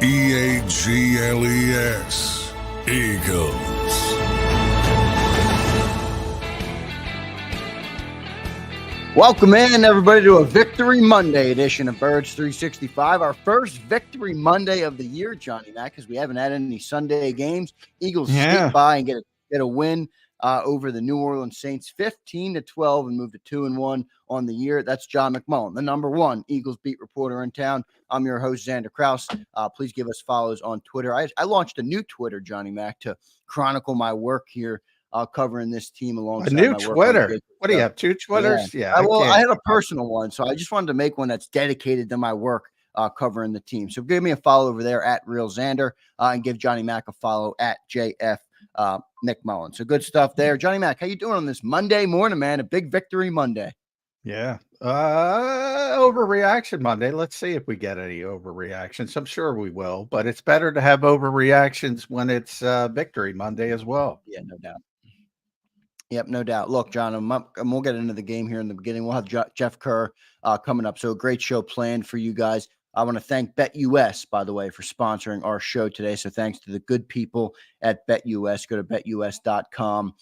Eagles. Eagles. Welcome in, everybody, to a Victory Monday edition of Birds 365. Our first Victory Monday of the year, Johnny Mac, because we haven't had any Sunday games. Eagles skate by and get a win over the New Orleans Saints, 15-12, and move to 2-1 on the year. That's John McMullen, the number one Eagles beat reporter in town. I'm your host, Zander Krause. Please give us follows on Twitter. I launched a new Twitter, Johnny Mac, to chronicle my work here covering this team alongside a new my work. Twitter. What do you have? 2 Twitters? Yeah. I had a personal one, so I just wanted to make one that's dedicated to my work covering the team. So give me a follow over there at Real Zander and give Johnny Mac a follow at JF McMullen. So good stuff there. Johnny Mac, how you doing on this Monday morning, man? A big Victory Monday. Yeah. Overreaction Monday. Let's see if we get any overreactions. I'm sure we will, but it's better to have overreactions when it's Victory Monday as well. Yeah, no doubt. Yep, no doubt. Look, John, we'll get into the game here in the beginning. We'll have Jeff Kerr coming up. So a great show planned for you guys. I want to thank BetUS, by the way, for sponsoring our show today. So thanks to the good people at BetUS. Go to betus.com.pa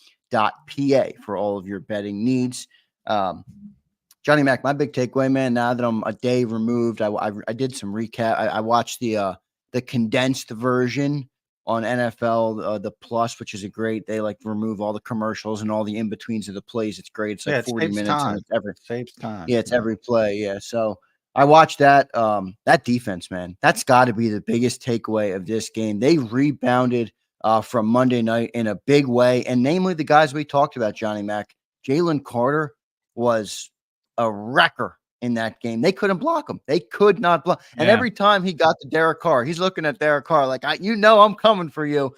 for all of your betting needs. Johnny Mac, my big takeaway, man, now that I'm a day removed, I did some recap. I watched the condensed version on NFL, the Plus, which is they remove all the commercials and all the in-betweens of the plays. It's great. It's like 40 minutes. Time. And it's saves time. Yeah, it's every play. Yeah. So I watched that. That defense, man, that's got to be the biggest takeaway of this game. They rebounded from Monday night in a big way. And namely the guys we talked about, Johnny Mac. Jalen Carter was a wrecker in that game. They couldn't block him. They could not block. And every time he got to Derek Carr, he's looking at Derek Carr like, I'm coming for you.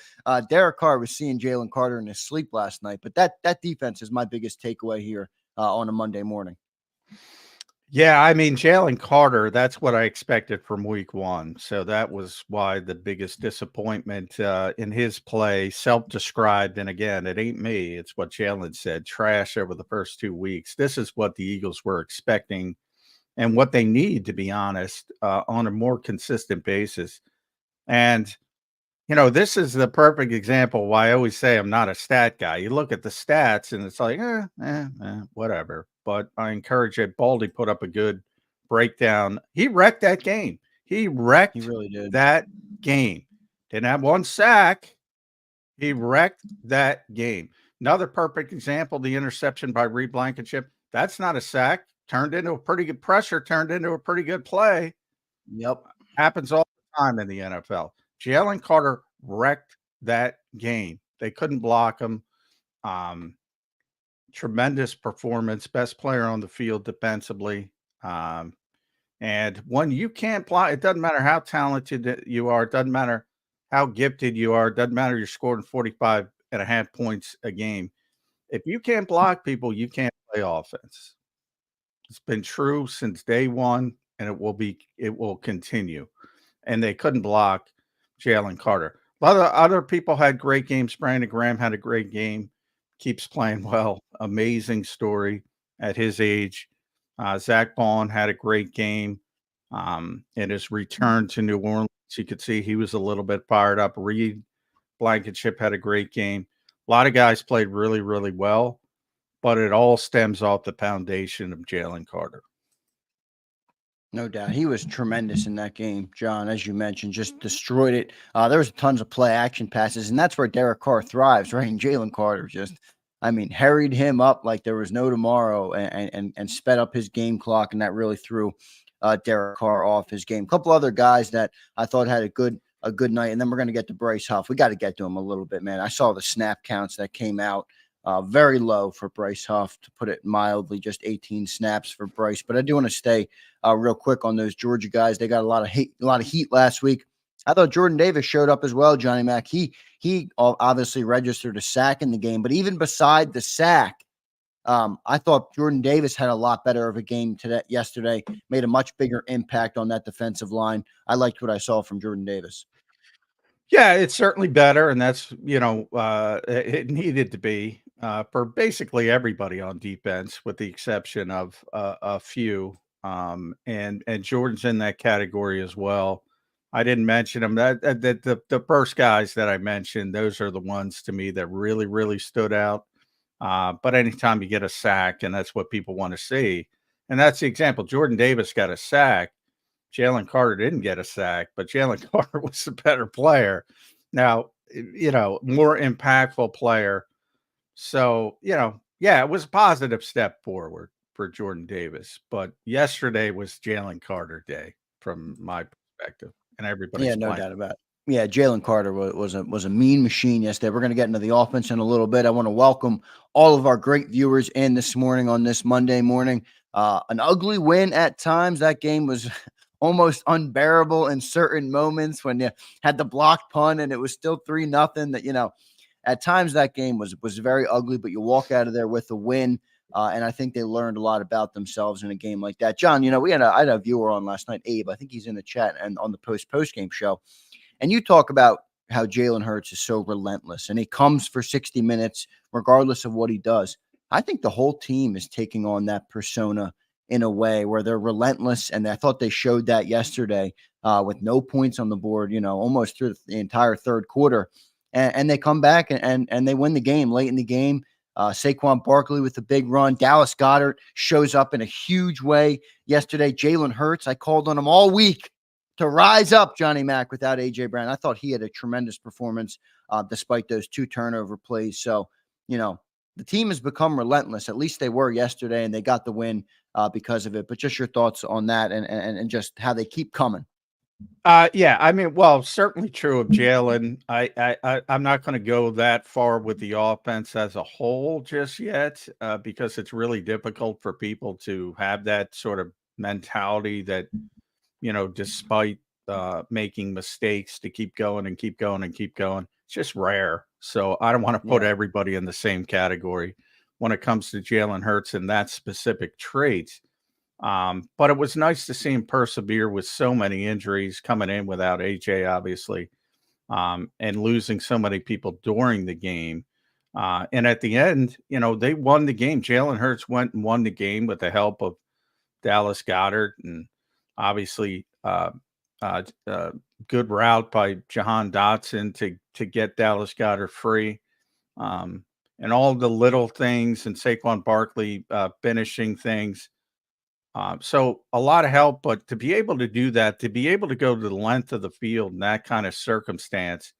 Derek Carr was seeing Jalen Carter in his sleep last night. But that defense is my biggest takeaway here on a Monday morning. Yeah, I mean, Jalen Carter, that's what I expected from week one. So that was why the biggest disappointment in his play, self-described. And again, it ain't me. It's what Jalen said, trash over the first 2 weeks. This is what the Eagles were expecting and what they need, to be honest, on a more consistent basis. And, this is the perfect example why I always say I'm not a stat guy. You look at the stats and it's like, whatever. But I encourage it. Baldy put up a good breakdown. He wrecked that game. He really did. That game. Didn't have one sack. He wrecked that game. Another perfect example, the interception by Reed Blankenship. That's not a sack. Turned into a pretty good pressure, turned into a pretty good play. Yep. Happens all the time in the NFL. Jalen Carter wrecked that game. They couldn't block him. Tremendous performance, best player on the field defensively. And when you can't block, it doesn't matter how talented you are. It doesn't matter how gifted you are. It doesn't matter you're scoring 45.5 points a game. If you can't block people, you can't play offense. It's been true since day one, and it will continue. And they couldn't block Jalen Carter. A lot of other people had great games. Brandon Graham had a great game. Keeps playing well. Amazing story at his age. Zach Bond had a great game. In his return to New Orleans, you could see he was a little bit fired up. Reed Blankenship had a great game. A lot of guys played really, really well. But it all stems off the foundation of Jalen Carter. No doubt. He was tremendous in that game, John, as you mentioned, just destroyed it. There was tons of play action passes, and that's where Derek Carr thrives, right? And Jalen Carter harried him up like there was no tomorrow and sped up his game clock, and that really threw Derek Carr off his game. A couple other guys that I thought had a good night, and then we're going to get to Bryce Huff. We got to get to him a little bit, man. I saw the snap counts that came out. Very low for Bryce Huff, to put it mildly, just 18 snaps for Bryce. But I do want to stay real quick on those Georgia guys. They got a lot of heat last week. I thought Jordan Davis showed up as well, Johnny Mac. He obviously registered a sack in the game, but even beside the sack, I thought Jordan Davis had a lot better of a game yesterday, made a much bigger impact on that defensive line. I liked what I saw from Jordan Davis. Yeah, it's certainly better, and that's, it needed to be for basically everybody on defense, with the exception of a few. And Jordan's in that category as well. I didn't mention them. The first guys that I mentioned, those are the ones to me that really, really stood out. But anytime you get a sack, and that's what people want to see, and that's the example. Jordan Davis got a sack. Jalen Carter didn't get a sack, but Jalen Carter was the better player. Now, more impactful player. So, yeah, it was a positive step forward for Jordan Davis. But yesterday was Jalen Carter day from my perspective, and Yeah, everybody's no playing. doubt about it. Yeah, Jalen Carter was a mean machine yesterday. We're going to get into the offense in a little bit. I want to welcome all of our great viewers in this morning on this Monday morning. An ugly win at times. That game was almost unbearable in certain moments when you had the blocked punt and it was still 3-0. That at times that game was very ugly, but you walk out of there with a win. And I think they learned a lot about themselves in a game like that. John, I had a viewer on last night, Abe. I think he's in the chat and on the post game show. And you talk about how Jalen Hurts is so relentless and he comes for 60 minutes, regardless of what he does. I think the whole team is taking on that persona in a way where they're relentless. And I thought they showed that yesterday with no points on the board, almost through the entire third quarter. And they come back and they win the game late in the game. Saquon Barkley with a big run. Dallas Goedert shows up in a huge way yesterday. Jalen Hurts, I called on him all week to rise up, Johnny Mack, without A.J. Brown. I thought he had a tremendous performance despite those 2 turnover plays. So, the team has become relentless. At least they were yesterday, and they got the win because of it. But just your thoughts on that and just how they keep coming. Yeah, I mean, well, certainly true of Jalen. I'm not going to go that far with the offense as a whole just yet, because it's really difficult for people to have that sort of mentality that, despite making mistakes, to keep going and keep going and keep going. It's just rare. So I don't want to put everybody in the same category when it comes to Jalen Hurts and that specific trait. But it was nice to see him persevere with so many injuries coming in without AJ, obviously, and losing so many people during the game. And at the end, they won the game. Jalen Hurts went and won the game with the help of Dallas Goedert and obviously good route by Jahan Dotson to get Dallas Goedert free. And all the little things and Saquon Barkley finishing things. So a lot of help, but to be able to do that, to be able to go to the length of the field in that kind of circumstance,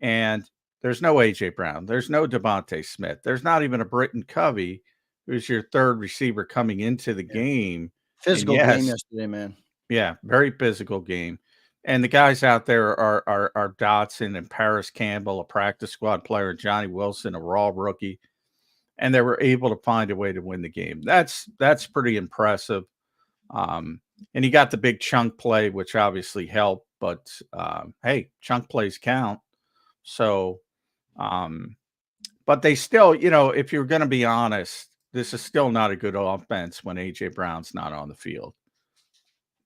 and there's no AJ Brown, there's no Devontae Smith, there's not even a Britton Covey, who's your third receiver coming into the game. Physical game yesterday, man. Yeah, very physical game. And the guys out there are Dotson and Paris Campbell, a practice squad player, Johnny Wilson, a raw rookie. And they were able to find a way to win the game. That's pretty impressive. And he got the big chunk play, which obviously helped. But hey, chunk plays count. So, but they still, if you're going to be honest, this is still not a good offense when AJ Brown's not on the field.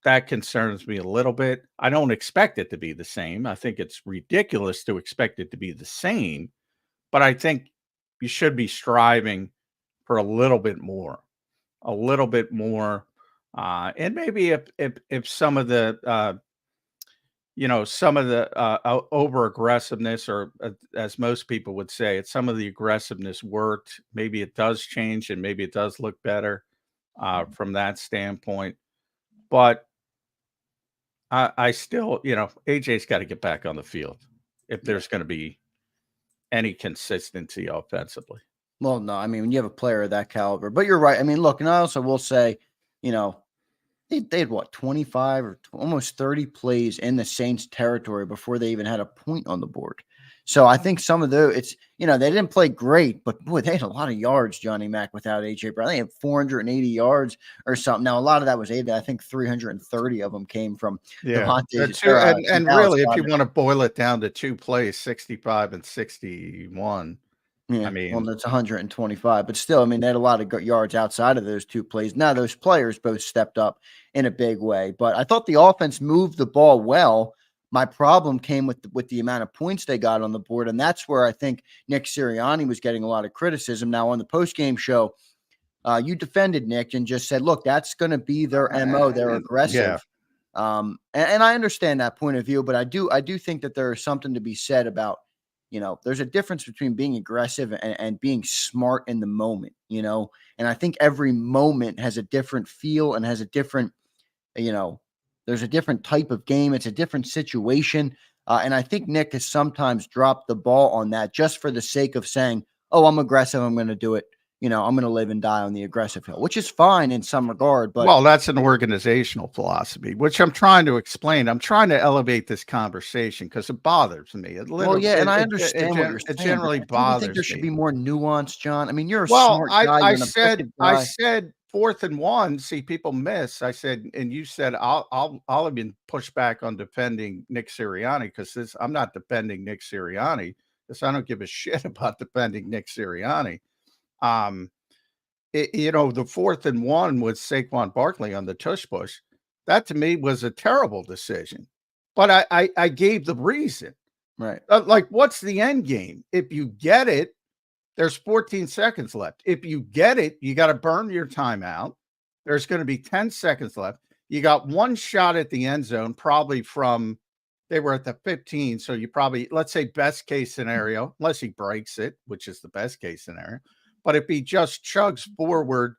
That concerns me a little bit. I don't expect it to be the same. I think it's ridiculous to expect it to be the same. But I think you should be striving for a little bit more, and maybe if some of the over aggressiveness, or as most people would say, it's some of the aggressiveness worked. Maybe it does change, and maybe it does look better from that standpoint. But I still, AJ's got to get back on the field if there's going to be any consistency offensively. Well, no, I mean, when you have a player of that caliber, but you're right. I mean, look, and I also will say, they had what, 25 or almost 30 plays in the Saints territory before they even had a point on the board. So I think some of they didn't play great, but boy, they had a lot of yards, Johnny Mack, without AJ Brown. They had 480 yards or something. Now, a lot of that was AJ. I think 330 of them came from Devontae. And really, if you want to boil it down to 2 plays, 65 and 61. Yeah, well, that's 125, but still, I mean, they had a lot of yards outside of those 2 plays. Now, those players both stepped up in a big way, but I thought the offense moved the ball well. My problem came with the amount of points they got on the board, and that's where I think Nick Sirianni was getting a lot of criticism. Now, on the postgame show, you defended Nick and just said, look, that's going to be their MO. They're aggressive. And I understand that point of view, but I do think that there is something to be said about, there's a difference between being aggressive and being smart in the moment, and I think every moment has a different feel and has a different, there's a different type of game. It's a different situation. And I think Nick has sometimes dropped the ball on that just for the sake of saying, oh, I'm aggressive, I'm going to do it. I'm going to live and die on the aggressive hill, which is fine in some regard. But well, that's an organizational philosophy, which I'm trying to explain. I'm trying to elevate this conversation because it bothers me. It well, yeah, and I it, understand what you're it saying, but generally don't you think there bothers should me. be more nuance, John? I mean, you're a Well, smart guy, you're an objective I guy. said 4th and 1. See, people miss. I said, and you said I'll even push back on defending Nick Sirianni because I'm not defending Nick Sirianni because I don't give a shit about defending Nick Sirianni. The 4th and 1 with Saquon Barkley on the tush push, that to me was a terrible decision. But I gave the reason. Right. Like, what's the end game? If you get it, there's 14 seconds left. If you get it, you got to burn your timeout. There's going to be 10 seconds left. You got one shot at the end zone, probably they were at the 15. So you probably, let's say best case scenario, unless he breaks it, which is the best case scenario. But if he just chugs forward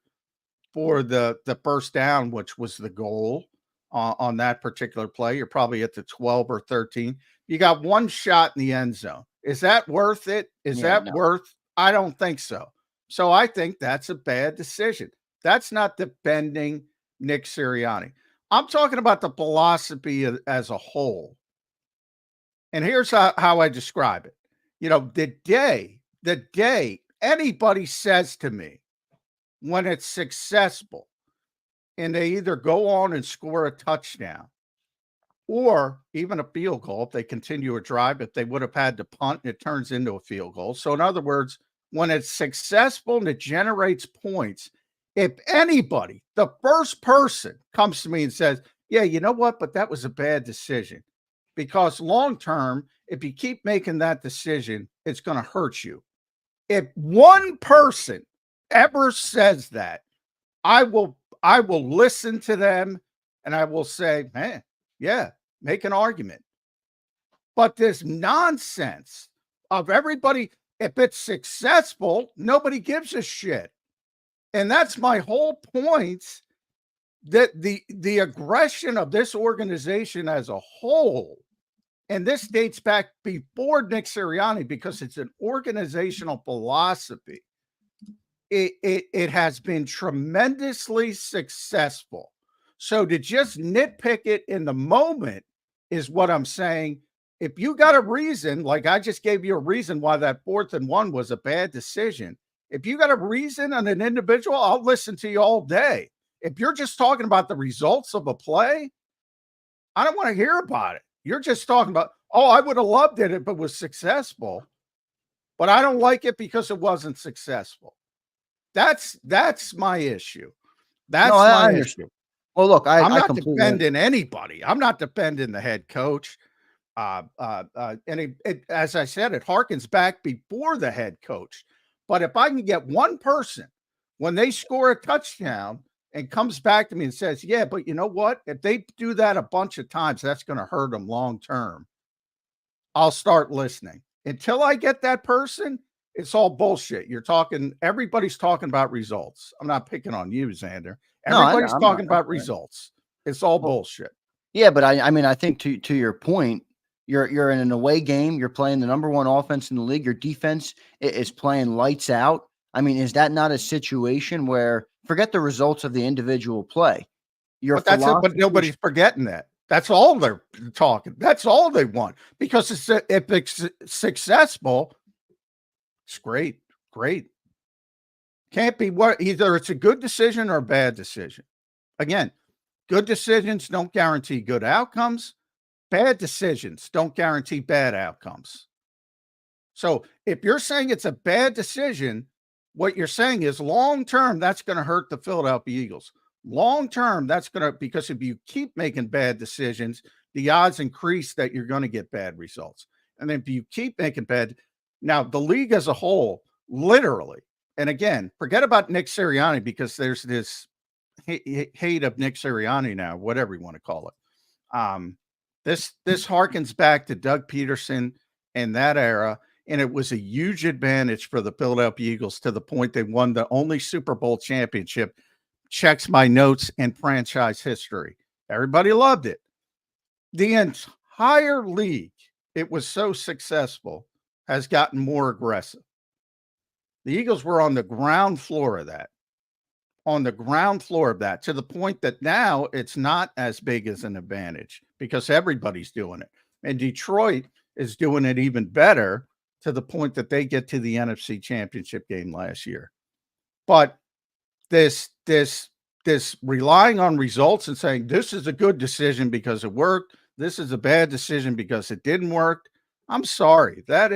for the first down, which was the goal on that particular play, you're probably at the 12 or 13. You got one shot in the end zone. Is that worth it? Is that worth? I don't think so. So I think that's a bad decision. That's not defending Nick Sirianni. I'm talking about the philosophy as a whole. And here's how I describe it. The day anybody says to me when it's successful and they either go on and score a touchdown or even a field goal, if they continue a drive, if they would have had to punt and it turns into a field goal. So in other words, when it's successful and it generates points, if anybody, the first person comes to me and says, yeah, you know what, but that was a bad decision. Because long-term, if you keep making that decision, it's going to hurt you. If one person ever says that, I will listen to them and I will say, man, yeah, make an argument. But this nonsense of everybody, if it's successful, nobody gives a shit. And that's my whole point, that the aggression of this organization as a whole, and this dates back before Nick Sirianni because it's an organizational philosophy. It has been tremendously successful. So to just nitpick it in the moment is what I'm saying. If you got a reason, like I just gave you a reason why that 4th and 1 was a bad decision. If you got a reason on an individual, I'll listen to you all day. If you're just talking about the results of a play, I don't want to hear about it. You're just talking about, oh, I would have loved it if it was successful, but I don't like it because it wasn't successful. That's my issue. That's my issue. Well, look, I'm not defending anybody. I'm not defending the head coach. And as I said, it harkens back before the head coach. But if I can get one person when they score a touchdown and comes back to me and says, yeah, but you know what? If they do that a bunch of times, that's going to hurt them long term. I'll start listening. Until I get that person, it's all bullshit. Everybody's talking about results. I'm not picking on you, Zander. Everybody's talking about results. It's all bullshit. Yeah, but I mean, I think to your point, you're in an away game. You're playing the number one offense in the league. Your defense is playing lights out. I mean, is that not a situation where forget the results of the individual play? But nobody's forgetting that. That's all they're talking. That's all they want because if it's successful, it's great. Can't be either it's a good decision or a bad decision. Again, good decisions don't guarantee good outcomes. Bad decisions don't guarantee bad outcomes. So if you're saying it's a bad decision, what you're saying is long-term, that's going to hurt the Philadelphia Eagles. Long-term, because if you keep making bad decisions, the odds increase that you're going to get bad results. And if you keep making now the league as a whole, literally, and again, forget about Nick Sirianni because there's this hate of Nick Sirianni now, whatever you want to call it. This harkens back to Doug Peterson and that era, and it was a huge advantage for the Philadelphia Eagles to the point they won the only Super Bowl championship. Checks my notes and franchise history. Everybody loved it. The entire league, it was so successful, has gotten more aggressive. The Eagles were on the ground floor of that. On the ground floor of that, to the point that now it's not as big as an advantage because everybody's doing it. And Detroit is doing it even better to the point that they get to the NFC Championship game last year. But this relying on results and saying this is a good decision because it worked, this is a bad decision because it didn't work. I'm sorry. That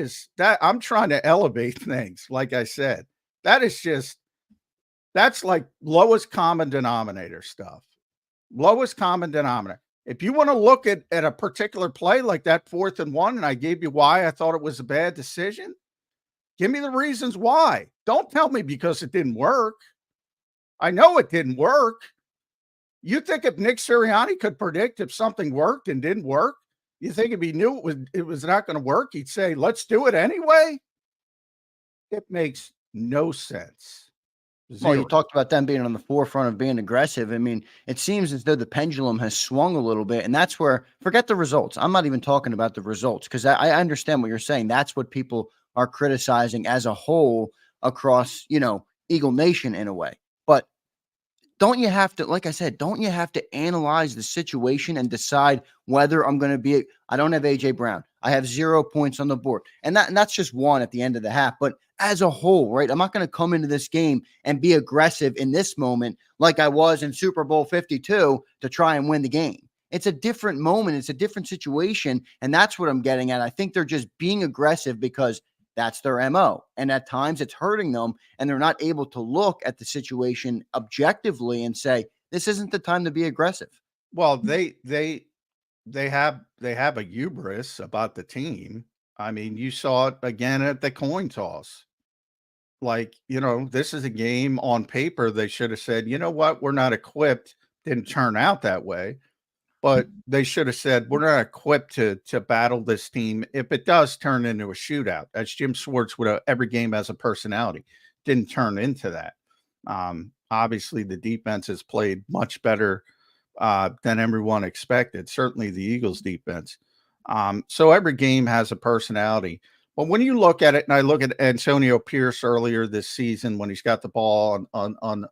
I'm trying to elevate things. Like I said, that's like lowest common denominator stuff. Lowest common denominator. If you want to look at a particular play like that 4th and 1, and I gave you why I thought it was a bad decision, give me the reasons why. Don't tell me because it didn't work. I know it didn't work. You think if Nick Sirianni could predict if something worked and didn't work, you think if he knew it was not going to work, he'd say, let's do it anyway? It makes no sense. Well, you talked about them being on the forefront of being aggressive. I mean, it seems as though the pendulum has swung a little bit, and that's where, forget the results. I'm not even talking about the results because I understand what you're saying. That's what people are criticizing as a whole across, Eagle Nation in a way. But don't you have to, like I said, don't you have to analyze the situation and decide whether I'm going to be, I don't have AJ Brown. I have 0 points on the board. And that's just one at the end of the half. But as a whole, right, I'm not going to come into this game and be aggressive in this moment like I was in Super Bowl 52 to try and win the game. It's a different moment. It's a different situation. And that's what I'm getting at. I think they're just being aggressive because that's their MO. And at times it's hurting them and they're not able to look at the situation objectively and say, this isn't the time to be aggressive. Well, they have a hubris about the team. I mean, you saw it again at the coin toss. Like, this is a game on paper. They should have said, you know what? We're not equipped. Didn't turn out that way. But they should have said, we're not equipped to battle this team if it does turn into a shootout. As Jim Schwartz would have, every game has a personality. Didn't turn into that. Obviously, the defense has played much better than everyone expected, certainly the Eagles defense. So every game has a personality. But when you look at it, and I look at Antonio Pierce earlier this season when he's got the ball on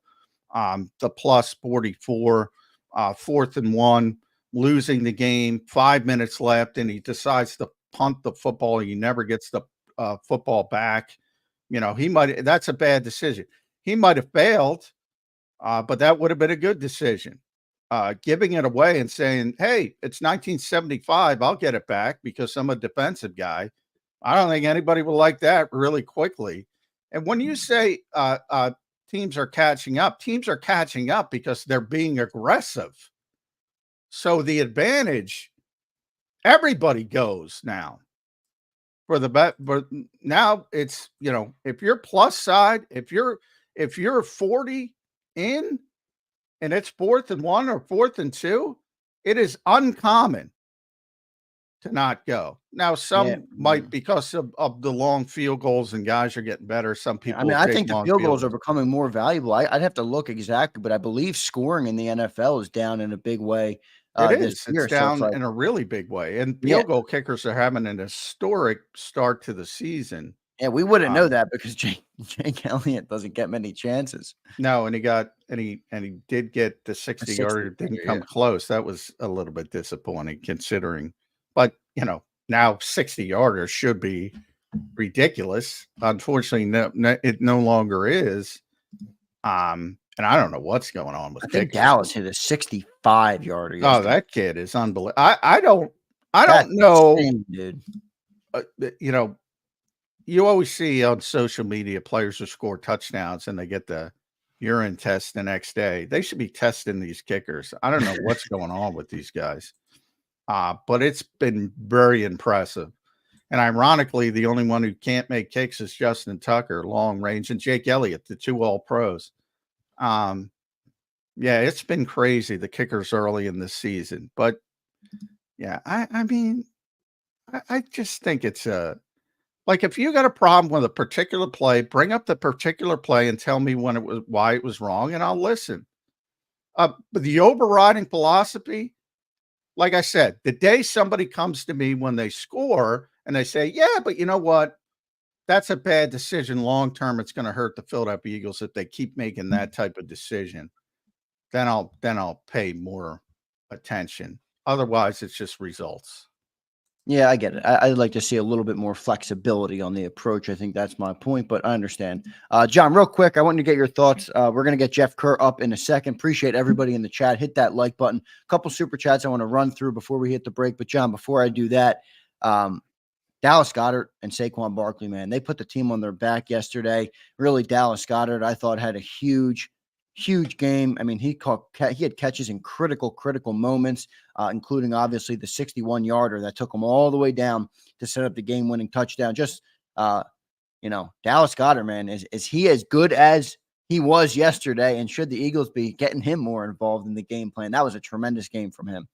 the plus 44, 4th and 1, losing the game, 5 minutes left, and he decides to punt the football. He never gets the football back. That's a bad decision. He might have failed, but that would have been a good decision. Giving it away and saying, hey, it's 1975, I'll get it back because I'm a defensive guy. I don't think anybody will like that really quickly. And when you say teams are catching up because they're being aggressive. So the advantage, everybody goes now for the bet. But now it's, if you're plus side, if you're 40 in and it's 4th and 1 or 4th and 2, it is uncommon to not go. Now, some might, because of the long field goals and guys are getting better. Some people, I think the field goals are becoming more valuable. I'd have to look exactly, but I believe scoring in the NFL is down in a big way. It is. It's down in a really big way. And field goal kickers are having an historic start to the season. Yeah, we wouldn't know that because Jake Elliott doesn't get many chances. No, and he did get the 60-yarder, didn't come close. That was a little bit disappointing considering. But, now 60-yarders should be ridiculous. Unfortunately, it no longer is. And I don't know what's going on with. I think Dallas hit a 65-yarder. Oh, that kid is unbelievable. I don't know, insane, dude. You always see on social media players who score touchdowns and they get the urine test the next day. They should be testing these kickers. I don't know what's going on with these guys. But it's been very impressive. And ironically, the only one who can't make kicks is Justin Tucker, long range, and Jake Elliott, the 2 All-Pros. It's been crazy, the kickers early in this season. But Yeah, I mean, I just think it's like if you got a problem with a particular play, bring up the particular play and tell me when it was why it was wrong, and I'll listen. But the overriding philosophy, like I said, the day somebody comes to me when they score and they say, "Yeah, but you know what? That's a bad decision long term. It's going to hurt the Philadelphia Eagles if they keep making that type of decision." Then I'll pay more attention. Otherwise, it's just results. Yeah, I get it. I'd like to see a little bit more flexibility on the approach. I think that's my point, but I understand. John, real quick, I want to get your thoughts. We're going to get Jeff Kerr up in a second. Appreciate everybody in the chat. Hit that like button. A couple super chats I want to run through before we hit the break. But, John, before I do that, Dallas Goedert and Saquon Barkley, man, they put the team on their back yesterday. Really, Dallas Goedert, I thought, had a huge game. I mean, he had catches in critical moments, including obviously the 61-yarder that took him all the way down to set up the game-winning touchdown. Just, Dallas Goedert, man, is he as good as he was yesterday? And should the Eagles be getting him more involved in the game plan? That was a tremendous game from him.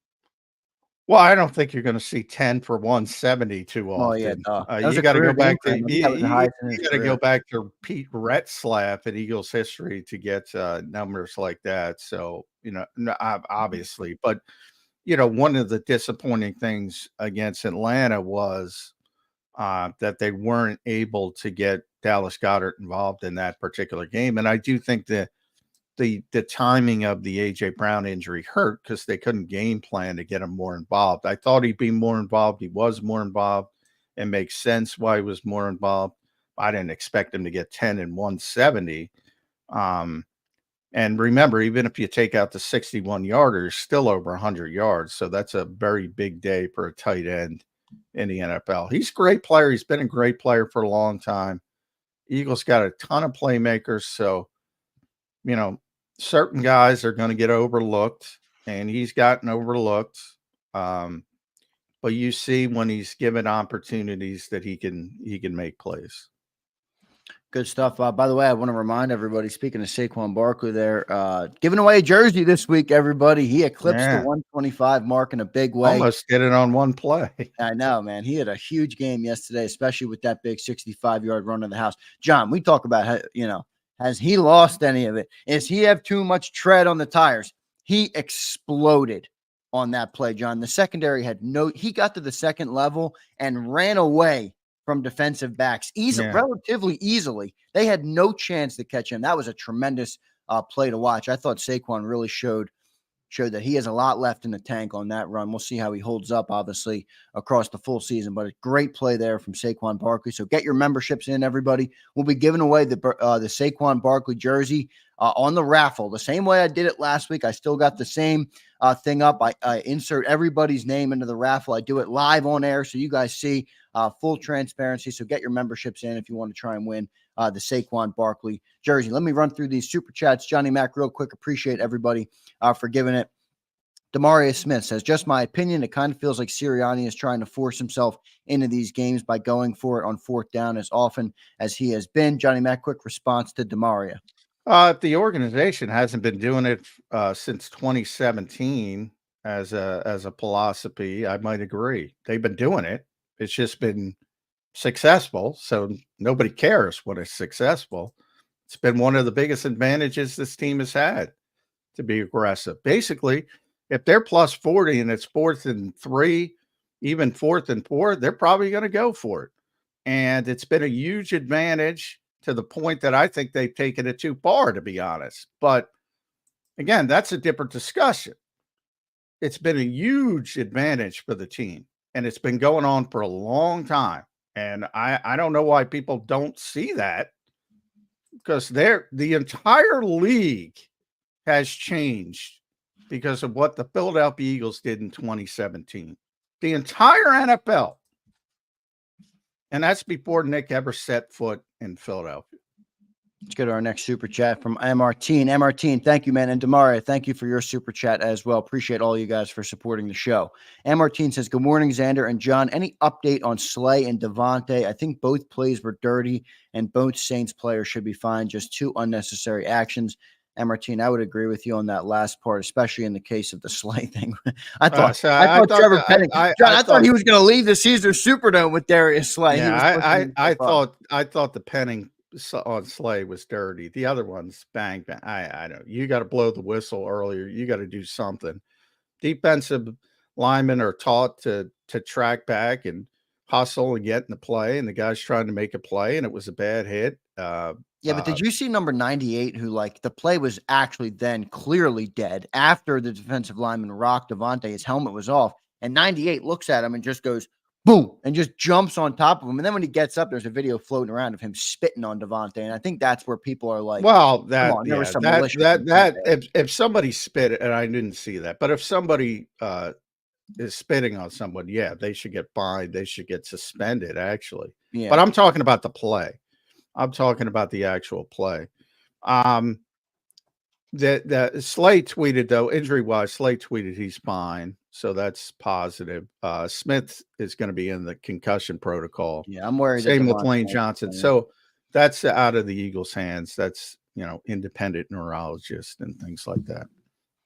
Well, I don't think you're going to see 10 for 170 too Oh yeah, often. that was You a got to career go back game for to him. I think that was the highest in his you got to career. go back to Pete Retzlaff in Eagles history to get numbers like that. So obviously, but one of the disappointing things against Atlanta was that they weren't able to get Dallas Goedert involved in that particular game, and I do think that the timing of the AJ Brown injury hurt because they couldn't game plan to get him more involved. I thought he'd be more involved. He was more involved. It makes sense why he was more involved. I didn't expect him to get 10 and 170. And remember, even if you take out the 61 yarders, still over 100 yards. So that's a very big day for a tight end in the NFL. He's a great player. He's been a great player for a long time. Eagles got a ton of playmakers. So, certain guys are going to get overlooked, and he's gotten overlooked. But you see when he's given opportunities that he can make plays. Good stuff. By the way, I want to remind everybody, speaking of Saquon Barkley there, giving away a jersey this week, everybody. He eclipsed the 125 mark in a big way. Almost did it on one play. I know, man. He had a huge game yesterday, especially with that big 65-yard run to the house. John, we talk about how, has he lost any of it? Is he have too much tread on the tires? He exploded on that play, John. The secondary he got to the second level and ran away from defensive backs relatively easily. They had no chance to catch him. That was a tremendous play to watch. I thought Saquon really showed that he has a lot left in the tank on that run. We'll see how he holds up, obviously, across the full season. But a great play there from Saquon Barkley. So get your memberships in, everybody. We'll be giving away the Saquon Barkley jersey on the raffle. The same way I did it last week. I still got the same thing up. I insert everybody's name into the raffle. I do it live on air so you guys see full transparency. So get your memberships in if you want to try and win the Saquon Barkley jersey. Let me run through these super chats. Johnny Mac, real quick. Appreciate everybody for giving it. Demaria Smith says, just my opinion, it kind of feels like Sirianni is trying to force himself into these games by going for it on fourth down as often as he has been. Johnny Mac, quick response to Demaria. The organization hasn't been doing it since 2017 as a philosophy. I might agree. They've been doing it. It's just been successful. So nobody cares when it's successful. It's been one of the biggest advantages this team has had to be aggressive. Basically, if they're plus 40 and it's 4th and 3, even 4th and 4, they're probably going to go for it. And it's been a huge advantage to the point that I think they've taken it too far, to be honest. But again, that's a different discussion. It's been a huge advantage for the team, and it's been going on for a long time. And I don't know why people don't see that, because the entire league has changed because of what the Philadelphia Eagles did in 2017. The entire NFL. And that's before Nick ever set foot in Philadelphia. Let's go to our next super chat from Martine. Martine, thank you, man. And Demaria, thank you for your super chat as well. Appreciate all you guys for supporting the show. Martine says, good morning, Zander and John. Any update on Slay and Devontae? I think both plays were dirty and both Saints players should be fined. Just two unnecessary actions. Martine, I would agree with you on that last part, especially in the case of the Slay thing. I thought Trevor Penning, John, I thought he was going to leave the Caesar Superdome with Darius Slay. Yeah, I thought the Penning on Slay was dirty. The other one's bang bang. I know you got to blow the whistle earlier. You got to do something. Defensive linemen are taught to track back and hustle and get in the play, and the guy's trying to make a play, and it was a bad hit. Yeah, but did you see number 98 who, like, the play was actually then clearly dead after the defensive lineman rocked Devontae, his helmet was off, and 98 looks at him and just goes, boom, and just jumps on top of him. And then when he gets up, there's a video floating around of him spitting on Devontae. And I think that's where people are like, well, if somebody spit, and I didn't see that, but if somebody is spitting on someone, yeah, they should get fined. They should get suspended, actually. Yeah. But I'm talking about the play. I'm talking about the actual play. The Slay tweeted, though, injury-wise, Slay tweeted he's fine. So that's positive. Smith is going to be in the concussion protocol. Yeah, I'm worried. Same with Lane Johnson. So that's out of the Eagles' hands. That's, independent neurologists and things like that.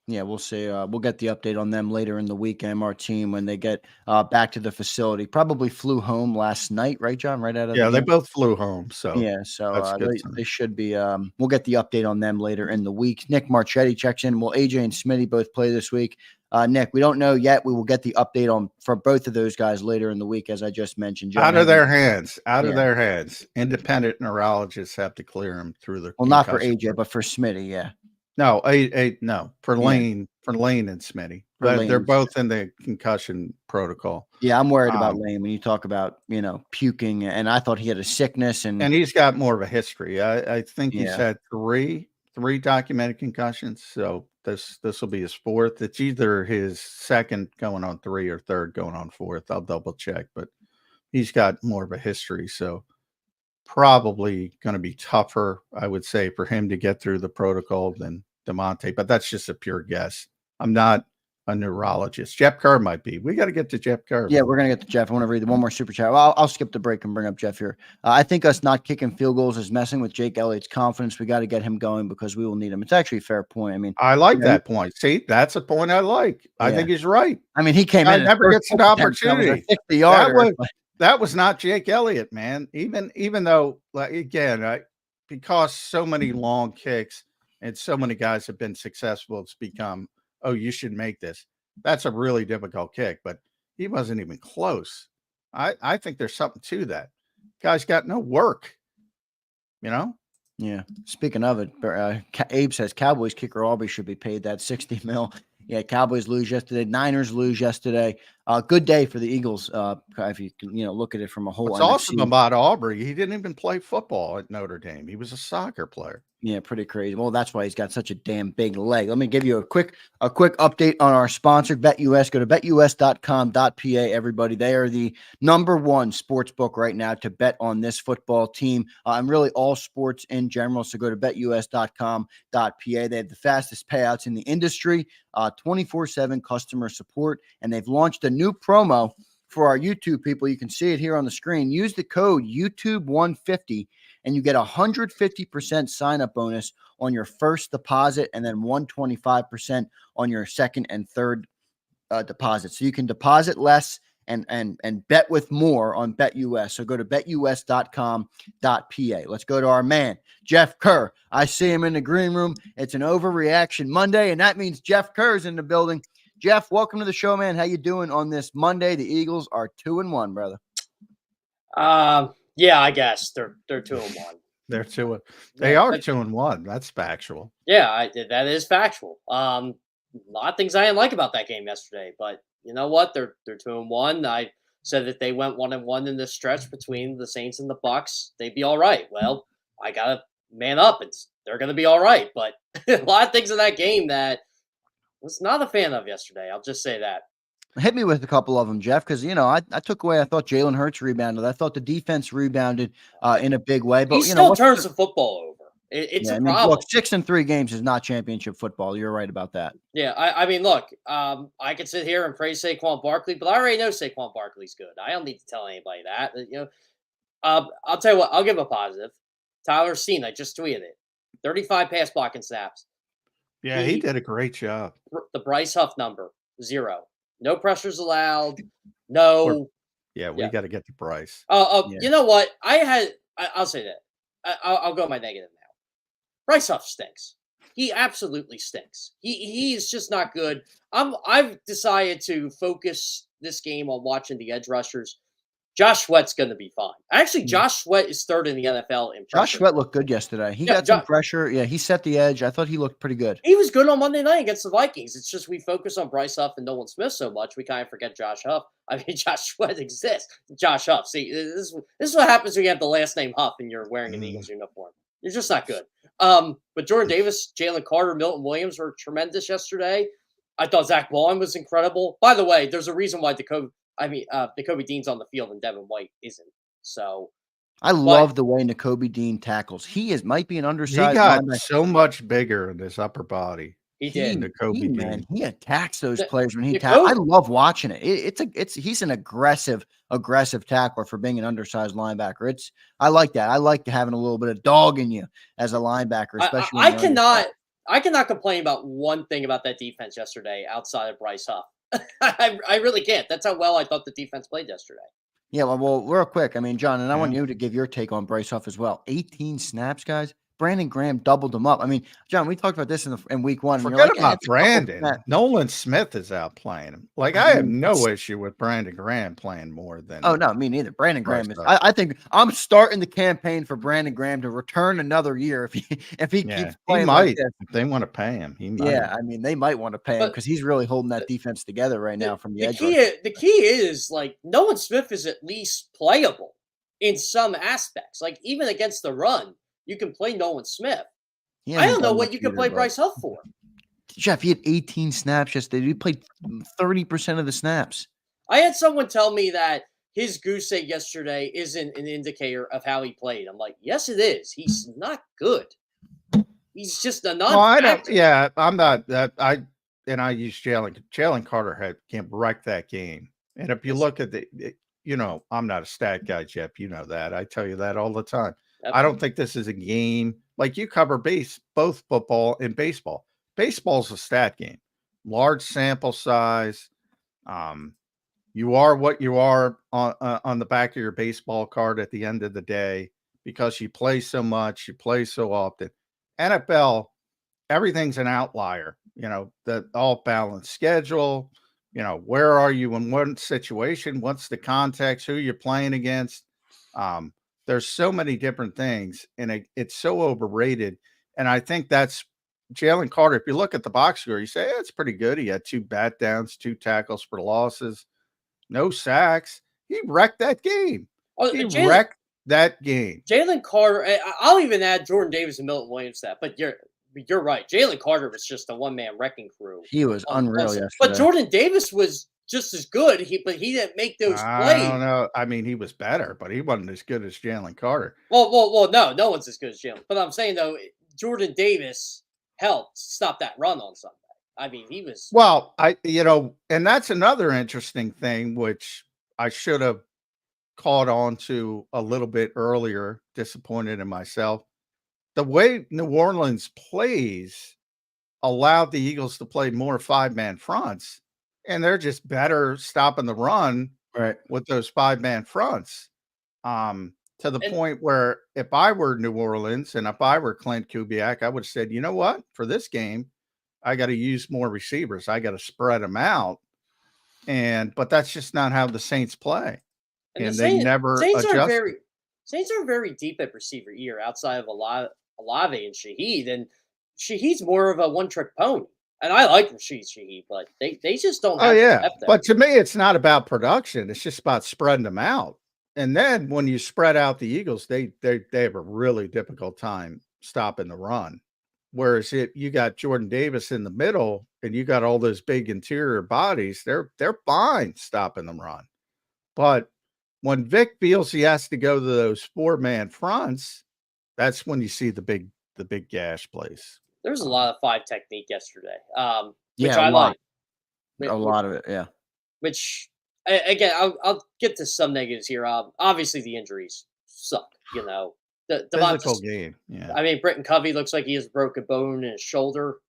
Yeah, we'll see. We'll get the update on them later in the week. And our team, when they get back to the facility, probably flew home last night, right, John? Right out of they both flew home. So yeah, so they should be. We'll get the update on them later in the week. Nick Marchetti checks in. Will AJ and Smitty both play this week? Nick, we don't know yet. We will get the update on for both of those guys later in the week, as I just mentioned. John, out of their hands. Independent neurologists have to clear them through the. Well, not for AJ, but for Smitty. Yeah. No, no, for Lane and Smitty. They're both in the concussion protocol. Yeah, I'm worried about Lane when you talk about, puking, and I thought he had a sickness and he's got more of a history. I think he's had three documented concussions. So this will be his fourth. It's either his second going on 3 or third going on 4th. I'll double check, but he's got more of a history. So probably going to be tougher, I would say, for him to get through the protocol than DeMonte, but that's just a pure guess. I'm not a neurologist. Jeff Kerr might be. We got to get to Jeff Kerr. Yeah, we're going to get to Jeff. I want to read one more super chat. Well, I'll skip the break and bring up Jeff here. I think us not kicking field goals is messing with Jake Elliott's confidence. We got to get him going because we will need him. It's actually a fair point. I mean, I like that point. See, that's a point I like. Yeah. I think he's right. I mean, he came in. Never gets an opportunity. 60-yarder. That was not Jake Elliott, man. Even though, like, again, because so many long kicks and so many guys have been successful, it's become, oh, you should make this. That's a really difficult kick, but he wasn't even close. I think there's something to that. Guy's got no work, Yeah. Speaking of it, Abe says Cowboys kicker Aubrey should be paid that $60 million. Yeah, Cowboys lose yesterday. Niners lose yesterday. Good day for the Eagles. If you can, look at it from a whole. What's awesome about Aubrey, he didn't even play football at Notre Dame. He was a soccer player. Yeah, pretty crazy. Well, that's why he's got such a damn big leg. Let me give you a quick update on our sponsor, BetUS. Go to betus.com.pa, everybody. They are the #1 sports book right now to bet on this football team and really all sports in general. So go to betus.com.pa. They have the fastest payouts in the industry, 24/7 customer support, and they've launched a new promo for our YouTube people. You can see it here on the screen. Use the code YouTube150 and you get 150% sign-up bonus on your first deposit and then 125% on your second and third deposit. So you can deposit less and bet with more on BetUS. So go to betus.com.pa. Let's go to our man, Jeff Kerr. I see him in the green room. It's an overreaction Monday, and that means Jeff Kerr's in the building. Jeff, welcome to the show, man. How you doing on this Monday? The Eagles are 2-1, brother. Yeah, I guess they're 2-1. They're 2. They are 2-1. That's factual. Yeah, that is factual. A lot of things I didn't like about that game yesterday, but you know what? They're 2-1. I said that they went 1-1 in this stretch between the Saints and the Bucs. They'd be all right. Well, I gotta man up. They're gonna be all right. But a lot of things in that game that I was not a fan of yesterday. I'll just say that. Hit me with a couple of them, Jeff, because, I took away, I thought Jalen Hurts rebounded. I thought the defense rebounded in a big way. But, he still turns the football over. It's a problem. Look, 6 in 3 games is not championship football. You're right about that. Yeah, I mean, look, I could sit here and praise Saquon Barkley, but I already know Saquon Barkley's good. I don't need to tell anybody that. I'll tell you what, I'll give a positive. Tyler Seen, I just tweeted it. 35 pass blocking snaps. Yeah, he did a great job. The Bryce Huff number 0. No pressures allowed. Or No. yeah, we Yeah. got to get to Bryce. Yeah. You know what? I'll say that. I'll go my negative now. Bryce Huff stinks. He absolutely stinks. He's just not good. I've decided to focus this game on watching the edge rushers. Josh Sweat's going to be fine. Actually, Josh Sweat is third in the NFL in pressure. Josh Sweat looked good yesterday. He got some pressure. Yeah, he set the edge. I thought he looked pretty good. He was good on Monday night against the Vikings. It's just we focus on Bryce Huff and Nolan Smith so much, we kind of forget Josh Huff. I mean, Josh Sweat exists. Josh Huff. See, this is what happens when you have the last name Huff and you're wearing an Eagles uniform. You're just not good. But Jordan Davis, Jalen Carter, Milton Williams were tremendous yesterday. I thought Zach Baldwin was incredible. By the way, there's a reason why Nakobe Dean's on the field and Devin White isn't. So I love the way Nakobe Dean tackles. He might be an undersized. He got so much bigger in his upper body. He did. Nakobe Dean. He attacks those players when he tackles. I love watching it. He's an aggressive tackler for being an undersized linebacker. I like that. I like having a little bit of dog in you as a linebacker, especially. I cannot complain about one thing about that defense yesterday outside of Bryce Huff. I really can't. That's how well I thought the defense played yesterday. Yeah, well, real quick. I mean, John, and I want you to give your take on Bryce Huff as well. 18 snaps, guys. Brandon Graham doubled him up. I mean, John, we talked about this in week one. Forget about Brandon. Nolan Smith is out playing him. Like, I have no issue with Brandon Graham playing more than. Oh, no, me neither. Brandon Graham is. I think I'm starting the campaign for Brandon Graham to return another year if he keeps playing. He might. If they want to pay him, he might. Yeah, I mean, they might want to pay him because he's really holding that defense together right now from the edge. The key is, like, Nolan Smith is at least playable in some aspects. Like, even against the run, you can play Nolan Smith. I don't know what you can play Bryce Huff for. Jeff, he had 18 snaps yesterday. He played 30% of the snaps. I had someone tell me that his goose egg yesterday isn't an indicator of how he played. I'm like, yes, it is. He's not good. He's just a non-factor. I'm not. I use Jalen. Jalen Carter can't wreck that game. And if you look at I'm not a stat guy, Jeff. You know that. I tell you that all the time. I don't think this is a game like you cover both football and baseball. Baseball's a stat game, large sample size. You are what you are on the back of your baseball card at the end of the day because you play so much, you play so often. NFL, everything's an outlier. The all balanced schedule. Where are you in one situation? What's the context? Who you're playing against? There's so many different things, and it's so overrated. And I think that's Jalen Carter. If you look at the box score, you say, it's pretty good. He had 2 bat downs, 2 tackles for losses, no sacks. He wrecked that game. Wrecked that game. Jalen Carter, I'll even add Jordan Davis and Milton Williams to that, but you're right. Jalen Carter was just a one-man wrecking crew. He was unreal yesterday. But Jordan Davis was just as good. But he didn't make those plays. I don't know. I mean, he was better, but he wasn't as good as Jalen Carter. Well, no one's as good as Jalen. But I'm saying though, Jordan Davis helped stop that run on Sunday. I mean, he was well. And that's another interesting thing which I should have caught on to a little bit earlier. Disappointed in myself. The way New Orleans plays allowed the Eagles to play more 5-man fronts. And they're just better stopping the run with those 5-man fronts to the point where if I were New Orleans and if I were Clint Kubiak, I would have said, you know what? For this game, I got to use more receivers. I got to spread them out. But that's just not how the Saints play. And they never adjust. Saints are very deep at receiver here outside of Olave and Shaheed. And Shaheed's more of a one-trick pony. And I like Rashid Shaheed, but they just don't have But to me, it's not about production. It's just about spreading them out. And then when you spread out the Eagles, they have a really difficult time stopping the run. Whereas you got Jordan Davis in the middle and you got all those big interior bodies, they're fine stopping the run. But when Vic feels he has to go to those 4-man fronts, that's when you see the big gash plays. There was a lot of 5 technique yesterday, which I like. A lot of it, yeah. Which, again, I'll get to some negatives here. Obviously, the injuries suck. The physical game. Yeah. I mean, Britton Covey looks like he has a broken bone in his shoulder.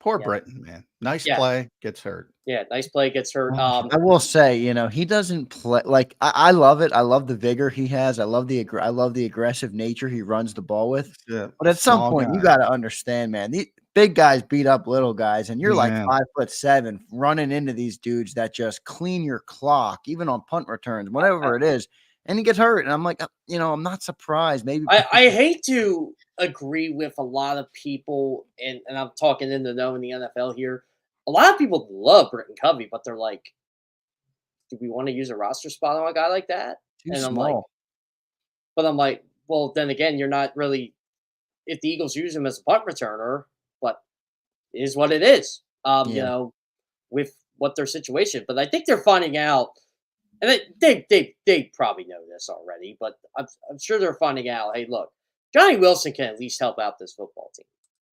Poor Yeah. Britton, man. Nice Yeah. play, gets hurt. Yeah, nice play, gets hurt. I will say, he doesn't play like I love it. I love the vigor he has. I love the aggressive nature he runs the ball with. Yeah, But at some small point, you guy. got to understand, man. The big guys beat up little guys, and you're like Yeah. 5'7", running into these dudes that just clean your clock, even on punt returns, whatever it is. And he gets hurt, and I'm like, I'm not surprised. Maybe I hate to agree with a lot of people, and I'm talking in the know in the NFL here. A lot of people love Britton Covey, but they're like, do we want to use a roster spot on a guy like that? too And small. I'm like, well, then again, you're not really. If the Eagles use him as a punt returner, but it is what it is. Yeah. With what their situation. But I think they're finding out, and they probably know this already, but I'm sure they're finding out. Hey, look, Johnny Wilson can at least help out this football team.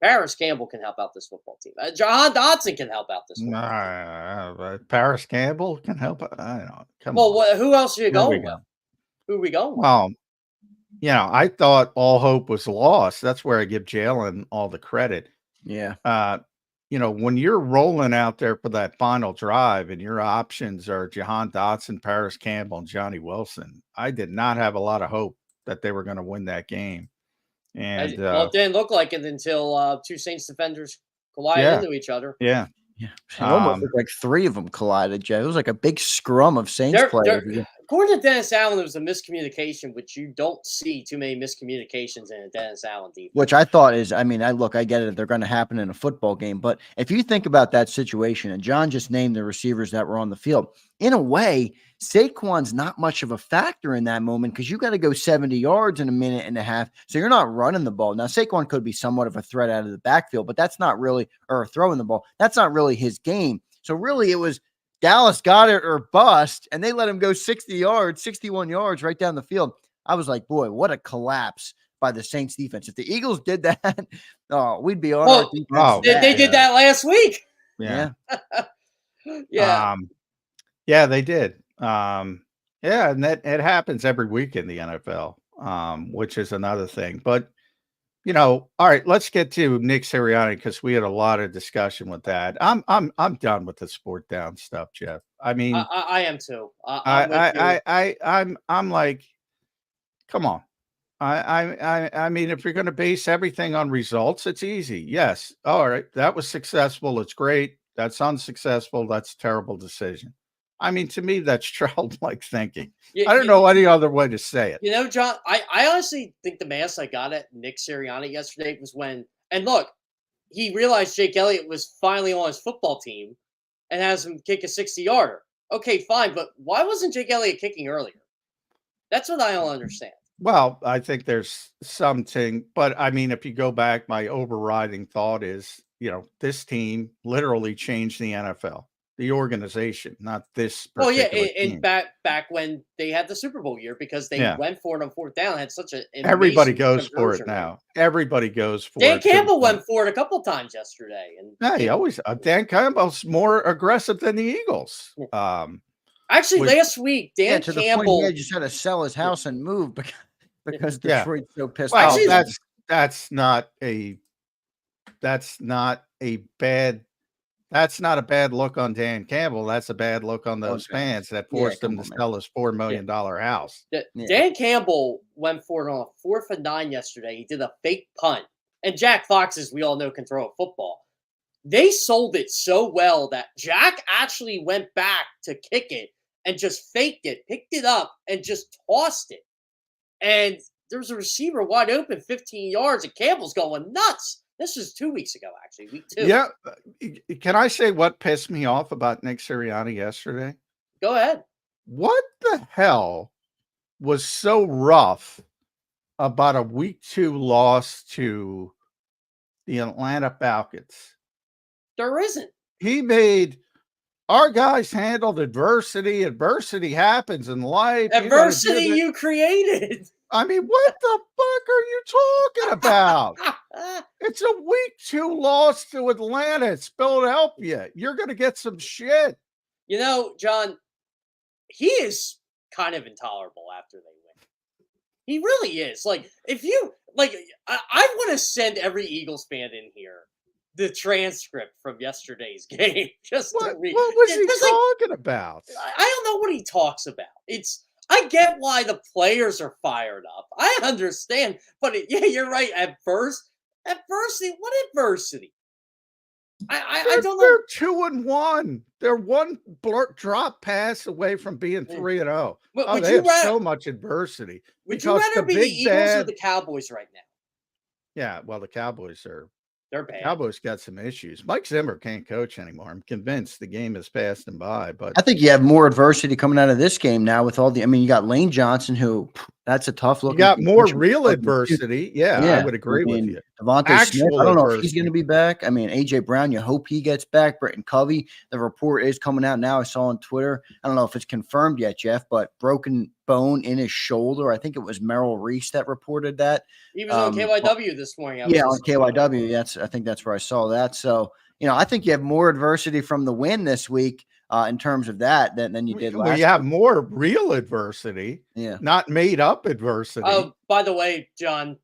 Paris Campbell can help out this football team. John Dodson can help out this football team. But Paris Campbell can help. I don't know. Come Well, on. who else are you There we going go. with? Who are we going with? Well, I thought all hope was lost. That's where I give Jalen all the credit. Yeah. When you're rolling out there for that final drive and your options are Jahan Dotson, Paris Campbell, and Johnny Wilson, I did not have a lot of hope that they were going to win that game. And Well, it didn't look like it until two Saints defenders collided into each other. yeah. Yeah. It almost looked like three of them collided, Jay. It was like a big scrum of Saints players. According to Dennis Allen, it was a miscommunication, which you don't see too many miscommunications in a Dennis Allen defense. Which I thought is, I get it. They're going to happen in a football game. But if you think about that situation, and John just named the receivers that were on the field, in a way, Saquon's not much of a factor in that moment because you got to go 70 yards in a minute and a half. So you're not running the ball. Now, Saquon could be somewhat of a threat out of the backfield, but that's not really, or throwing the ball. That's not really his game. So really it was Dallas got it or bust, and they let him go 61 yards right down the field. I was like, boy, what a collapse by the Saints defense. If the Eagles did that, we'd be on our defense. They did that last week. Yeah. Yeah. Yeah, they did. And that it happens every week in the NFL, which is another thing. But all right, let's get to Nick Sirianni because we had a lot of discussion with that. I'm done with the sport down stuff, Jeff. I mean, I am too. I'm like, come on. I mean, if you're going to base everything on results, it's easy. Yes. All right. That was successful. It's great. That's unsuccessful. That's a terrible decision. I mean, to me, that's childlike thinking. I don't know any other way to say it. John, I honestly think the mass I got at Nick Sirianni yesterday was when, and look, he realized Jake Elliott was finally on his football team and has him kick a 60-yarder. Okay, fine, but why wasn't Jake Elliott kicking earlier? That's what I don't understand. Well, I think there's something, but I mean, if you go back, my overriding thought is, this team literally changed the NFL, the organization, not this particular team. And back when they had the Super Bowl year because they went for it on fourth down, had such an everybody goes for it now. Everybody goes for Dan it. Campbell went for it a couple times yesterday, and he always Dan Campbell's more aggressive than the Eagles. Actually, last week Dan Campbell just had to sell his house and move because Detroit's so pissed off. Well, that's not a bad look on Dan Campbell. That's a bad look on those fans that forced him to sell his $4 million house. Dan Campbell went for it on a 4th and 9 yesterday. He did a fake punt. And Jack Fox, as we all know, can throw a football. They sold it so well that Jack actually went back to kick it and just faked it, picked it up, and just tossed it. And there was a receiver wide open, 15 yards, and Campbell's going nuts. This was 2 weeks ago, actually, week 2. Yeah. Can I say what pissed me off about Nick Sirianni yesterday? Go ahead. What the hell was so rough about a week 2 loss to the Atlanta Falcons? There isn't. He made our guys handled adversity. Adversity happens in life. Adversity you created. I mean, what the fuck are you talking about? It's a week 2 loss to Atlanta. It's Philadelphia. You're going to get some shit. John, he is kind of intolerable after they win. He really is. Like, if you, I want to send every Eagles fan in here the transcript from yesterday's game. Just to What read. was he It's like, talking about? I don't know what he talks about. I get why the players are fired up. I understand, but yeah, you're right. Adversity. What adversity? I don't know. They're 2-1. They're one drop pass away from being 3-0. Oh, Would they you have rather? so much adversity Would you because rather the be the big Eagles or bad. the Cowboys right now? Yeah, well, the Cowboys are. They're bad. Cowboys got some issues. Mike Zimmer can't coach anymore. I'm convinced the game has passed him by. But I think you have more adversity coming out of this game now with all the. I mean, you got Lane Johnson, who that's a tough look. you got more real adversity. Yeah, I would agree with you. Devontae Smith, I don't know if he's adversity. going to be back. I mean, AJ Brown, you hope he gets back. Britton Covey, the report is coming out now. I saw on Twitter. I don't know if it's confirmed yet, Jeff, but broken bone in his shoulder. I think it was Merrill Reese that reported that. He was on KYW this morning. Yeah, on KYW. I think that's where I saw that. So, I think you have more adversity from the win this week in terms of that than you did last. Well, you have more real adversity, not made up adversity. Oh, by the way, John,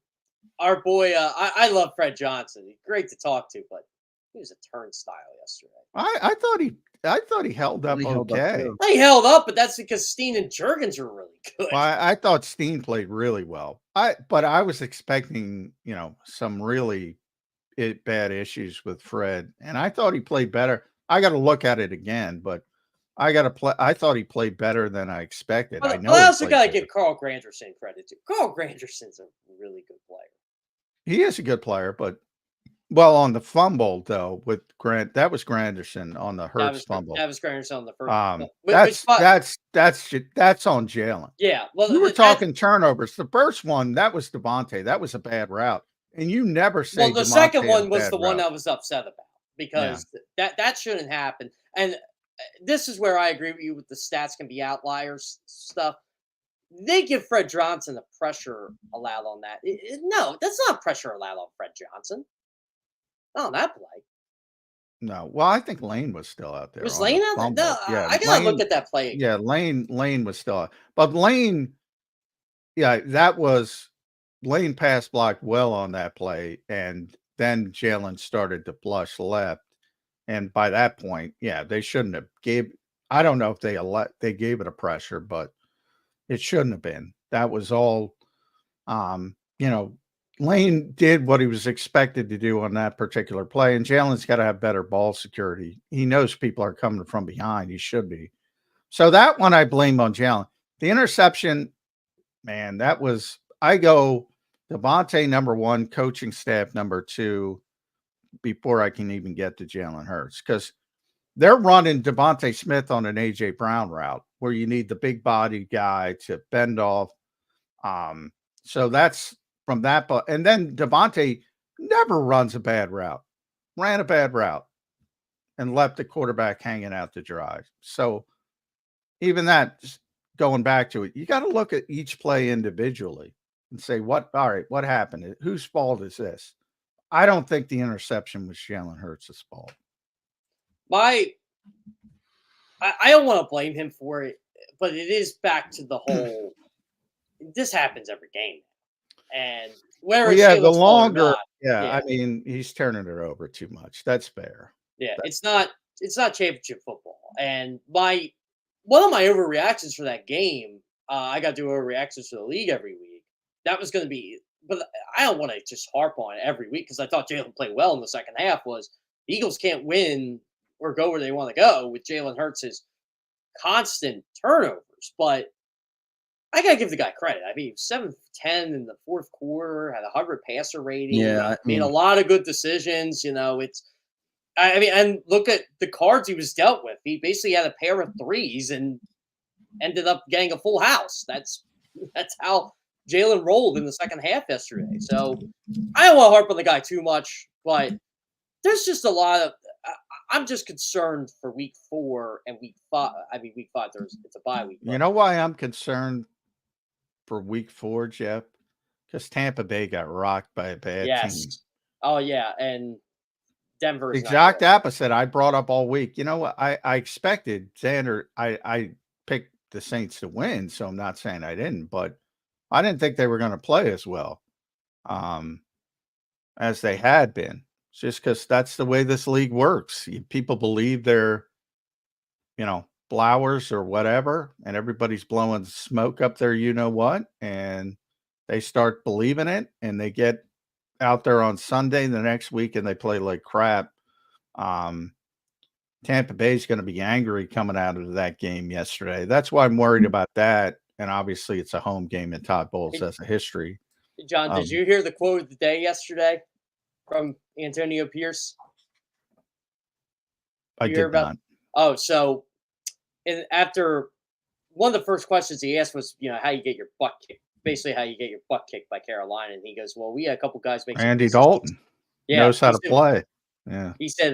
our boy, I love Fred Johnson. He's great to talk to, but he was a turnstile yesterday. I thought he held up okay. He held up, but that's because Steen and Jurgens are really good. Well, I thought Steen played really well. But I was expecting, some really bad issues with Fred, and I thought he played better. I got to look at it again, but I thought he played better than I expected. Well, I know. I also got to give Carl Granderson credit too. Carl Granderson's a really good player. He is a good player, but on the fumble though with Grant, that was Granderson on the Hurts fumble. That was Granderson on the first. That's on Jalen. Yeah, well, we were talking turnovers. The first one that was Devontae. That was a bad route, and you never say. Well, the second one was the one I was upset about because that shouldn't happen. And this is where I agree with you with the stats can be outliers stuff. They give Fred Johnson the pressure allowed on that. No, that's not pressure allowed on Fred Johnson. Not on that play. No, well, I think Lane was still out there. Was Lane out there? No, yeah, I gotta look at that play again. Yeah, Lane was still out. But Lane, Lane pass blocked well on that play, and then Jalen started to flush left. And by that point, they shouldn't have gave. I don't know if they gave it a pressure, but it shouldn't have been. That was all. Lane did what he was expected to do on that particular play, and Jalen's got to have better ball security. He knows people are coming from behind. He should be. So that one I blame on Jalen. The interception, man, that was I go Devontae number 1, coaching staff number 2. Before I can even get to Jalen Hurts, because they're running Devontae Smith on an AJ Brown route where you need the big body guy to bend off. So that's from that. And then Devontae never runs a bad route, ran a bad route and left the quarterback hanging out to dry. So even that, going back to it, you got to look at each play individually and say, all right, what happened? Whose fault is this? I don't think the interception was Jalen Hurts' fault. I don't want to blame him for it, but it is back to the whole. This happens every game, and the longer, I mean, he's turning it over too much. That's fair. Yeah, it's not championship football, and one of my overreactions for that game. I got to do overreactions for the league every week. That was going to be. But I don't want to just harp on it every week because I thought Jalen played well in the second half. Was the Eagles can't win or go where they want to go with Jalen Hurts' constant turnovers. But I got to give the guy credit. I mean, 7 for 10 in the fourth quarter, had 100 passer rating. Yeah, made a lot of good decisions. And look at the cards he was dealt with. He basically had a pair of threes and ended up getting a full house. That's how Jalen rolled in the second half yesterday. So I don't want to harp on the guy too much, but there's just a lot of I'm just concerned for week 4 and week 5. I mean, week 5, it's a bye week. You know why I'm concerned for week 4, Jeff? Because Tampa Bay got rocked by a bad team. Oh, yeah. And Denver's exact opposite I brought up all week. You know what? I expected Zander. I picked the Saints to win, so I'm not saying I didn't, but I didn't think they were going to play as well as they had been. It's just because that's the way this league works. People believe they're, blowers or whatever, and everybody's blowing smoke up there, what, and they start believing it, and they get out there on Sunday the next week and they play like crap. Tampa Bay is going to be angry coming out of that game yesterday. That's why I'm worried about that. And obviously, it's a home game, and Todd Bowles has a history. John, did you hear the quote of the day yesterday from Antonio Pierce? I did not. Oh, so after one of the first questions he asked was, how you get your butt kicked, basically how you get your butt kicked by Carolina, and he goes, "Well, we had a couple guys make Andy Dalton knows how to play." Yeah, he said,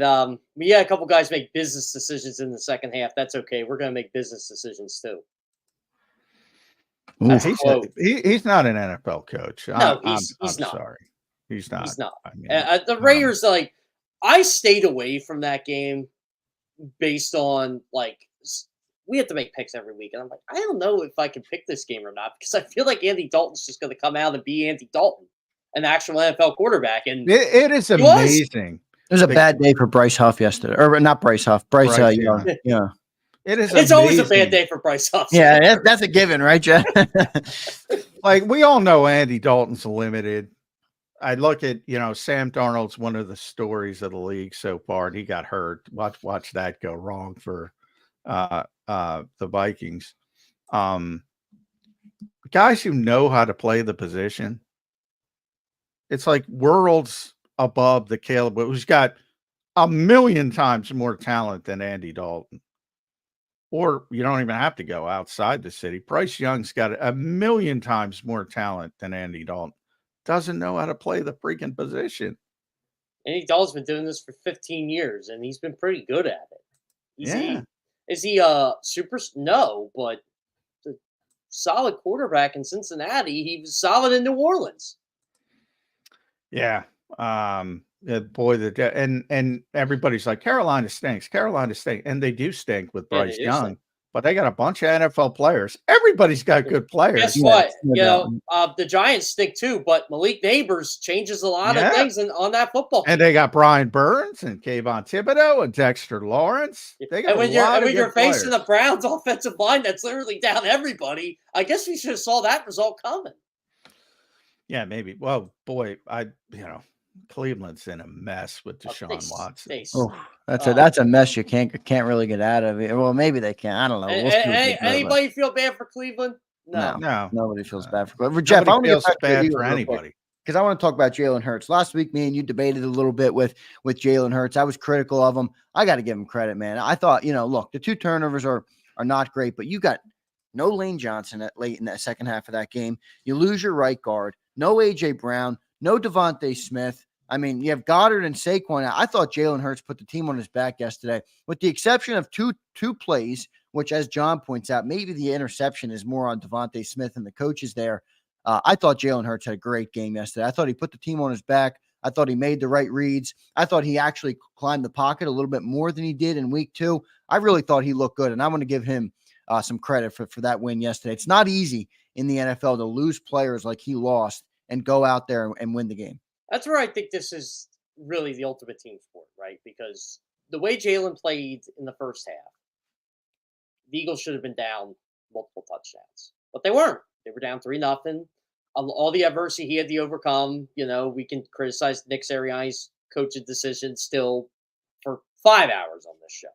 "We had a couple guys make business decisions in the second half. That's okay. We're going to make business decisions too." He's not an NFL coach. No, he's not. Sorry, he's not. He's not. I mean, the Raiders, I stayed away from that game based on we have to make picks every week, and I'm like, I don't know if I can pick this game or not because I feel like Andy Dalton's just going to come out and be Andy Dalton, an actual NFL quarterback, and it is amazing. It was a bad day for Bryce Huff yesterday, or not Bryce Huff. Bryce Young. Yeah. It is. It's always a bad day for Bryce Huff. Yeah, that's a given, right, Jeff? We all know Andy Dalton's limited. I look at, Sam Darnold's one of the stories of the league so far, and he got hurt. Watch that go wrong for the Vikings. Guys who know how to play the position, it's like worlds above the Caleb, who's got a million times more talent than Andy Dalton. Or you don't even have to go outside the city. Bryce Young's got a million times more talent than Andy Dalton. Doesn't know how to play the freaking position. Andy Dalton's been doing this for 15 years, and he's been pretty good at it. Is he a super? No, but a solid quarterback in Cincinnati. He was solid in New Orleans. Yeah. Boy, and everybody's like, Carolina stinks, and they do stink with Bryce Young, but they got a bunch of NFL players. Everybody's got good players. Guess what? The Giants stink too, but Malik Neighbors changes a lot of things on that football team. And they got Brian Burns and Kayvon Thibodeau and Dexter Lawrence. They got when you're facing the Browns offensive line that's literally down everybody, I guess we should have saw that result coming. Yeah, maybe. Well, boy, Cleveland's in a mess with Deshaun Watson. That's a mess you can't really get out of it. Well, maybe they can. I don't know. Anybody feel bad for Cleveland? No. Nobody feels bad for Cleveland. Jeff, I want to get bad for anybody because I want to talk about Jalen Hurts. Last week, me and you debated a little bit with Jalen Hurts. I was critical of him. I got to give him credit, man. I thought, look, the 2 turnovers are not great, but you got no Lane Johnson late in that second half of that game. You lose your right guard. No A.J. Brown. No Devontae Smith. I mean, you have Goddard and Saquon. I thought Jalen Hurts put the team on his back yesterday, with the exception of two plays, which, as John points out, maybe the interception is more on Devontae Smith and the coaches there. I thought Jalen Hurts had a great game yesterday. I thought he put the team on his back. I thought he made the right reads. I thought he actually climbed the pocket a little bit more than he did in week 2. I really thought he looked good, and I want to give him some credit for that win yesterday. It's not easy in the NFL to lose players like he lost and go out there and win the game. That's where I think this is really the ultimate team sport, right? Because the way Jalen played in the first half, the Eagles should have been down multiple touchdowns, but they weren't. They were down 3-0. All the adversity he had to overcome. We can criticize Nick Sirianni's coaching decisions still for 5 hours on this show,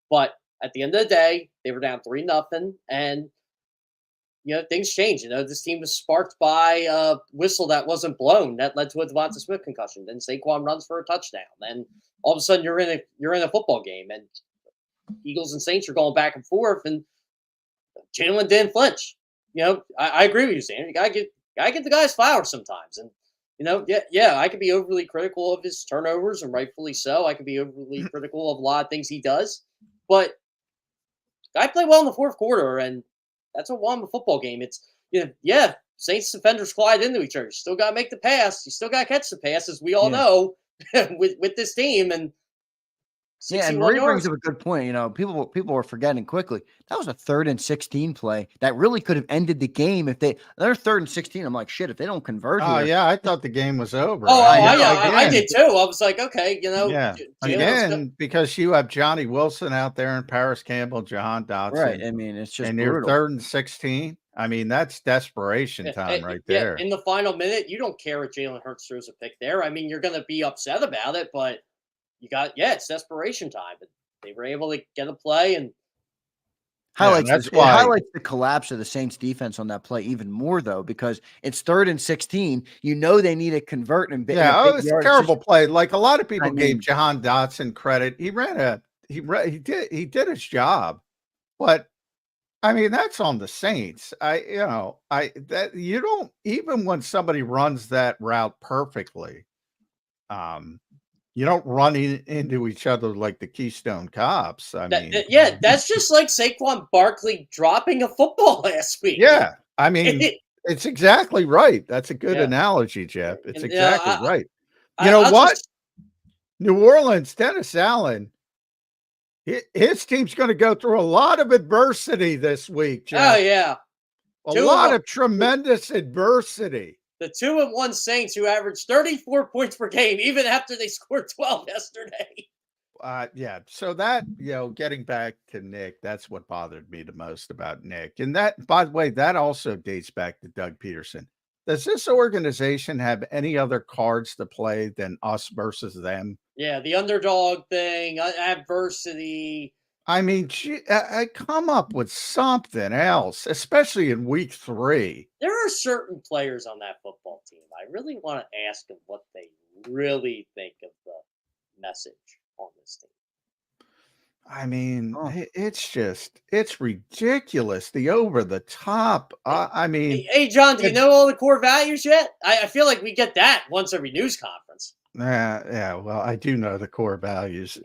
but at the end of the day, they were down 3-0, and things change. This team was sparked by a whistle that wasn't blown that led to a Devonta Smith concussion. Then Saquon runs for a touchdown. Then all of a sudden you're in a football game, and Eagles and Saints are going back and forth, and Jalen didn't flinch. I agree with you, Zander. You gotta get the guys flowers sometimes. And I could be overly critical of his turnovers, and rightfully so. I could be overly critical of a lot of things he does, but guy played well in the fourth quarter, and that's what won the football game. It's, Saints defenders collide into each other. You still got to make the pass. You still got to catch the pass, as we all know, with this team. And Yeah, and 61 Marie brings yards. up a good point. People are forgetting quickly. That was a 3rd and 16 play that really could have ended the game if they're 3rd and 16. I'm like, shit, if they don't convert Oh here. yeah, I thought the game was over. I did too. I was like, okay, Yeah, again, because you have Johnny Wilson out there and Paris Campbell, Jahan Dotson. Right. I mean, it's just and brutal. you're 3rd and 16. I mean, that's desperation time right there. In the final minute, you don't care if Jalen Hurts throws a pick there. I mean, you're going to be upset about it, but it's desperation time. But they were able to get a play and highlights that's it why highlights the collapse of the Saints defense on that play even more though, because it's 3rd and 16. They need to convert and it's a terrible play. Like a lot of people gave mean, Jahan Dotson credit. He did his job, but I mean that's on the Saints. You don't, even when somebody runs that route perfectly, you don't run into each other like the Keystone Cops. that's just like Saquon Barkley dropping a football last week. Yeah, I mean, it's exactly right. That's a good analogy, Jeff. It's exactly right. You know what? New Orleans, Dennis Allen, his team's going to go through a lot of adversity this week, Jeff. Oh, yeah. A lot of tremendous adversity. The 2-1 Saints, who averaged 34 points per game, even after they scored 12 yesterday. Yeah. So that, getting back to Nick, that's what bothered me the most about Nick. And that, by the way, that also dates back to Doug Peterson. Does this organization have any other cards to play than us versus them? Yeah, the underdog thing, adversity. I mean, I come up with something else, especially in week 3. There are certain players on that football team. I really want to ask them what they really think of the message on this team. I mean, it's ridiculous. The over the top. I mean, hey, John, do you know all the core values yet? I feel like we get that once every news conference. Yeah. Well, I do know the core values,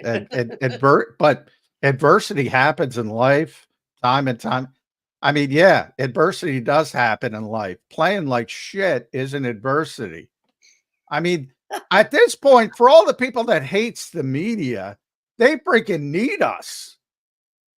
but adversity happens in life time and time. I mean, yeah, adversity does happen in life. Playing like shit isn't adversity. I mean, at this point, for all the people that hates the media, they freaking need us,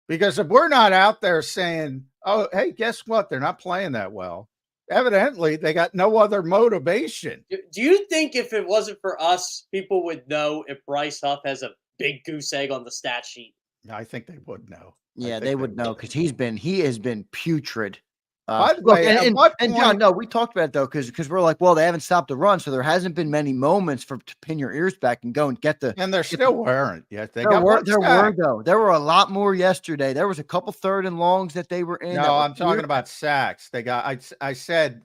because if we're not out there saying, oh, hey, guess what? They're not playing that well. Evidently, they got no other motivation. Do you think if it wasn't for us, people would know if Bryce Huff has a big goose egg on the stat sheet? I think they would know. Yeah, they would know, because he has been putrid. By the way, and John, no, we talked about it though, because we're like, well, they haven't stopped the run, so there hasn't been many moments to pin your ears back and go and get the. And there still weren't yet. There were though. There were a lot more yesterday. There was a couple 3rd and longs that they were in. No, I'm talking about sacks. They got. I said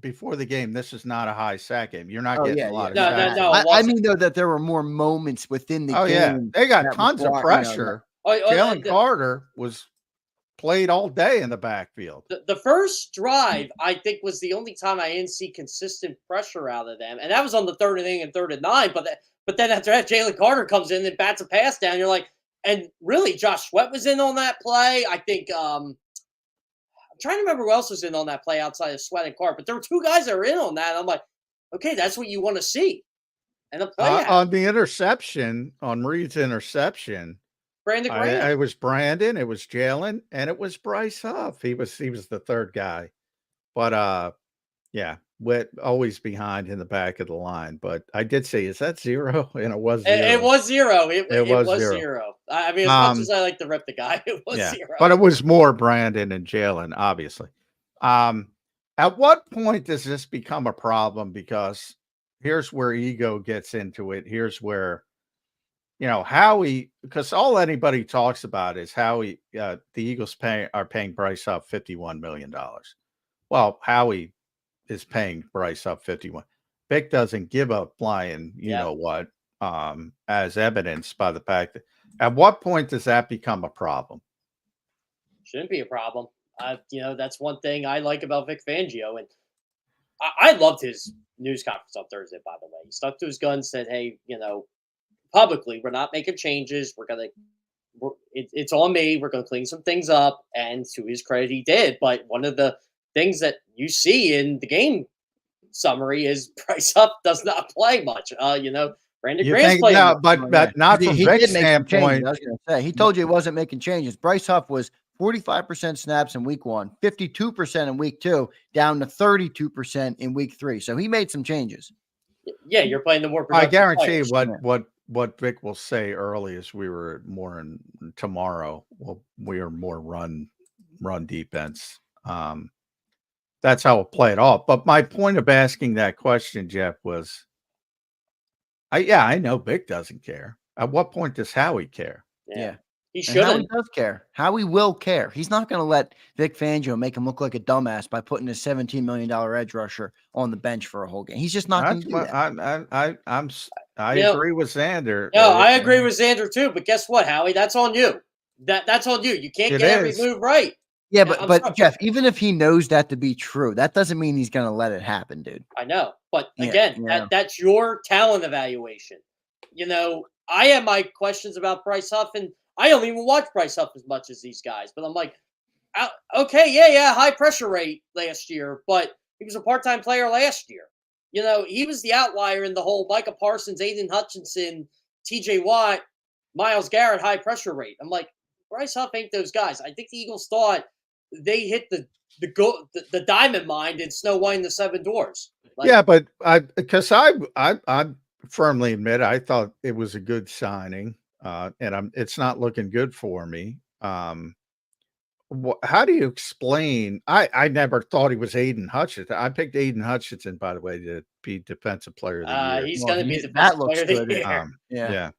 before the game, this is not a high sack game. You're not getting a lot of sacks. No. I mean though that there were more moments within the game. Yeah, they got tons of pressure. Jalen Carter was played all day in the backfield. The first drive, I think, was the only time I didn't see consistent pressure out of them, and that was on the 3rd inning and 3rd and 9. But then after that, Jalen Carter comes in and bats a pass down. You're like, and really, Josh Sweat was in on that play. I think I'm trying to remember who else was in on that play outside of Sweat and Carter, but there were 2 guys that were in on that. I'm like, okay, that's what you want to see. And the play on the interception, on Reed's interception. Brandon Graham. It was Brandon, it was Jalen, and it was Bryce Huff. He was the 3rd guy. But always behind in the back of the line. But I did say, is that 0? And it was 0. It was 0. It was 0. 0. I mean, as much as I like to rip the guy, it was 0. But it was more Brandon and Jalen, obviously. At what point does this become a problem? Because here's where ego gets into it. Here's where, Howie, because all anybody talks about is Howie, the Eagles are paying Bryce Huff $51 million. Well, Howie is paying Bryce Huff 51. Vic doesn't give a flying, know what, as evidenced by the fact that at what point does that become a problem? Shouldn't be a problem. That's one thing I like about Vic Fangio. And I loved his news conference on Thursday, by the way. He stuck to his guns, said, hey, publicly, we're not making changes. It's on me. We're going to clean some things up. And to his credit, he did. But one of the things that you see in the game summary is Bryce Huff does not play much. Brandon You Graham's think playing. no, but Oh, yeah. not from He Vic's did make some changes. standpoint. I was going to say he told you he wasn't making changes. Bryce Huff was 45% snaps in week 1, 52% in week 2, down to 32% in week 3. So he made some changes. Yeah, you're playing the more I productive guarantee players. what Vic will say early is we were more in tomorrow. Well, we are more run defense. That's how it played off. But my point of asking that question, Jeff, was I know Vic doesn't care. At what point does Howie care? Yeah. He And Howie shouldn't. does care. Howie will care. He's not going to let Vic Fangio make him look like a dumbass by putting a $17 million edge rusher on the bench for a whole game. He's just not going That's to do that. I agree with Zander. No, I agree with Zander too. But guess what, Howie? That's on you. That's on you. You can't It get every is. move right. Yeah, I'm but sorry. Jeff, even if he knows that to be true, that doesn't mean he's going to let it happen, dude. I know, but Yeah, again, yeah. that's your talent evaluation. You know, I have my questions about Bryce Huff, and I don't even watch Bryce Huff as much as these guys. But I'm like, okay, yeah, high pressure rate last year, but he was a part-time player last year. You know, he was the outlier in the whole Micah Parsons, Aiden Hutchinson, T.J. Watt, Myles Garrett high pressure rate. I'm like, Bryce Huff ain't those guys. I think the Eagles thought they hit the diamond mine in Snow White and the Seven Dwarfs. Like, yeah, but I firmly admit I thought it was a good signing, and it's not looking good for me. How do you explain? I never thought he was Aiden Hutchinson. I picked Aiden Hutchinson, by the way, to be Defensive Player of the Year. he's Well, going to be the that best looks player of the good. year.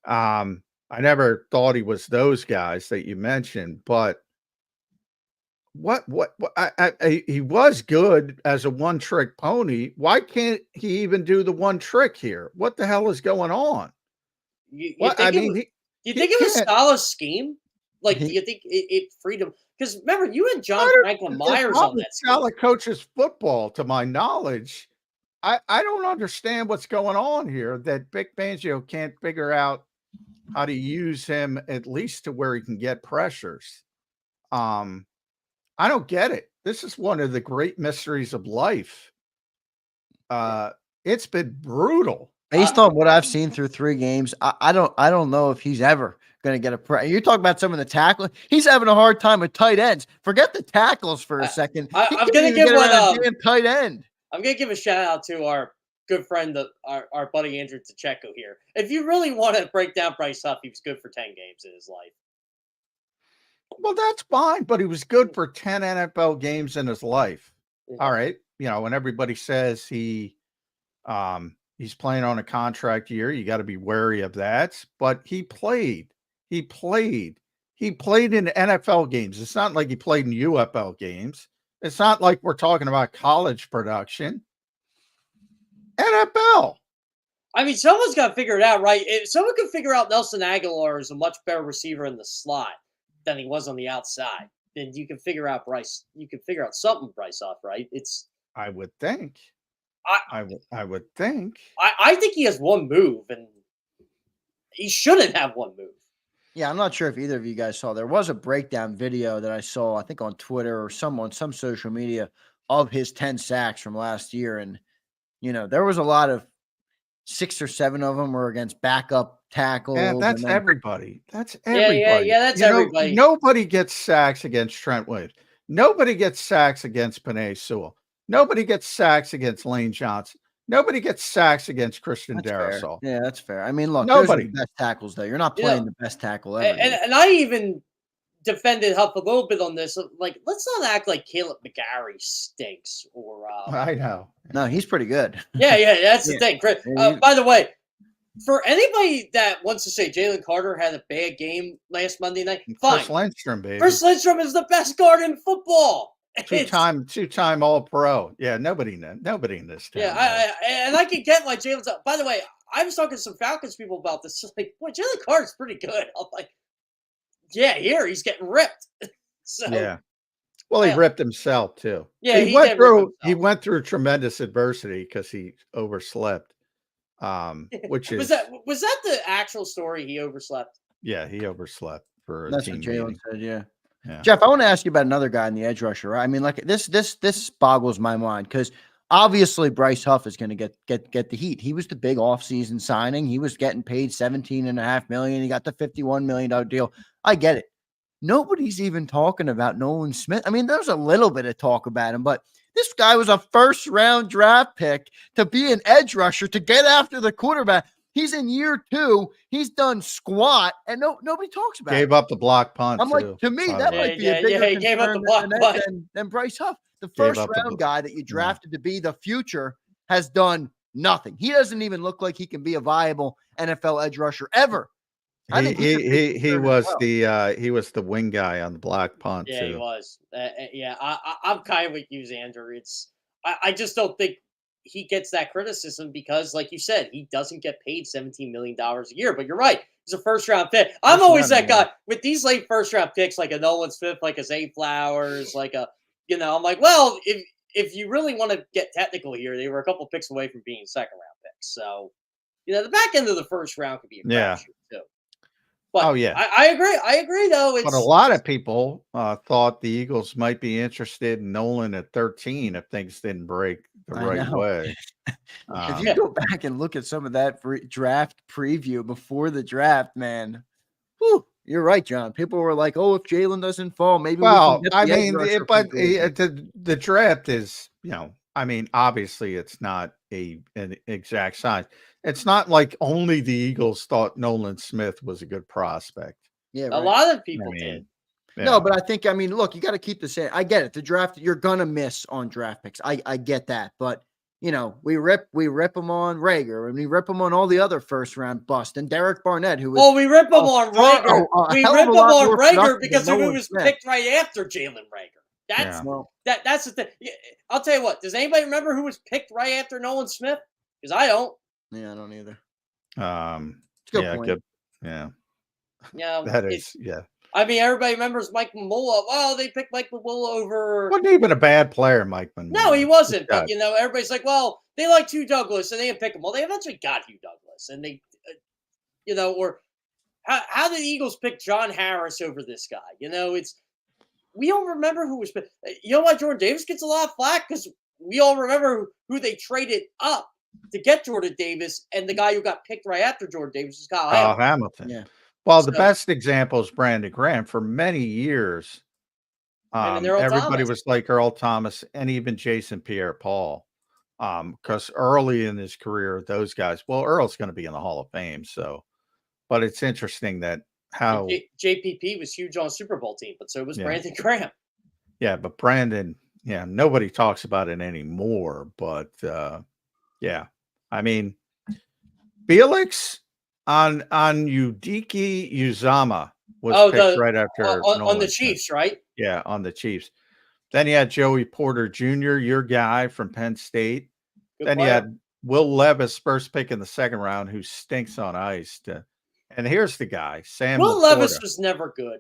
Yeah. I never thought he was those guys that you mentioned, but he was good as a one-trick pony. Why can't he even do the one trick here? What the hell is going on? You What think I mean, you think it was can't- Scala's scheme? Like, do you think it freed him? Because remember, you and John Franklin Myers on that scheme. Scala coaches football, to my knowledge. I don't understand what's going on here. That Vic Fangio can't figure out how to use him at least to where he can get pressures. I don't get it. This is one of the great mysteries of life. It's been brutal. Based on what I've seen through 3 games, I don't know if he's ever going to get a you're talking about some of the tackling. He's having a hard time with tight ends. Forget the tackles for a second. I'm going to give damn tight end. I'm going to give a shout out to our good friend, our buddy Andrew Tacheko here. If you really want to break down Bryce Huff, he was good for 10 games in his life. Well, that's fine, but he was good for 10 NFL games in his life. Yeah. All right. You know, when everybody says he's playing on a contract year, you got to be wary of that. But he played in NFL games. It's not like he played in UFL games. It's not like we're talking about college production. NFL. I mean, someone's got to figure it out, right? If someone could figure out Nelson Aguilar is a much better receiver in the slot than he was on the outside, then you can figure out Bryce. You can figure out something Bryce off, right? I would think. I would think. I think he has one move, and he shouldn't have one move. Yeah, I'm not sure if either of you guys saw. There was a breakdown video that I saw, I think on Twitter or some social media, of his 10 sacks from last year. And, you know, there was a lot of 6 or 7 of them were against backup tackles. Yeah, that's and then, everybody. That's everybody. Yeah, that's everybody. Nobody gets sacks against Trent Williams. Nobody gets sacks against Penei Sewell. Nobody gets sacks against Lane Johnson. Nobody gets sacks against Christian that's fair. Darrisaw. Yeah, that's fair. I mean, look, Nobody. those are the best tackles, though. You're not playing the best tackle ever. And I even defended Huff a little bit on this. Like, let's not act like Caleb McGarry stinks. Or I know. No, he's pretty good. Yeah, that's the thing. By the way, for anybody that wants to say Jalen Carter had a bad game last Monday night, fine. Chris Lindstrom, baby. Chris Lindstrom is the best guard in football. Two-time All-Pro. Yeah, nobody in this town. Yeah, I can get why Jalen's up. By the way, I was talking to some Falcons people about this. Like, boy, Jalen Carter's pretty good. I'm like, yeah, here he's getting ripped. So yeah. Well, he ripped himself too. Yeah, he went through tremendous adversity because he overslept. Which is was that the actual story? He overslept. Yeah, he overslept for a That's team what Jalen meeting. said. Yeah. Yeah. Jeff, I want to ask you about another guy in the edge rusher. Right? I mean, like this boggles my mind because Obviously, Bryce Huff is going to get the heat. He was the big offseason signing. He was getting paid $17.5 million. He got the $51 million deal. I get it. Nobody's even talking about Nolan Smith. I mean, there's a little bit of talk about him, but this guy was a first-round draft pick to be an edge rusher, to get after the quarterback. He's in year 2. He's done squat, and nobody talks about it. Gave up the block punt. I'm like, to me, that might be a bigger he gave up the block punt than Bryce Huff. The first-round guy that you drafted to be the future has done nothing. He doesn't even look like he can be a viable NFL edge rusher ever. He was the wing guy on the block punt. Yeah, too. he was. I'm kind of with you, Zander. I just don't think he gets that criticism because, like you said, he doesn't get paid $17 million a year. But you're right. He's a first-round pick. I'm always that guy with these late first-round picks, like a Nolan Smith, like a Zay Flowers, like a, I'm like, well, if you really want to get technical here, they were a couple picks away from being second-round picks. So, the back end of the first round could be a crapshoot too. But I agree. I agree, though. But a lot of people thought the Eagles might be interested in Nolan at 13 if things didn't break the right way. If you go back and look at some of that draft preview before the draft, man, you're right, John. People were like, "Oh, if Jalen doesn't fall, maybe." Well, I mean, but the draft is, I mean, obviously, it's not an exact science. It's not like only the Eagles thought Nolan Smith was a good prospect. Yeah, a lot of people did. Yeah. No, but I think, look, you got to keep the same. I get it. The draft, you're gonna miss on draft picks. I get that, but we rip them on Rager, and we rip them on all the other first round bust, and Derek Barnett, who was we rip them on Rager. We rip them on Rager because of who was picked right after Jalen Rager. That's the thing. I'll tell you what. Does anybody remember who was picked right after Nolan Smith? Because I don't. Yeah, I don't either. Good. Yeah. Yeah, that is. Yeah. I mean, everybody remembers Mike McMullen. Well, they picked Mike McMullen over. Wasn't even a bad player, Mike McMullen. No, he wasn't. But everybody's like, well, they like Hugh Douglas, and they didn't pick him. Well, they eventually got Hugh Douglas, and they, or how did the Eagles pick John Harris over this guy? We don't remember who was picked. You know why Jordan Davis gets a lot of flack? Because we all remember who they traded up to get Jordan Davis, and the guy who got picked right after Jordan Davis is Kyle Hamilton. Yeah. Well, the best example is Brandon Graham. For many years, everybody was like Earl Thomas and even Jason Pierre-Paul. Because early in his career, those guys, Earl's going to be in the Hall of Fame. So, but it's interesting that how JPP was huge on Super Bowl team, but so was Brandon Graham. Yeah, but Brandon, nobody talks about it anymore. But I mean, Felix on Yudiki Uzama was picked right after on the Chiefs, right? Yeah, on the Chiefs. Then you had Joey Porter Jr., your guy from Penn State. Then you had Will Levis, first pick in the second round, who stinks on ice. And here's the guy, Sam. Will Levis was never good.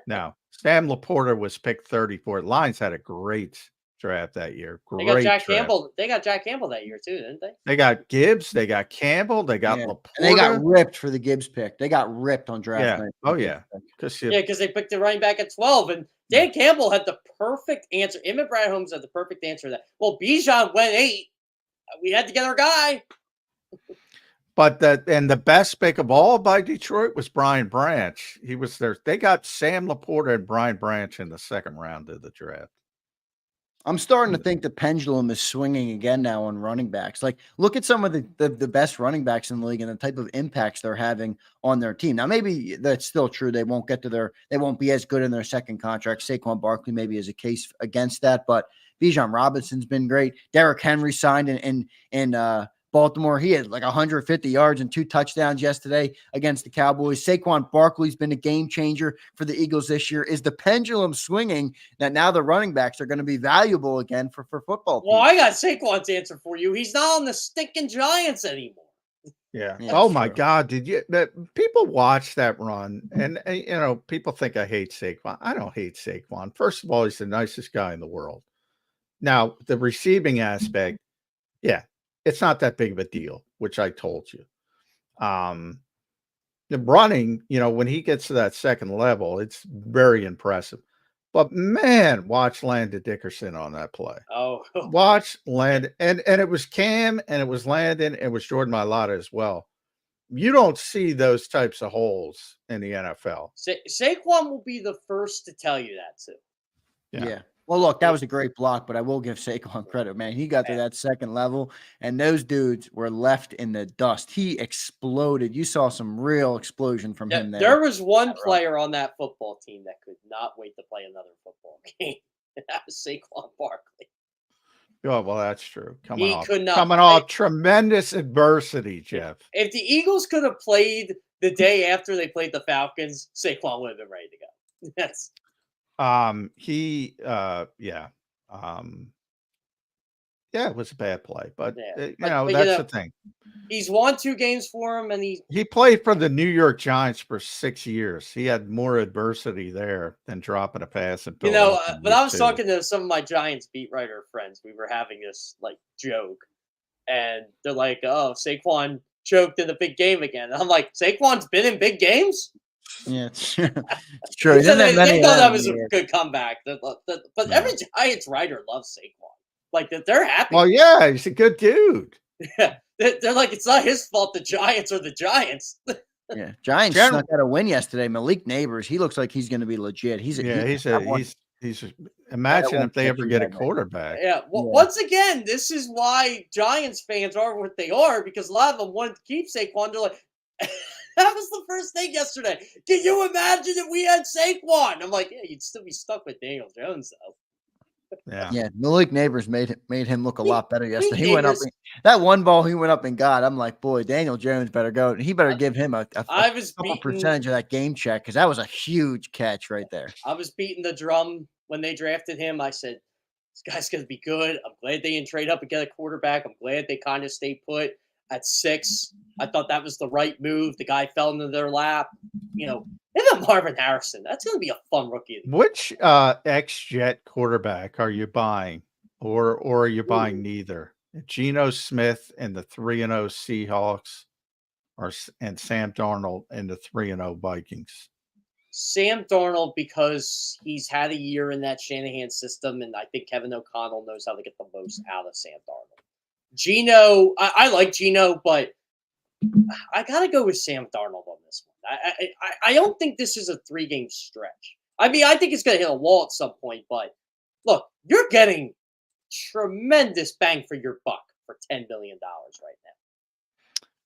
No, Sam Laporta was picked 34. Lions had a great draft that year. They got Jack Campbell. They got Jack Campbell that year too, didn't they? They got Gibbs. They got Campbell. They got Laporta. And they got ripped for the Gibbs pick. They got ripped on draft night. Oh yeah. Because they picked the running back at 12, and Dan Campbell had the perfect answer. Emmett Brad Holmes had the perfect answer to that. Well, Bijan went 8. We had to get our guy. But the best pick of all by Detroit was Brian Branch. He was there. They got Sam Laporta and Brian Branch in the second round of the draft. I'm starting to think the pendulum is swinging again now on running backs. Like, look at some of the best running backs in the league and the type of impacts they're having on their team. Now, maybe that's still true. They won't be as good in their second contract. Saquon Barkley maybe is a case against that, but Bijan Robinson's been great. Derrick Henry signed in Baltimore. He had like 150 yards and 2 touchdowns yesterday against the Cowboys. Saquon Barkley's been a game changer for the Eagles this year. Is the pendulum swinging that now the running backs are going to be valuable again for football teams? Well, I got Saquon's answer for you. He's not on the stinking Giants anymore. Yeah. Oh my God. People watch that run and people think I hate Saquon. I don't hate Saquon. First of all, he's the nicest guy in the world. Now, the receiving aspect, it's not that big of a deal, which I told you. The running, when he gets to that second level, it's very impressive. But man, watch Landon Dickerson on that play. Oh, Watch Landon, and it was Cam, and it was Landon, and it was Jordan Mailata as well. You don't see those types of holes in the NFL. Saquon will be the first to tell you that too. Yeah. Well, look, that was a great block, but I will give Saquon credit, man. He got to that second level, and those dudes were left in the dust. He exploded. You saw some real explosion from him there. There was one player on that football team that could not wait to play another football game. That was Saquon Barkley. Oh, well, that's true. Coming Coming off tremendous adversity, Jeff. If the Eagles could have played the day after they played the Falcons, Saquon would have been ready to go. That's it was a bad play, but that's the thing. He's won 2 games for him, and he played for the New York Giants for 6 years. He had more adversity there than dropping a pass. But I was talking to some of my Giants beat writer friends. We were having this like joke, and they're like, "Oh, Saquon choked in the big game again." And I'm like, "Saquon's been in big games." Yeah, it's true. So they thought that was a good comeback. But every Giants writer loves Saquon. Like that, they're happy. Well, yeah, he's a good dude. Yeah, they're like, it's not his fault. The Giants are the Giants. Yeah, Giants snuck out a win yesterday. Malik Neighbors, he looks like he's going to be legit. He's imagine if they ever get a quarterback. Yeah. Well, once again, this is why Giants fans are what they are, because a lot of them wanted to keep Saquon. They're like, that was the first thing yesterday. Can you imagine if we had Saquon? I'm like, yeah, you'd still be stuck with Daniel Jones though. Yeah. Malik Neighbors made him look a lot better yesterday. He went up that one ball. He went up and got. I'm like, boy, Daniel Jones better go. He better give him a couple percentage of that game check, because that was a huge catch right there. I was beating the drum when they drafted him. I said, this guy's going to be good. I'm glad they didn't trade up and get a quarterback. I'm glad they kind of stayed put at 6. I thought that was the right move. The guy fell into their lap. And then Marvin Harrison. That's going to be a fun rookie. Which ex-Jet quarterback are you buying, or are you buying neither? Geno Smith and the 3-0 Seahawks, and Sam Darnold and the 3-0 Vikings? Sam Darnold, because he's had a year in that Shanahan system, and I think Kevin O'Connell knows how to get the most out of Sam Darnold. Geno, I like Geno, but I got to go with Sam Darnold on this one. I don't think this is a 3-game stretch. I mean, I think it's going to hit a wall at some point, but look, you're getting tremendous bang for your buck for $10 billion right now.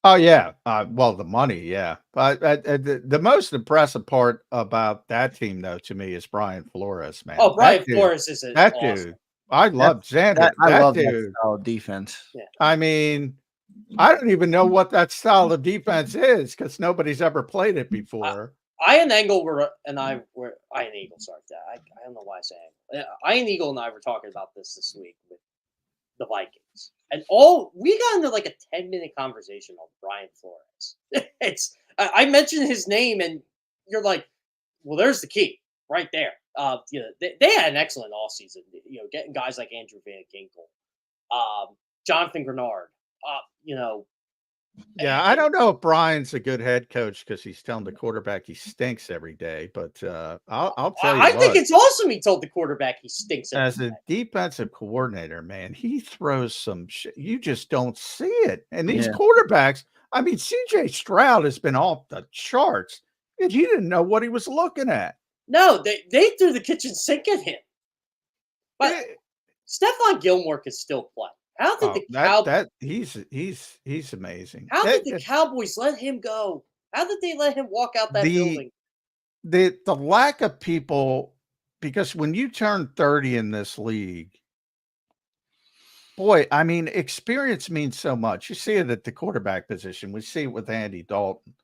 Oh, yeah. Well, the money, yeah. But the most impressive part about that team, though, to me, is Brian Flores, man. Oh, Brian Flores is that awesome dude. I love Zander. I love dude. that style of defense. Yeah. I mean, I don't even know what that style of defense is, because nobody's ever played it before. Ian Eagle Ian Eagle, sorry. I don't know why I say Eagle. Ian Eagle and I were talking about this week with the Vikings. And we got into like a 10-minute conversation on Brian Flores. I mentioned his name, and you're like, well, there's the key right there. They had an excellent offseason, getting guys like Andrew Van Ginkel, Jonathan Grenard, Yeah, I don't know if Brian's a good head coach because he's telling the quarterback he stinks every day, but I'll tell you I think it's awesome he told the quarterback he stinks every day. As a defensive coordinator, man, he throws some shit. You just don't see it. And these quarterbacks, I mean, CJ Stroud has been off the charts, and he didn't know what he was looking at. No, they threw the kitchen sink at him. But Stephon Gilmore can still play. How did the Cowboys? He's amazing. How did the Cowboys let him go? How did they let him walk out that building? The lack of people, because when you turn 30 in this league, boy, I mean, experience means so much. You see it at the quarterback position. We see it with Andy Dalton.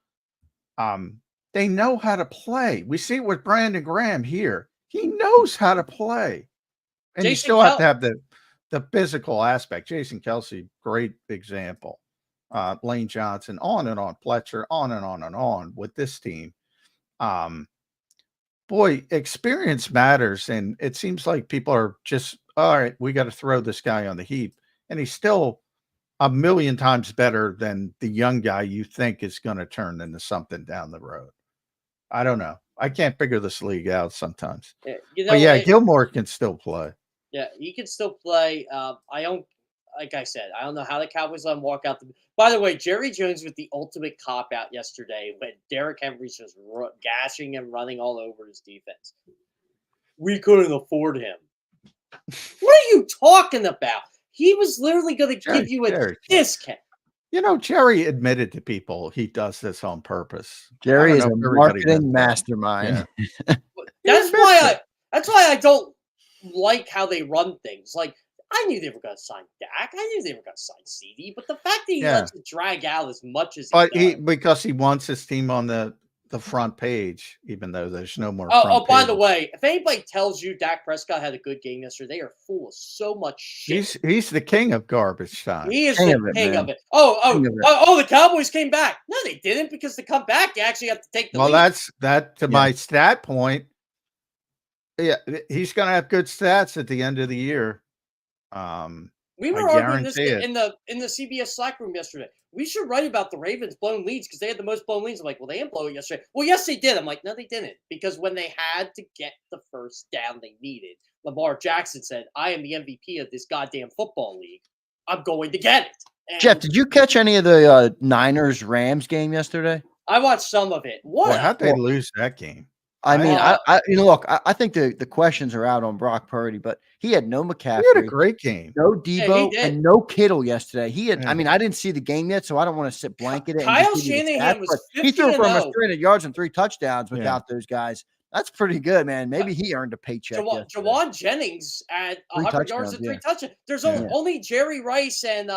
They know how to play. We see it with Brandon Graham here. He knows how to play. And you still have to have the physical aspect. Jason Kelsey, great example. Lane Johnson, on and on. Fletcher, on and on and on with this team. Boy, experience matters. And it seems like people are just, all right, we got to throw this guy on the heap. And he's still a million times better than the young guy you think is going to turn into something down the road. I don't know. I can't figure this league out sometimes. Yeah, But yeah, Gilmore can still play. Yeah, he can still play. I don't, like I said, I don't know how the Cowboys let him walk out. By the way, Jerry Jones with the ultimate cop out yesterday when Derrick Henry's just gashing and running all over his defense. We couldn't afford him. What are you talking about? He was literally going to give you a discount. You know, Jerry admitted to people he does this on purpose. Jerry is a marketing mastermind. Yeah. That's why I don't like how they run things. Like, I knew they were going to sign Dak. I knew they were going to sign CD. But the fact that he lets it drag out as much as because he wants his team on the front page, even though there's no more. By the way, if anybody tells you Dak Prescott had a good game yesterday, they are full of so much shit. He's the king of garbage time. He is the king of it. The Cowboys came back. No, they didn't, because to come back, you actually have to take the lead. Well, my stat point. Yeah, he's going to have good stats at the end of the year. We were arguing this in the CBS Slack room yesterday. We should write about the Ravens blown leads because they had the most blown leads. I'm like, well, they didn't blow it yesterday. Well, yes, they did. I'm like, no, they didn't, because when they had to get the first down they needed, Lamar Jackson said, "I am the MVP of this goddamn football league. I'm going to get it." And Jeff, did you catch any of the Niners-Rams game yesterday? I watched some of it. How'd they lose that game? I mean, I think the questions are out on Brock Purdy, but he had no McCaffrey. He had a great game. No Debo and no Kittle yesterday. He had. Yeah. I mean, I didn't see the game yet, so I don't want to sit blanket it. Kyle Shanahan was 50-0. He threw for almost 300 yards and 3 touchdowns without those guys. That's pretty good, man. Maybe he earned a paycheck. Jawan Jennings at 100 yards and 3 touchdowns. There's only Jerry Rice and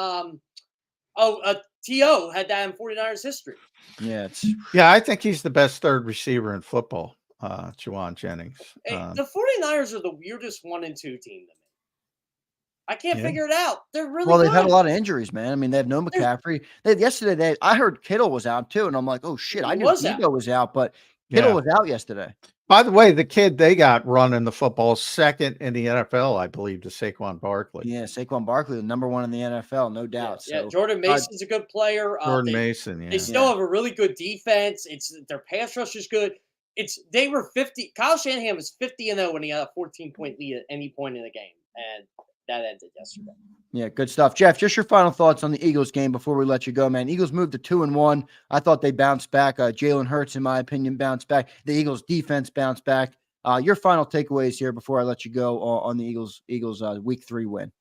T.O. had that in 49ers history. Yeah, I think he's the best third receiver in football. Jawan Jennings. The 49ers are the weirdest 1 and 2 team to me. I can't figure it out. They're really they've had a lot of injuries, man. I mean, they have no McCaffrey. Yesterday, I heard Kittle was out too, and I'm like, oh shit, I knew Debo was out, but Kittle was out yesterday. By the way, the kid they got running the football second in the NFL, I believe, to Saquon Barkley. Yeah, Saquon Barkley, the number 1 in the NFL, no doubt. Yeah, Jordan Mason's a good player. Mason, They still have a really good defense. Their pass rush is good. They were 50. Kyle Shanahan was 50-0 when he had a 14-point lead at any point in the game, and that ended yesterday. Yeah, good stuff. Jeff, just your final thoughts on the Eagles game before we let you go, man. Eagles moved to 2-1. I thought they bounced back. Jalen Hurts, in my opinion, bounced back. The Eagles defense bounced back. Your final takeaways here before I let you go on the Eagles week 3 win.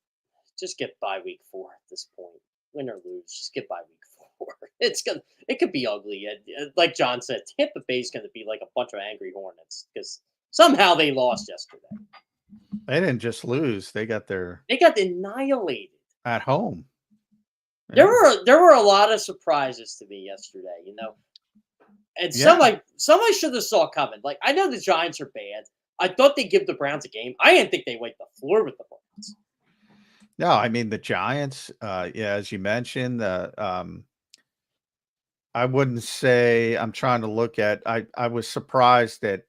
Just get by week 4 at this point. Win or lose, just get by week 4. It could be ugly. Like John said, Tampa Bay's going to be like a bunch of angry Hornets because somehow they lost yesterday. They didn't just lose; they got annihilated at home. Yeah. There were a lot of surprises to me yesterday, and somebody should have saw coming. Like, I know the Giants are bad. I thought they'd give the Browns a game. I didn't think they wiped the floor with the Browns. No, I mean the Giants. As you mentioned, I wouldn't say. I'm trying to look at. I was surprised at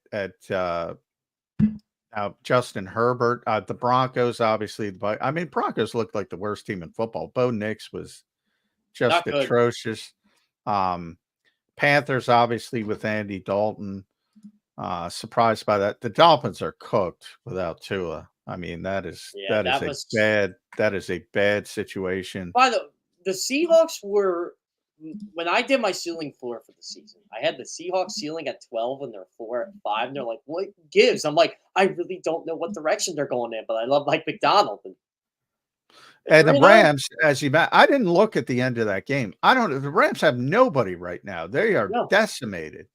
Justin Herbert. The Broncos, obviously. I mean, Broncos looked like the worst team in football. Bo Nix was just atrocious. Panthers, obviously, with Andy Dalton. Surprised by that. The Dolphins are cooked without Tua. I mean, that is a bad situation. By the Seahawks were, when I did my ceiling floor for the season, I had the Seahawks ceiling at 12 and they're 4 at 5. And they're like, what gives? I'm like, I really don't know what direction they're going in, but I love Mike McDonald. And the Rams, I didn't look at the end of that game. I don't know. The Rams have nobody right now. They are decimated.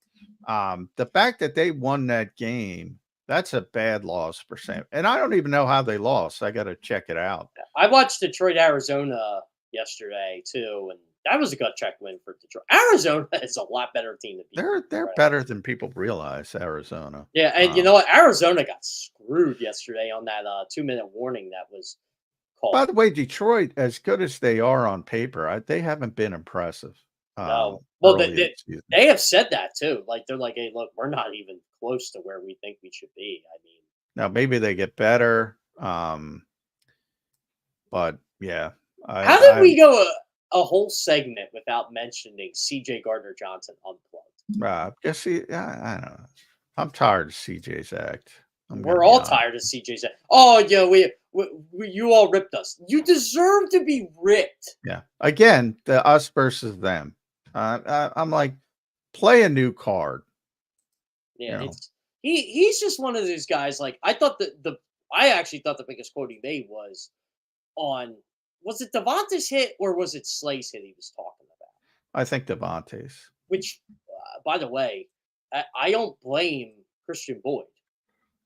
The fact that they won that game, that's a bad loss for Sam. And I don't even know how they lost. I got to check it out. I watched Detroit, Arizona yesterday too, and that was a gut check win for Detroit. Arizona is a lot better team to beat. They're better than people realize, Arizona. Yeah, and you know what? Arizona got screwed yesterday on that 2-minute warning that was called. By the way, Detroit, as good as they are on paper, they haven't been impressive. No. Well, they have said that too. Like, they're like, hey, look, we're not even close to where we think we should be. I mean, now maybe they get better. But yeah. How did we go a whole segment without mentioning CJ Gardner-Johnson unplugged? I don't know. I'm tired of CJ's act. We're all tired of CJ's. Oh, yeah, we you all ripped us. You deserve to be ripped. Yeah. Again, the us versus them. I'm like, play a new card. Yeah, You know. he's just one of those guys. Like I thought I actually thought the biggest quote he made was on, was it Devontae's hit or was it Slay's hit he was talking about? I think Devontae's. Which, by the way, I don't blame Christian Boyd.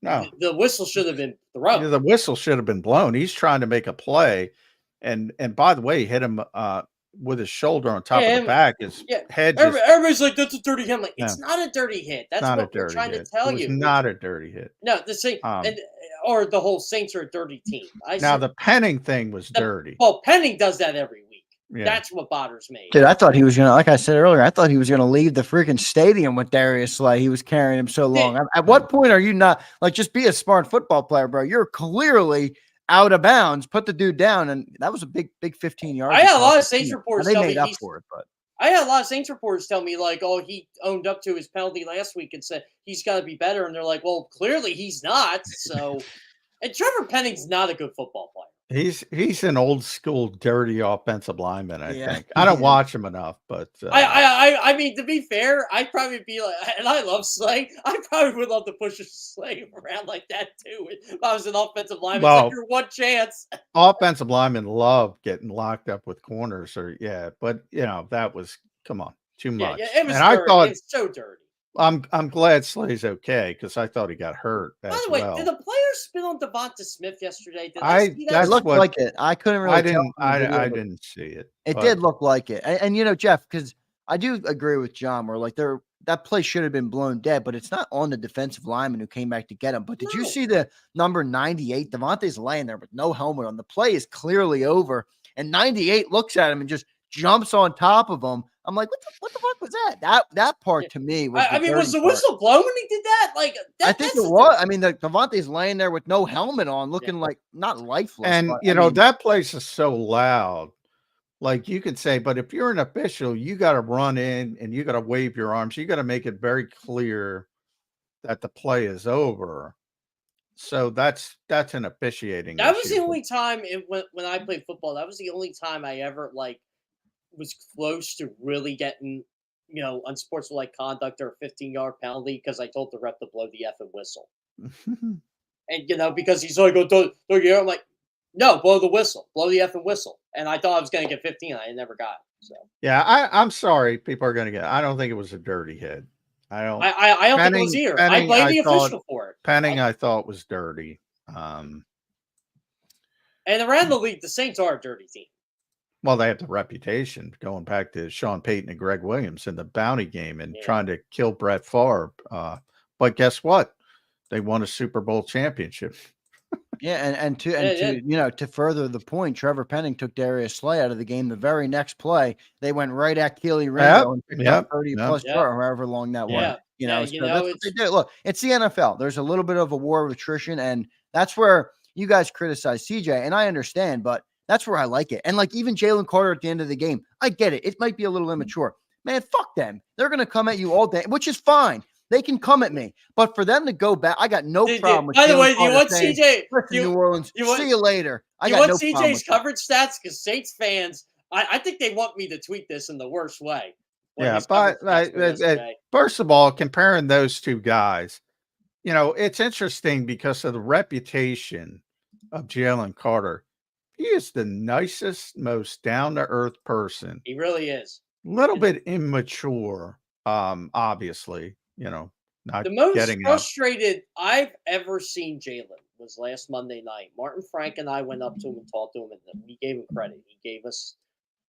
No, The whistle should have been yeah, thrown. the whistle should have been blown. He's trying to make a play, and by the way, he hit him with his shoulder on top of the back. His head just Everybody's like, that's a dirty hit. I'm like, Yeah. it's not a dirty hit. That's not a what we're dirty trying hit. to tell It was you. not a dirty hit. No, the same, or the whole Saints are a dirty team. Now the Penning thing was dirty. Well, Penning does that every week. Yeah. That's what bothers me. Dude, I thought he was gonna, like I said earlier, I thought he was gonna leave the freaking stadium with Darius Slay. He was carrying him so long. At what point are you not like, just be a smart football player, bro? You're clearly out of bounds. Put the dude down, and that was a big 15 yards. I had a lot of Saints reporters they tell made me up for it, but I had a lot of Saints reporters tell me like, oh, he owned up to his penalty last week and said he's got to be better, and they're like, well, clearly he's not. So, and Trevor Penning's not a good football player. He's an old school dirty offensive lineman. I think Yeah. I don't watch him enough, but I mean, to be fair, I'd probably be like, and I love Slay. I probably would love to push a Slay around like that too. If I was an offensive lineman, it's like your one chance. Offensive linemen love getting locked up with corners, but you know that was, come on, too much. Yeah, it was and dirty. I thought It's so dirty. I'm glad Slay's okay because I thought he got hurt. By the way, did the players spit on Devonta Smith yesterday? Did I see that? it looked like it. I couldn't really. I didn't see it. It did look like it, and you know, Jeff, because I do agree with John. Where like that play should have been blown dead, but it's not on the defensive lineman who came back to get him. But did you see the number 98? Devontae's laying there with no helmet on. The play is clearly over, and 98 looks at him and just jumps on top of him. I'm like, what the fuck was that? That part to me was. I mean, was the whistle blown when he did that? Like, I think it was. I mean, Devontae's laying there with no helmet on, looking like not lifeless. And but, you know that place is so loud. Like you could say, but if you're an official, you got to run in and you got to wave your arms. You got to make it very clear that the play is over. So that's an officiating. That was the only time when I played football. That was the only time I ever was close to really getting, unsportsmanlike conduct or a 15-yard penalty because I told the ref to blow the effing whistle. And because he's like, oh, I'm like, no, blow the whistle, blow the effing whistle. And I thought I was going to get 15. I never got it. So yeah, I'm sorry. People are going to get. I don't think it was a dirty hit. I don't think it was either. I blame the official for it. Penning, I thought was dirty. And around the league, the Saints are a dirty team. Well, they have the reputation going back to Sean Payton and Greg Williams in the bounty game and trying to kill Brett Favre. But guess what? They won a Super Bowl championship. Yeah, and to further the point, Trevor Penning took Darius Slay out of the game. The very next play, they went right at Keely Ringo and picked up 30 plus or however long that was. That's what they did. Look, it's the NFL. There's a little bit of a war of attrition, and that's where you guys criticize CJ, and I understand, but that's where I like it. And like even Jalen Carter at the end of the game, I get it. It might be a little immature. Man, fuck them. They're going to come at you all day, which is fine. They can come at me, but for them to go back, I got no problem with. By the way, do you want CJ? New Orleans. See you later. You want CJ's coverage stats? Because Saints fans, I think they want me to tweet this in the worst way. Yeah, but first of all, comparing those two guys, it's interesting because of the reputation of Jalen Carter. He is the nicest, most down-to-earth person. He really is. A little bit immature, obviously. Not the most getting frustrated I've ever seen Jalen was last Monday night. Martin Frank and I went up to him and talked to him, and we gave him credit. He gave us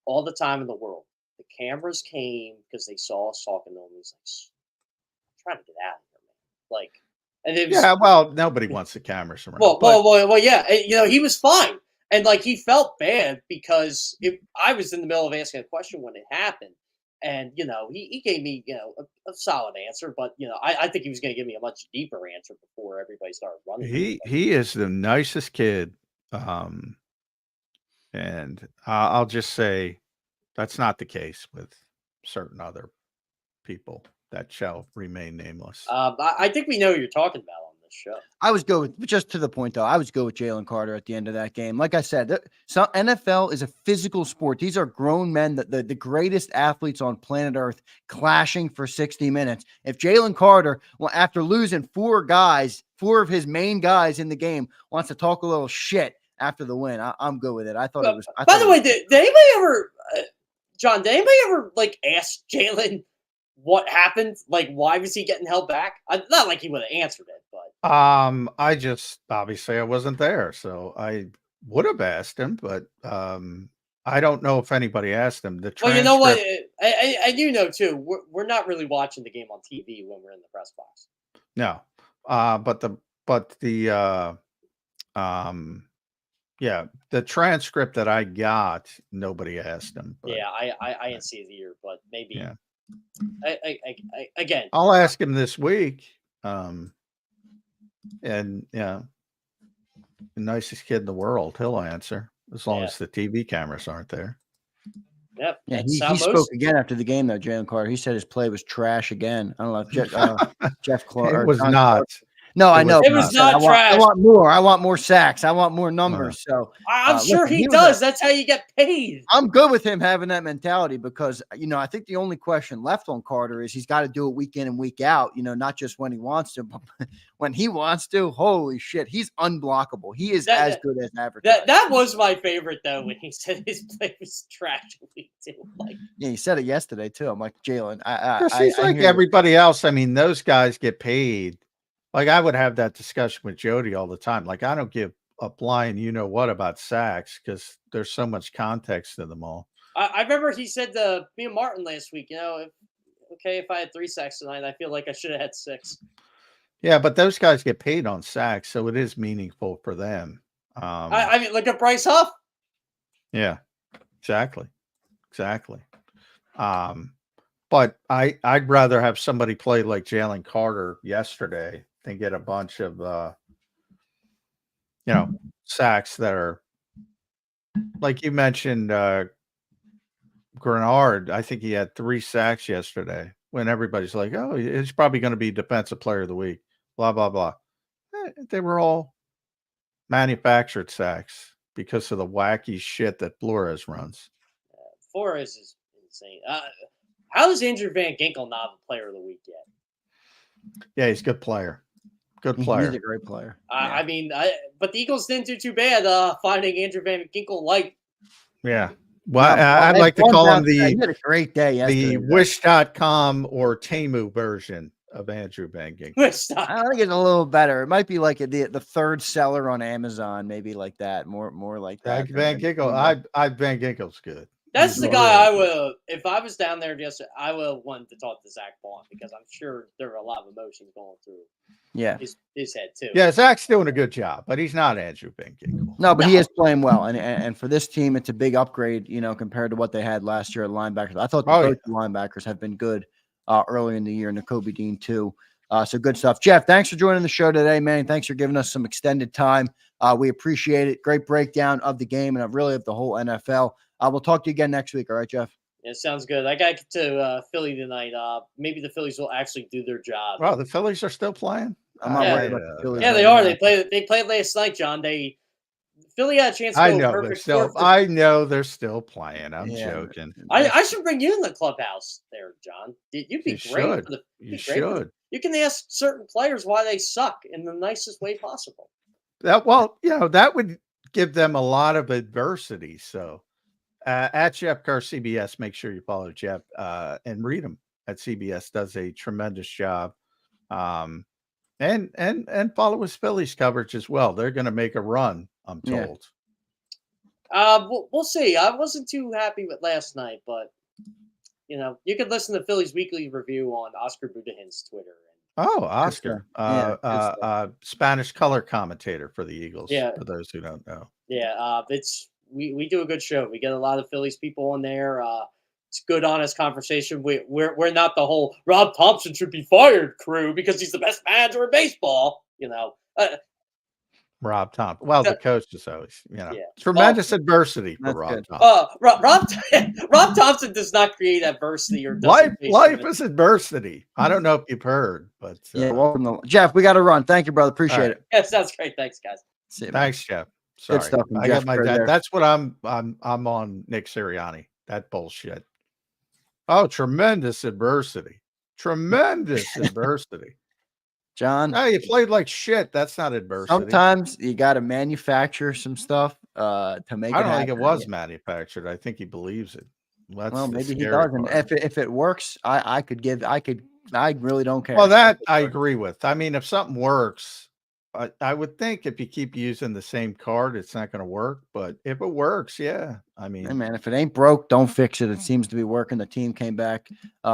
all the time in the world. The cameras came because they saw us talking to him. He's like, I'm trying to get out of here, man. Like, and it was, well, nobody wants the cameras around. Well, yeah. And, he was fine, and he felt bad because I was in the middle of asking a question when it happened. And, he gave me, a solid answer, but, I think he was going to give me a much deeper answer before everybody started running. He is the nicest kid. And I'll just say that's not the case with certain other people. that shall remain nameless. I think we know who you're talking about on this show. I was go with, just to the point though, I was go with Jalen Carter at the end of that game. Like I said, NFL is a physical sport. These are grown men, the greatest athletes on planet Earth, clashing for 60 minutes. If Jalen Carter, well, after losing four of his main guys in the game, wants to talk a little shit after the win, I'm good with it. I thought it was. By the way, did anybody ever, John? Did anybody ever ask Jalen what happened? Like, why was he getting held back? Not like he would have answered it, but I just obviously I wasn't there, so I would have asked him, but I don't know if anybody asked him. Well, you know what? I do know too. We're not really watching the game on TV when we're in the press box. No, but the transcript that I got, nobody asked him. But, yeah, I didn't see it either, but maybe. Yeah. Again, I'll ask him this week. And the nicest kid in the world, he'll answer as long as the TV cameras aren't there. Yep. Yeah, he spoke again after the game, though, Jalen Carter. He said his play was trash again. I don't know if Jeff Clark. It was not. No, I know. It was not trash. I want more. I want more sacks. I want more numbers. So I'm sure he does. That's how you get paid. I'm good with him having that mentality because, I think the only question left on Carter is he's got to do it week in and week out, not just when he wants to, but when he wants to. Holy shit. He's unblockable. He is as good as advertised. That was my favorite, though, when he said his play was trash week 2. Yeah, he said it yesterday, too. I'm like, Jalen, he's like everybody else. I mean, those guys get paid. Like, I would have that discussion with Jody all the time. Like, I don't give a blind what about sacks because there's so much context to them all. I remember he said to me and Martin last week, if I had 3 sacks tonight, I feel like I should have had 6. Yeah, but those guys get paid on sacks, so it is meaningful for them. I mean, look at Bryce Huff. Yeah, exactly. But I'd rather have somebody play like Jalen Carter yesterday than get a bunch of sacks that are like you mentioned. Grenard, I think he had 3 sacks yesterday. When everybody's like, "Oh, he's probably going to be Defensive Player of the Week," blah blah blah. They were all manufactured sacks because of the wacky shit that Flores runs. Flores is insane. How is Andrew Van Ginkel not the Player of the Week yet? Yeah, he's a good player. Good player. He's a great player. I mean, but the Eagles didn't do too bad finding Andrew Van Ginkel light. Yeah. Well, I'd like to call him he had a great day yesterday. The Wish.com or Temu version of Andrew Van Ginkel. I think it's a little better. It might be like the third seller on Amazon, maybe like that. More like that. Van Ginkel. Van Ginkel's good. That's the guy I will. If I was down there yesterday, I will want to talk to Zach Bond because I'm sure there are a lot of emotions going through. Yeah, his head too. Yeah, Zach's doing a good job, but he's not Andrew Van Ginkel. No, but he is playing well, and for this team, it's a big upgrade, compared to what they had last year at linebackers. I thought both linebackers have been good early in the year, and Nakobe Dean too. So good stuff, Jeff. Thanks for joining the show today, man. Thanks for giving us some extended time. We appreciate it. Great breakdown of the game and of the whole NFL. We'll talk to you again next week. All right, Jeff? Yeah, sounds good. I got to get to Philly tonight. Maybe the Phillies will actually do their job. Well, the Phillies are still playing. I'm not worried about the Phillies. Yeah, they are. They played last night, John. Philly had a chance to go perfect. I know they're still playing. I'm joking. I should bring you in the clubhouse there, John. You'd be great. You should. You can ask certain players why they suck in the nicest way possible. That would give them a lot of adversity. So at Jeff Kerr CBS, make sure you follow Jeff and read him at CBS. Does a tremendous job. And follow his Phillies coverage as well. They're going to make a run, I'm told. We'll see. I wasn't too happy with last night, but you can listen to Phillies Weekly Review on Oscar Budahin's Twitter. Oh, Oscar, Spanish color commentator for the Eagles. Yeah, for those who don't know. Yeah, we do a good show. We get a lot of Phillies people on there. It's good, honest conversation. We're not the whole Rob Thompson should be fired crew because he's the best manager in baseball. Rob Thompson. Well, the coach is always, Yeah. tremendous adversity for That's Rob good. Thompson. Rob Thompson does not create adversity or Life doesn't is adversity. I don't know if you've heard, but Yeah, welcome to Jeff. We got to run. Thank you, brother. Appreciate right. it. Yeah, sounds great. Thanks, guys. See you, man. Thanks, Jeff. Sorry, Good stuff from I Jeff got my Kerr dad. there. That's what I'm on Nick Sirianni. That bullshit. Oh, tremendous adversity. Tremendous adversity. John. No, you played like shit. That's not adversity. Sometimes you got to manufacture some stuff to make. I don't think it was manufactured. I think he believes it. Well, maybe he does. And if it works, I really don't care. Well, that I agree with. I mean, if something works, I would think if you keep using the same card, it's not going to work. But if it works, yeah. I mean, hey man, if it ain't broke, don't fix it. It seems to be working. The team came back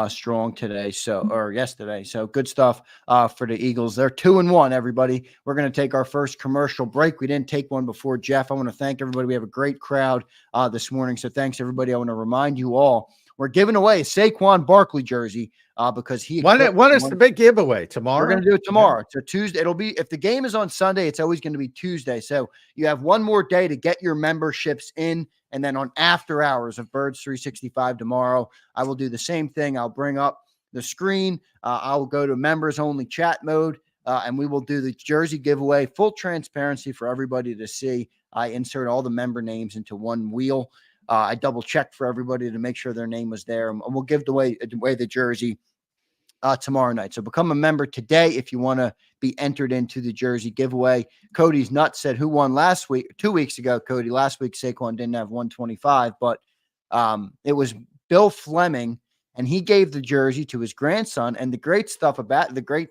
strong today, or yesterday. So good stuff for the Eagles. They're 2-1. Everybody, we're going to take our first commercial break. We didn't take one before, Jeff. I want to thank everybody. We have a great crowd this morning. So thanks everybody. I want to remind you all we're giving away a Saquon Barkley jersey. Because when is the big giveaway tomorrow? We're going to do it tomorrow. So Tuesday, it'll be, if the game is on Sunday, it's always going to be Tuesday. So you have one more day to get your memberships in. And then on after hours of Birds 365 tomorrow, I will do the same thing. I'll bring up the screen. I'll go to members only chat mode. And we will do the jersey giveaway, full transparency for everybody to see. I insert all the member names into one wheel. I double checked for everybody to make sure their name was there. And we'll give away the jersey tomorrow night. So become a member today if you want to be entered into the jersey giveaway. Cody's Nuts said who won last week, 2 weeks ago, Cody. Last week, Saquon didn't have 125, but it was Bill Fleming, and he gave the jersey to his grandson. And the great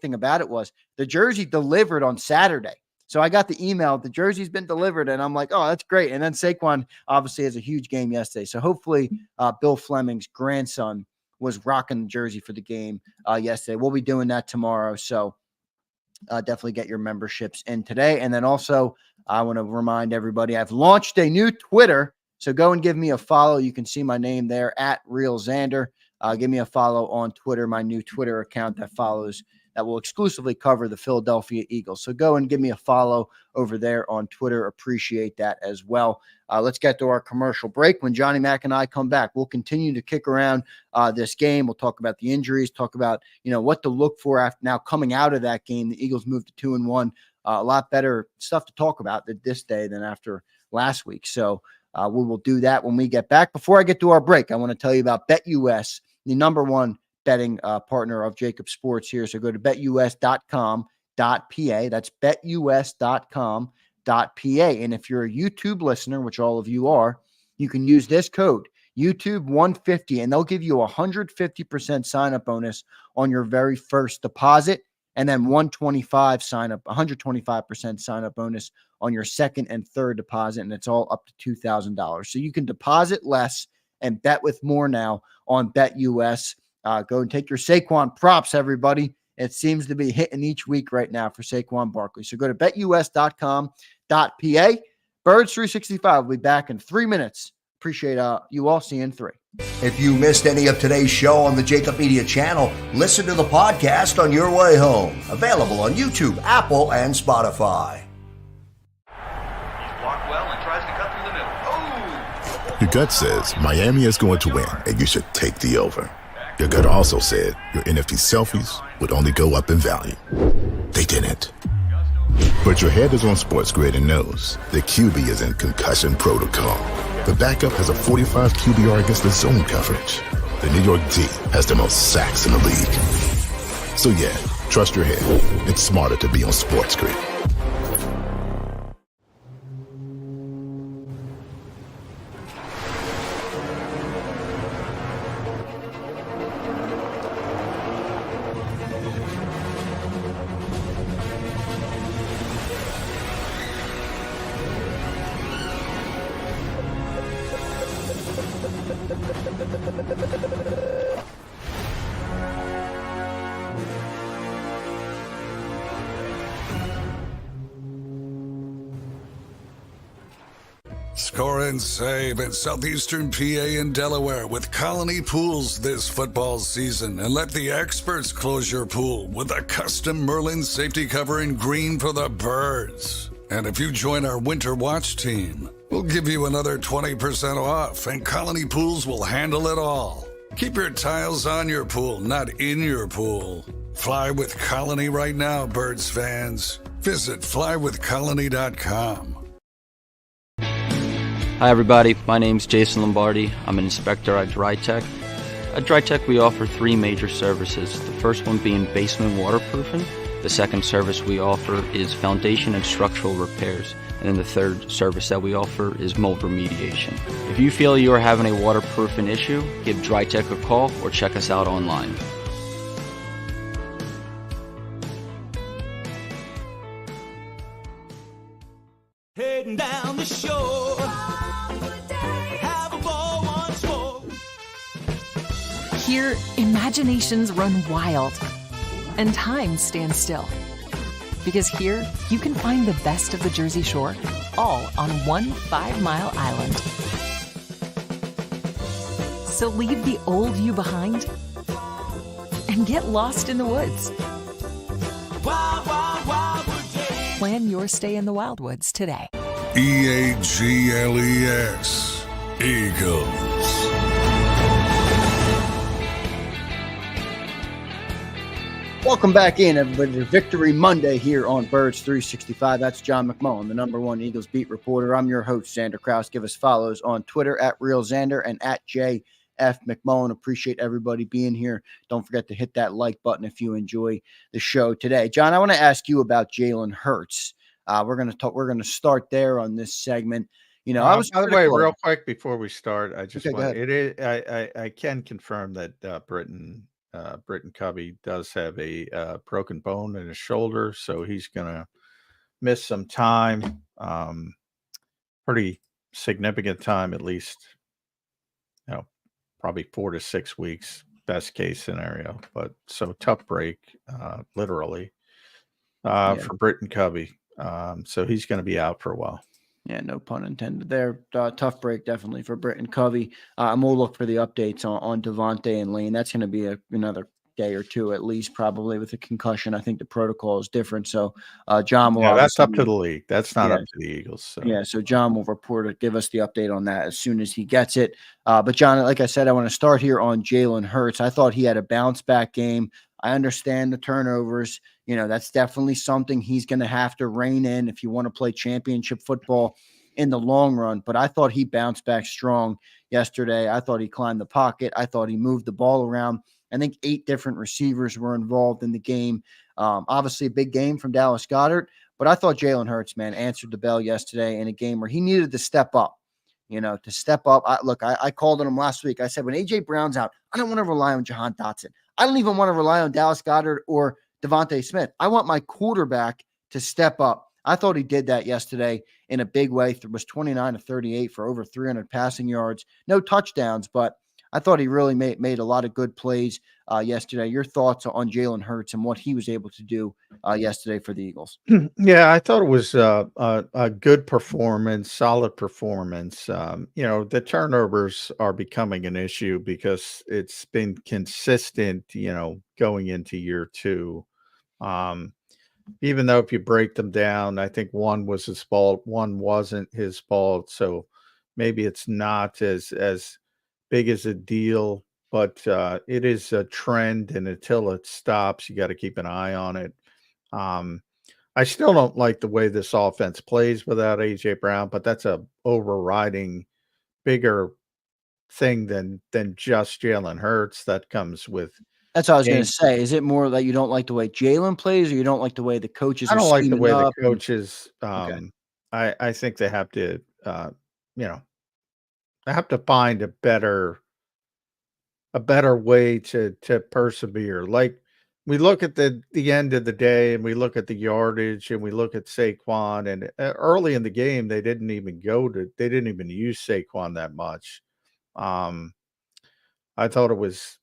thing about it was the jersey delivered on Saturday. So I got the email, the jersey's been delivered, and I'm like, oh, that's great. And then Saquon obviously has a huge game yesterday. So hopefully Bill Fleming's grandson was rocking the jersey for the game yesterday. We'll be doing that tomorrow. So definitely get your memberships in today. And then also, I want to remind everybody, I've launched a new Twitter. So go and give me a follow. You can see my name there at Real Zander. Give me a follow on Twitter, my new Twitter account that will exclusively cover the Philadelphia Eagles. So go and give me a follow over there on Twitter. Appreciate that as well. Let's get to our commercial break. When Johnny Mac and I come back, we'll continue to kick around this game. We'll talk about the injuries, talk about, what to look for after now coming out of that game. The Eagles moved to 2-1. A lot better stuff to talk about this day than after last week. So we will do that when we get back. Before I get to our break, I want to tell you about BetUS, the number one betting partner of JAKIB Sports here. So go to betus.com.pa. That's betus.com.pa. And if you're a YouTube listener, which all of you are, you can use this code YouTube150, and they'll give you a 150% sign-up bonus on your very first deposit, and then 125% sign-up bonus on your second and third deposit, and it's all up to $2,000. So you can deposit less and bet with more now on BetUS. Go and take your Saquon props, everybody. It seems to be hitting each week right now for Saquon Barkley. So go to betus.com.pa. Birds 365 will be back in 3 minutes. Appreciate you all. See you in 3. If you missed any of today's show on the JAKIB Media channel, listen to the podcast on your way home. Available on YouTube, Apple, and Spotify. He's blocked well and tries to cut through the middle. Oh! Your gut says Miami is going to win, and you should take the over. Your gut also said your NFT selfies would only go up in value. They didn't. But your head is on Sports Grid and knows the QB is in concussion protocol. The backup has a 45 QBR against the zone coverage. The New York D has the most sacks in the league. So yeah, trust your head. It's smarter to be on Sports Grid. Score and save at Southeastern PA and Delaware with Colony Pools this football season, and let the experts close your pool with a custom Merlin safety cover in green for the birds. And if you join our Winter Watch team, we'll give you another 20% off, and Colony Pools will handle it all. Keep your tiles on your pool, not in your pool. Fly with Colony right now, Birds fans. Visit flywithcolony.com. Hi everybody, my name's Jason Lombardi. I'm an inspector at DryTech. At DryTech we offer 3 major services. The first one being basement waterproofing. The second service we offer is foundation and structural repairs. And then the third service that we offer is mold remediation. If you feel you are having a waterproofing issue, give DryTech a call or check us out online. Heading down the shore, have a ball once more. Here, imaginations run wild and time stands still. Because here, you can find the best of the Jersey Shore, all on one 5-mile island. So leave the old you behind and get lost in the woods. Wild, wild, wildwood day. Plan your stay in the Wildwoods today. EAGLES, Eagles. Welcome back in, everybody, to Victory Monday here on Birds 365. That's John McMullen, the #1 Eagles beat reporter. I'm your host, Zander Krause. Give us follows on Twitter at RealZander and at JF McMullen. Appreciate everybody being here. Don't forget to hit that like button if you enjoy the show today. John, I want to ask you about Jalen Hurts. We're going to start there on this segment. You know, I was, by the way, real quick before we start, I just want it is I can confirm that Britton Covey does have a broken bone in his shoulder, so he's gonna miss some time, pretty significant time, at least, probably 4 to 6 weeks, best case scenario. But so tough break, literally, for Britton Covey. So he's going to be out for a while. Yeah, no pun intended there. Tough break, definitely, for Britton Covey. And we'll look for the updates on Devontae and Lane. That's going to be another day or two at least, probably, with a concussion. I think the protocol is different. So John will. Yeah, that's up to the league. That's not up to the Eagles. So. Yeah, so John will report it, give us the update on that as soon as he gets it. But John, like I said, I want to start here on Jalen Hurts. I thought he had a bounce back game. I understand the turnovers. You know, that's definitely something he's going to have to rein in if you want to play championship football in the long run. But I thought he bounced back strong yesterday. I thought he climbed the pocket. I thought he moved the ball around. I think 8 different receivers were involved in the game. Obviously a big game from Dallas Goedert, but I thought Jalen Hurts, man, answered the bell yesterday in a game where he needed to step up. To step up. I called on him last week. I said, when A.J. Brown's out, I don't want to rely on Jahan Dotson. I don't even want to rely on Dallas Goedert or Devontae Smith. I want my quarterback to step up. I thought he did that yesterday in a big way. It was 29 to 38 for over 300 passing yards. No touchdowns, but I thought he really made a lot of good plays yesterday. Your thoughts on Jalen Hurts and what he was able to do yesterday for the Eagles? Yeah, I thought it was a good performance, solid performance. The turnovers are becoming an issue because it's been consistent, going into year 2. Even though if you break them down, I think one was his fault, one wasn't his fault. So maybe it's not as big as a deal, but it is a trend, and until it stops, you got to keep an eye on it. I still don't like the way this offense plays without A.J. Brown, but that's a overriding bigger thing than just Jalen Hurts. That comes with. That's what I was going to say. Is it more that you don't like the way Jalen plays, or you don't like the way the coaches? I don't like the way the coaches. Okay. I think they have to, they have to find a better way to persevere. Like, we look at the end of the day, and we look at the yardage, and we look at Saquon. And early in the game, they didn't even use Saquon that much. I thought it was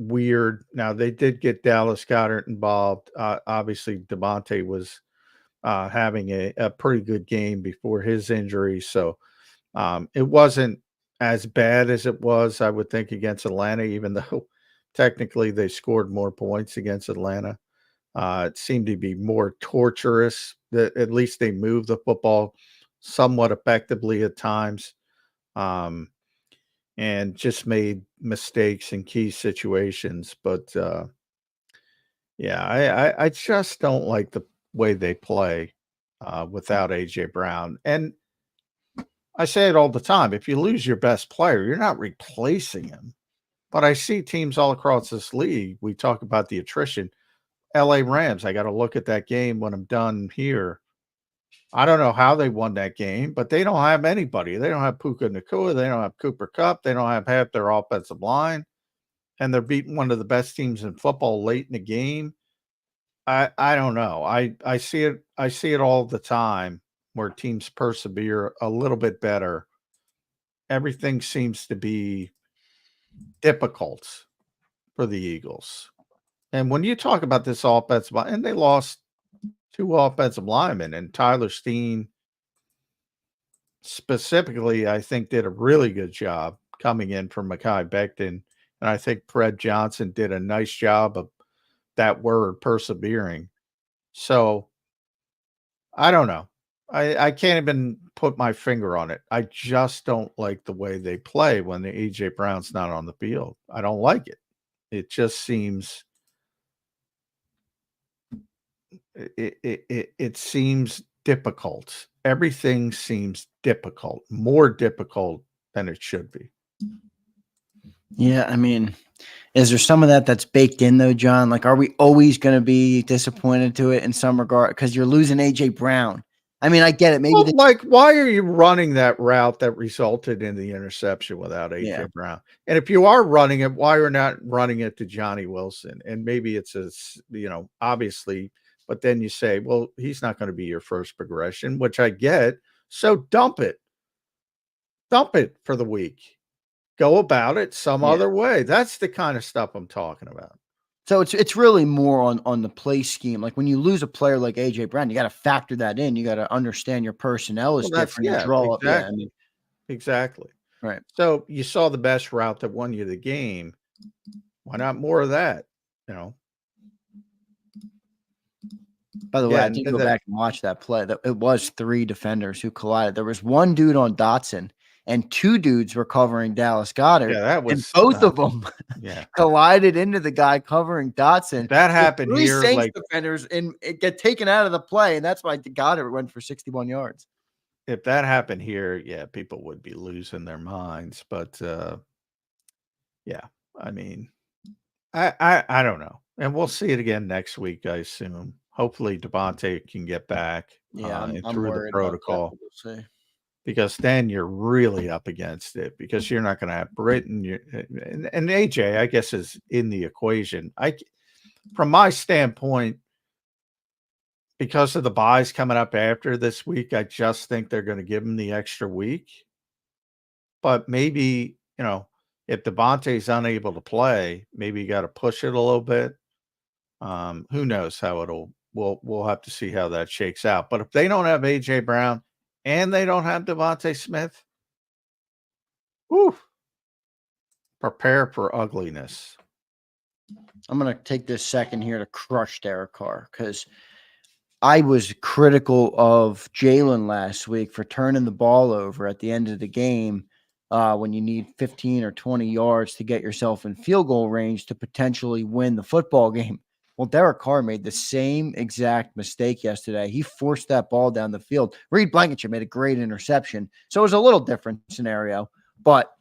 weird. Now, they did get Dallas Goedert involved. Obviously, Devontae was having a pretty good game before his injury, so it wasn't as bad as it was, I would think, against Atlanta, even though technically they scored more points against Atlanta. It seemed to be more torturous. At least they moved the football somewhat effectively at times, and just made mistakes in key situations. But yeah, I just don't like the way they play without A.J. Brown. And I say it all the time. If you lose your best player, you're not replacing him. But I see teams all across this league. We talk about the attrition. LA Rams, I got to look at that game when I'm done here. I don't know how they won that game, but they don't have anybody. They don't have Puka Nacua. They don't have Cooper Kupp. They don't have half their offensive line. And they're beating one of the best teams in football late in the game. I don't know. I see it all the time where teams persevere a little bit better. Everything seems to be difficult for the Eagles. And when you talk about this offensive line, and they lost 2 offensive linemen, and Tyler Steen specifically, I think, did a really good job coming in for Mekhi Becton. And I think Fred Johnson did a nice job of that word, persevering. So I don't know. I can't even put my finger on it. I just don't like the way they play when the A.J. Brown's not on the field. I don't like it. It just seems it seems difficult. Everything seems difficult, more difficult than it should be. Yeah, I mean, is there some of that that's baked in though, John? Like, are we always going to be disappointed to it in some regard because you're losing A.J. Brown? I mean, I get it. Maybe like, why are you running that route that resulted in the interception without A.J. Brown? And if you are running it, why are you not running it to Johnny Wilson? And maybe it's obviously, but then you say, well, he's not going to be your first progression, which I get. So dump it. Dump it for the week. Go about it some other way. That's the kind of stuff I'm talking about. So it's really more on the play scheme. Like when you lose a player like A.J. Brown, you got to factor that in. You got to understand your personnel is different. Exactly. Exactly. Right. So you saw the best route that won you the game. Why not more of that? By the way, I did go back and watch that play. It was 3 defenders who collided. There was 1 dude on Dotson and 2 dudes were covering Dallas Goedert. Yeah, that was, and both of them collided into the guy covering Dotson. That happened here. Saints like defenders and it get taken out of the play, and that's why Goedert went for 61 yards. If that happened here, yeah, people would be losing their minds. But yeah, I mean, I don't know, and we'll see it again next week, I assume. Hopefully, Devontae can get back I'm through the protocol. We'll see. Because then you're really up against it because you're not going to have Britton and AJ, I guess, is in the equation. From my standpoint, because of the buys coming up after this week, I just think they're going to give him the extra week. But maybe, if Devontae's unable to play, maybe you got to push it a little bit. Who knows how we'll have to see how that shakes out. But if they don't have AJ Brown, and they don't have Devontae Smith, prepare for ugliness. I'm going to take this second here to crush Derek Carr because I was critical of Jalen last week for turning the ball over at the end of the game when you need 15 or 20 yards to get yourself in field goal range to potentially win the football game. Well, Derek Carr made the same exact mistake yesterday. He forced that ball down the field. Reed Blankenship made a great interception. So it was a little different scenario. But,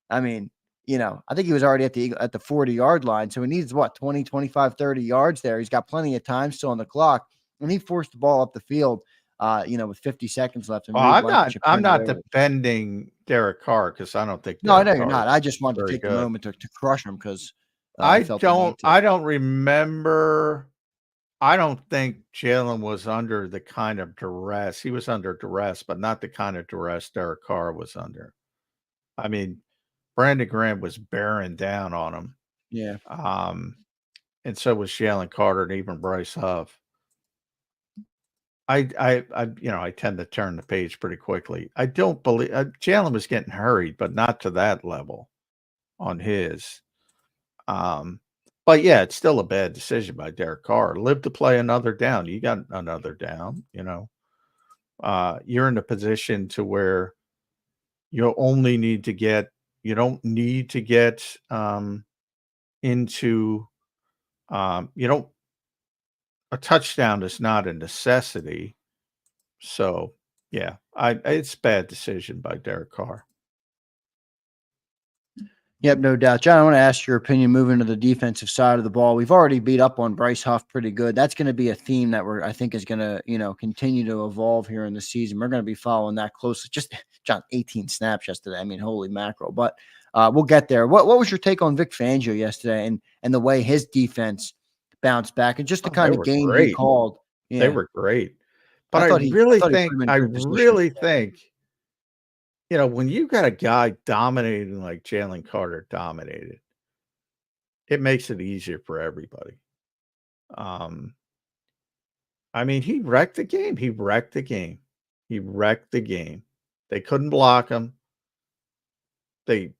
I mean, I think he was already at the 40-yard line. So he needs, 20, 25, 30 yards there. He's got plenty of time still on the clock. And he forced the ball up the field, with 50 seconds left. And I'm not defending Derek Carr because I don't think. No, I know you're not. I just wanted to take the moment to crush him because I don't remember. I don't think Jalen was under the kind of duress. He was under duress, but not the kind of duress Derek Carr was under. I mean, Brandon Graham was bearing down on him. Yeah. And so was Jalen Carter and even Bryce Huff. I tend to turn the page pretty quickly. I don't believe Jalen was getting hurried, but not to that level on his. But yeah, it's still a bad decision by Derek Carr. Live to play another down. You got another down, you know. You're in a position to where you only need to get, you don't need to get into, you don't, a touchdown is not a necessity. So yeah, it's bad decision by Derek Carr. Yep, no doubt. John, I want to ask your opinion moving to the defensive side of the ball. We've already beat up on Bryce Huff pretty good. That's going to be a theme that I think is going to, continue to evolve here in the season. We're going to be following that closely. Just, John, 18 snaps yesterday. I mean, holy mackerel. But we'll get there. What was your take on Vic Fangio yesterday and the way his defense bounced back and just the kind of game he called? Yeah. They were great. But I really think, when you got a guy dominating like Jalen Carter dominated, it makes it easier for everybody. I mean, he wrecked the game. He wrecked the game. They couldn't block him. And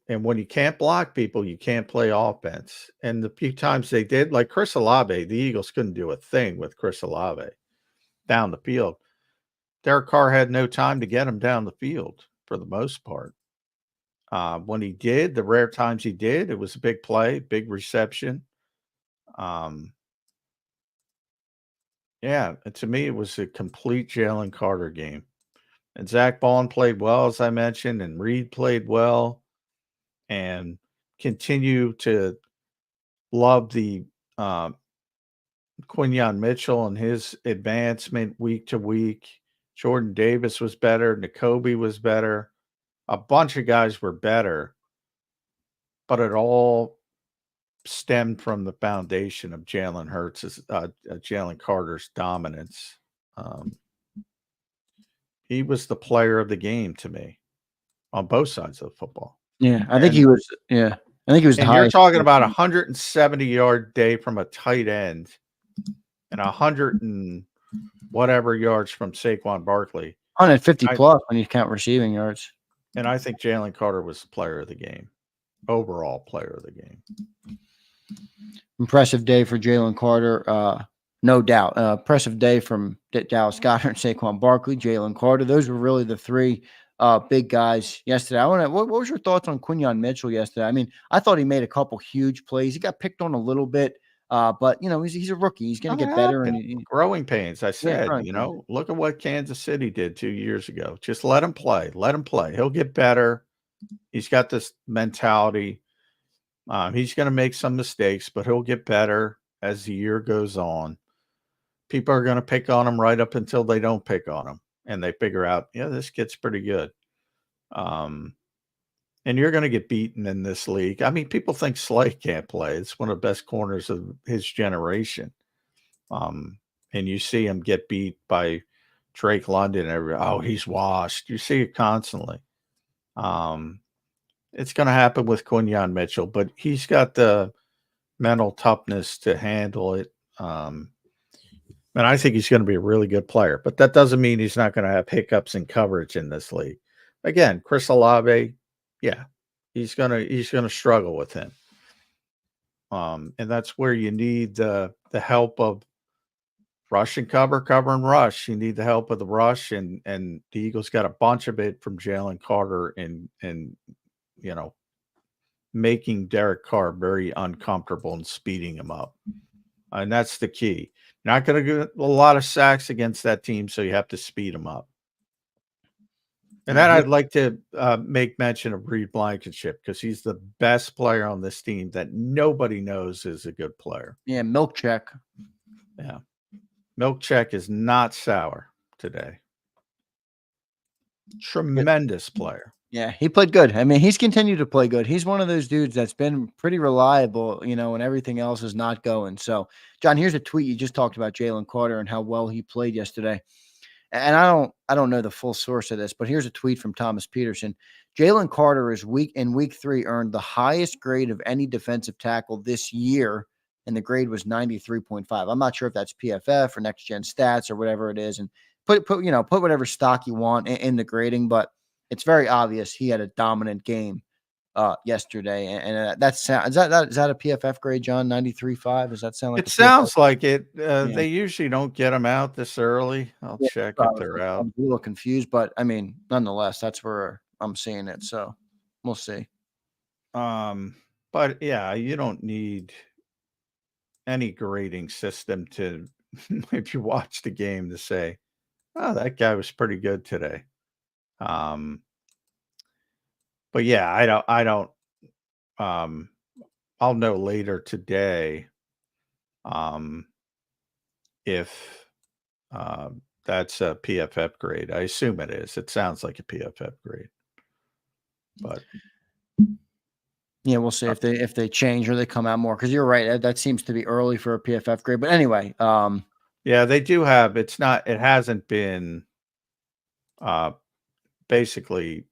when you can't block people, you can't play offense. And the few times they did, like Chris Olave, the Eagles couldn't do a thing with Chris Olave down the field. Derek Carr had no time to get him down the field for the most part. When he did, the rare times he did, it was a big play, big reception. Yeah, to me, it was a complete Jalen Carter game. And Zach Bond played well, as I mentioned, and Reed played well, and continue to love the Quinyon Mitchell and his advancement week to week. Jordan Davis was better. N'Kobe was better. A bunch of guys were better, but it all stemmed from the foundation of Jalen Carter's dominance. He was the player of the game to me on both sides of the football. Yeah, I think he was. Yeah, I think he was. And you're talking about 170-yard day from a tight end, and 100 and whatever yards from Saquon Barkley. 150 plus when you count receiving yards. And I think Jalen Carter was the player of the game, overall player of the game. Impressive day for Jalen Carter, no doubt. Impressive day from Dallas Goedert and Saquon Barkley, Jalen Carter. Those were really the three big guys yesterday. What was your thoughts on Quinyon Mitchell yesterday? I mean, I thought he made a couple huge plays. He got picked on a little bit. But he's a rookie. He's going to get better. And growing pains. I said, look at what Kansas City did 2 years ago. Just let him play. Let him play. He'll get better. He's got this mentality. He's going to make some mistakes, but he'll get better as the year goes on. People are going to pick on him right up until they don't pick on him, and they figure out, this kid's pretty good. And you're going to get beaten in this league. I mean, people think Slay can't play. It's one of the best corners of his generation. And you see him get beat by Drake London. He's washed. You see it constantly. It's going to happen with Quinyon Mitchell, but he's got the mental toughness to handle it. And I think he's going to be a really good player. But that doesn't mean he's not going to have hiccups in coverage in this league. Again, Chris Olave, yeah, he's gonna struggle with him, and that's where you need the help of rush and cover and rush. You need the help of the rush, and the Eagles got a bunch of it from Jalen Carter, and making Derek Carr very uncomfortable and speeding him up, and that's the key. Not going to get a lot of sacks against that team, so you have to speed them up. And then I'd like to make mention of Reed Blankenship, because he's the best player on this team that nobody knows is a good player. Yeah, milk check. Yeah. Milk check is not sour today. Tremendous player. Yeah, he played good. I mean, he's continued to play good. He's one of those dudes that's been pretty reliable, when everything else is not going. So, John, here's a tweet. You just talked about Jalen Carter and how well he played yesterday. And I don't know the full source of this, but here's a tweet from Thomas Peterson. Jalen Carter in week 3 earned the highest grade of any defensive tackle this year, and the grade was 93.5. I'm not sure if that's PFF or next gen stats or whatever it is, and put whatever stock you want in the grading, but it's very obvious he had a dominant game yesterday, and is that a PFF grade, John? 93.5. Does that sound like It a sounds PFF? like it. Yeah. They usually don't get them out this early. I'll Yeah, check if they're out. I'm a little confused, but I mean, nonetheless, that's where I'm seeing it. So we'll see. But yeah, you don't need any grading system to, if you watch the game, to say, oh, that guy was pretty good today. But yeah, I don't, I'll know later today, if, that's a PFF grade. I assume it is. It sounds like a PFF grade, but yeah, we'll see if they change or they come out more. Because you're right, that seems to be early for a PFF grade. But anyway, yeah, they do have. It hasn't been. Basically,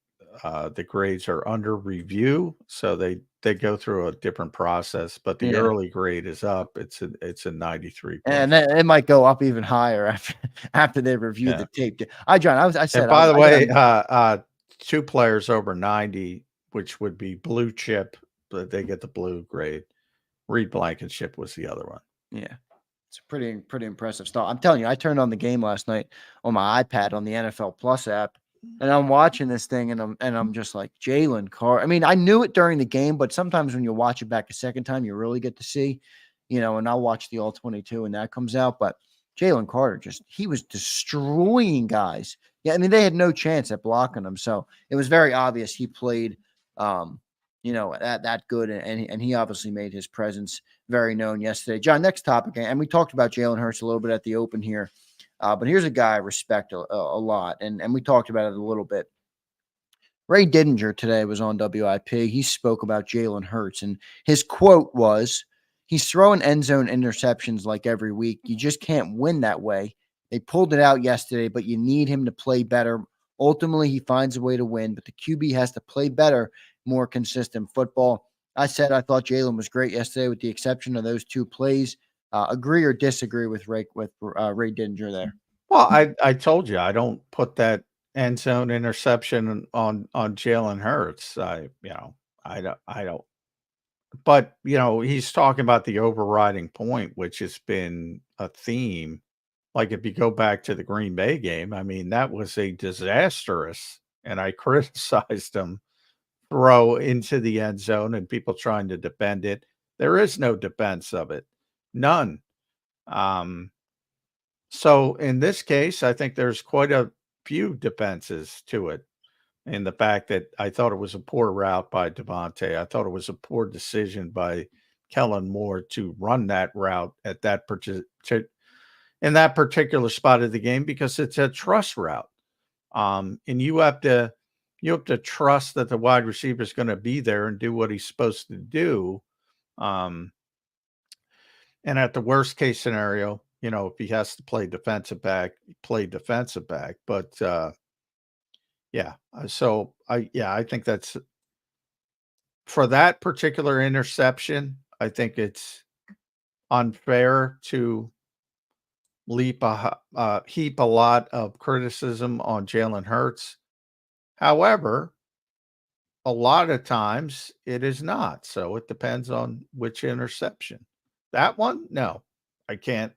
the grades are under review, so they go through a different process. But the early grade is up. It's a 93, and then it might go up even higher after they review the tape. John, I said. And by the way, 2 players over 90, which would be blue chip, but they get the blue grade. Reed Blankenship was the other one. Yeah. It's a pretty impressive stuff. I'm telling you, I turned on the game last night on my iPad on the NFL Plus app, and I'm watching this thing, and I'm just like, Jalen Carr. I mean, I knew it during the game, but sometimes when you watch it back a second time, you really get to see, and I'll watch the all 22 and that comes out. But Jalen Carter he was destroying guys. Yeah, I mean, they had no chance at blocking him. So it was very obvious he played that good, and he obviously made his presence very known yesterday. John, next topic, and we talked about Jalen Hurts a little bit at the open here, but here's a guy I respect a lot, and we talked about it a little bit. Ray Didinger today was on WIP. He spoke about Jalen Hurts, and his quote was, "He's throwing end zone interceptions like every week. You just can't win that way. They pulled it out yesterday, but you need him to play better. Ultimately, he finds a way to win, but the QB has to play better, more consistent football." I said I thought Jalen was great yesterday, with the exception of those 2 plays. Agree or disagree with Ray Didinger there? Well, I told you I don't put that end zone interception on Jalen Hurts. I don't. But he's talking about the overriding point, which has been a theme. Like if you go back to the Green Bay game, I mean, that was a disastrous, and I criticized him, throw into the end zone and people trying to defend it. There is no defense of it. None. So in this case, I think there's quite a few defenses to it. In the fact that I thought it was a poor route by Devontae. I thought it was a poor decision by Kellen Moore to run that route at in that particular spot of the game, because it's a trust route. And you have to trust that the wide receiver is going to be there and do what he's supposed to do. And at the worst case scenario, if he has to play defensive back, play defensive back. But yeah, so I think that's, for that particular interception, I think it's unfair to heap a lot of criticism on Jalen Hurts. However, a lot of times it is not. So it depends on which interception. That one, no, I can't.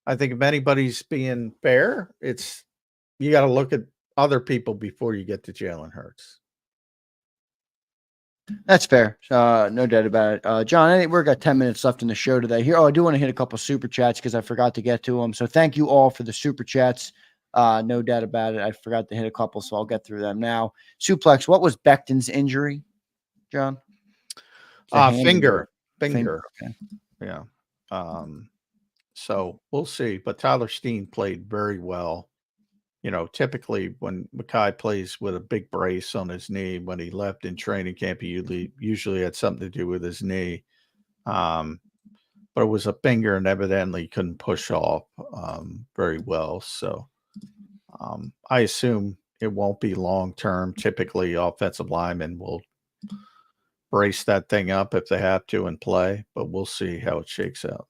I think if anybody's being fair, you got to look at other people before you get to Jalen Hurts. That's fair. No doubt about it. John, I think we've got 10 minutes left in the show today. Here, I do want to hit a couple super chats because I forgot to get to them. So thank you all for the super chats. No doubt about it. I forgot to hit a couple, so I'll get through them now. Suplex, what was Becton's injury, John? Finger. Okay. Yeah. So we'll see. But Tyler Steen played very well. Typically when Mekhi plays with a big brace on his knee, when he left in training camp, he usually had something to do with his knee. But it was a finger, and evidently couldn't push off very well. So I assume it won't be long-term. Typically offensive linemen will brace that thing up if they have to and play, but we'll see how it shakes out.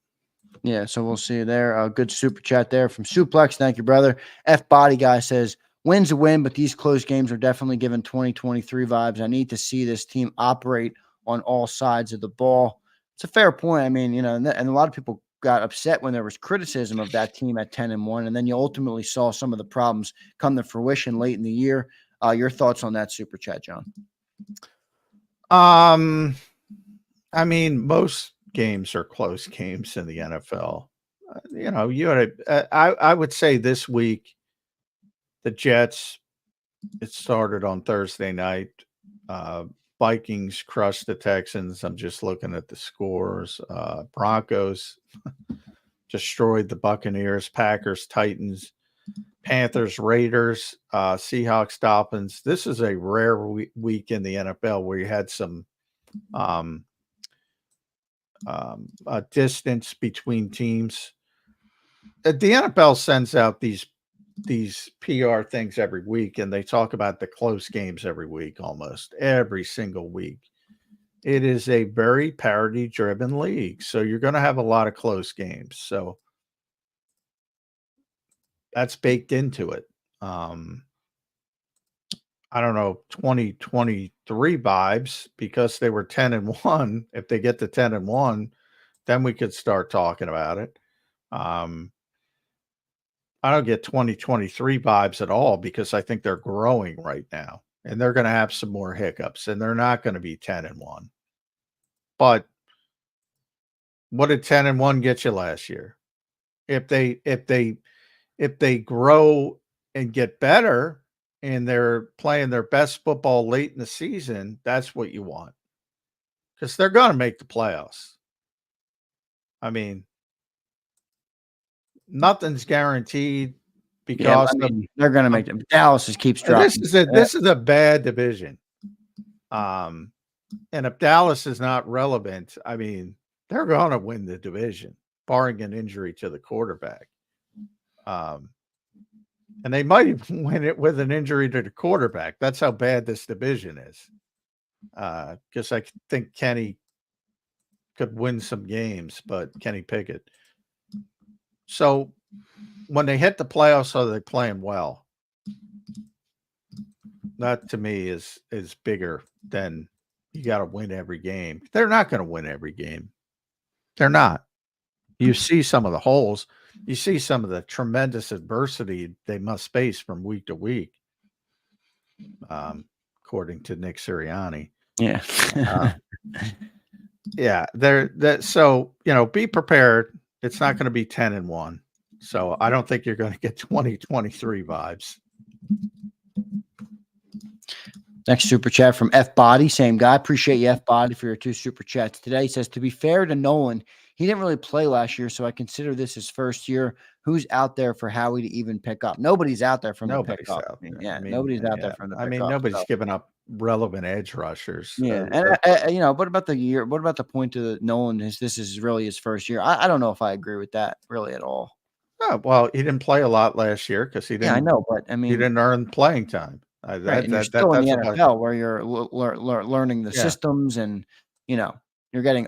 Yeah, so we'll see you there. Good super chat there from Suplex. Thank you, brother. F Body Guy says, win's a win, but these close games are definitely giving 2023 vibes. I need to see this team operate on all sides of the ball. It's a fair point. I mean, and a lot of people got upset when there was criticism of that team at 10-1, and then you ultimately saw some of the problems come to fruition late in the year. Your thoughts on that super chat, John? I mean, most games are close games in the NFL. You had I would say this week, the Jets, it started on Thursday night. Vikings crushed the Texans. I'm just looking at the scores. Broncos destroyed the Buccaneers. Packers, Titans, Panthers, Raiders, Seahawks, Dolphins. This is a rare week in the NFL where you had some distance between teams. The NFL sends out these PR things every week, and they talk about the close games every week, almost every single week. It is a very parity-driven league, so you're going to have a lot of close games. So that's baked into it. I don't know, 2023 vibes, because they were 10-1. If they get to 10-1, then we could start talking about it. I don't get 2023 vibes at all, because I think they're growing right now, and they're going to have some more hiccups, and they're not going to be 10-1. But what did 10-1 get you last year? If they grow and get better and they're playing their best football late in the season, that's what you want, because they're going to make the playoffs. I mean, nothing's guaranteed, because they're going to make them. Dallas just keeps dropping. This is a bad division. And if Dallas is not relevant, I mean, they're going to win the division, barring an injury to the quarterback. And they might even win it with an injury to the quarterback. That's how bad this division is. Because I think Kenny could win some games, but Kenny Pickett. So when they hit the playoffs, are they playing well? That to me is bigger than you got to win every game. They're not going to win every game. They're not. You see some of the holes. You see some of the tremendous adversity they must face from week to week, according to Nick Sirianni. Yeah. Yeah. So, be prepared. It's not going to be 10-1. So I don't think you're going to get 2023 vibes. Next super chat from F Body, same guy. Appreciate you, F Body, for your 2 super chats today. He says, to be fair to Nolan, he didn't really play last year, so I consider this his first year. Who's out there for Howie to even pick up? Nobody's out there from the pick up. Nobody's out there from the pick up. Nobody's giving up relevant edge rushers. Yeah, and what about the year? What about the point to Nolan? This is really his first year. I don't know if I agree with that really at all. Oh, well, he didn't play a lot last year because he didn't. Yeah, I know, but I mean, he didn't earn playing time. Right, and you're still in the NFL where you're learning the systems, and you're getting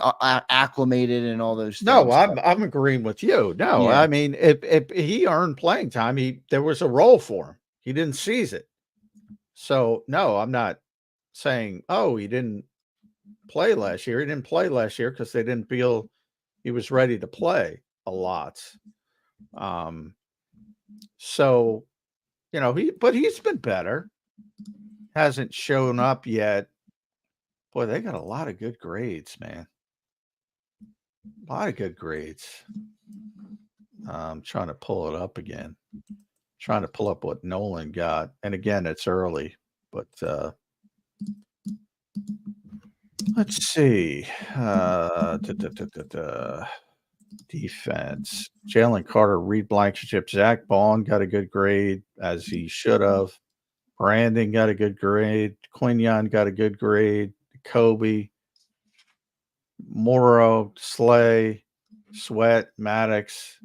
acclimated and all those things. No, I'm agreeing with you. No, I mean, if he earned playing time, there was a role for him. He didn't seize it. So no, I'm not saying, oh, he didn't play last year. He didn't play last year because they didn't feel he was ready to play a lot. So, but he's been better. Hasn't shown up yet. Boy, they got a lot of good grades, man. A lot of good grades. I'm trying to pull it up again. Trying to pull up what Nolan got. And again, it's early, but let's see. Defense. Jalen Carter, Reed Blankenship, Zach Bond got a good grade, as he should have. Brandon got a good grade. Quinion got a good grade. Kobe, Morrow, Slay, Sweat, Maddox.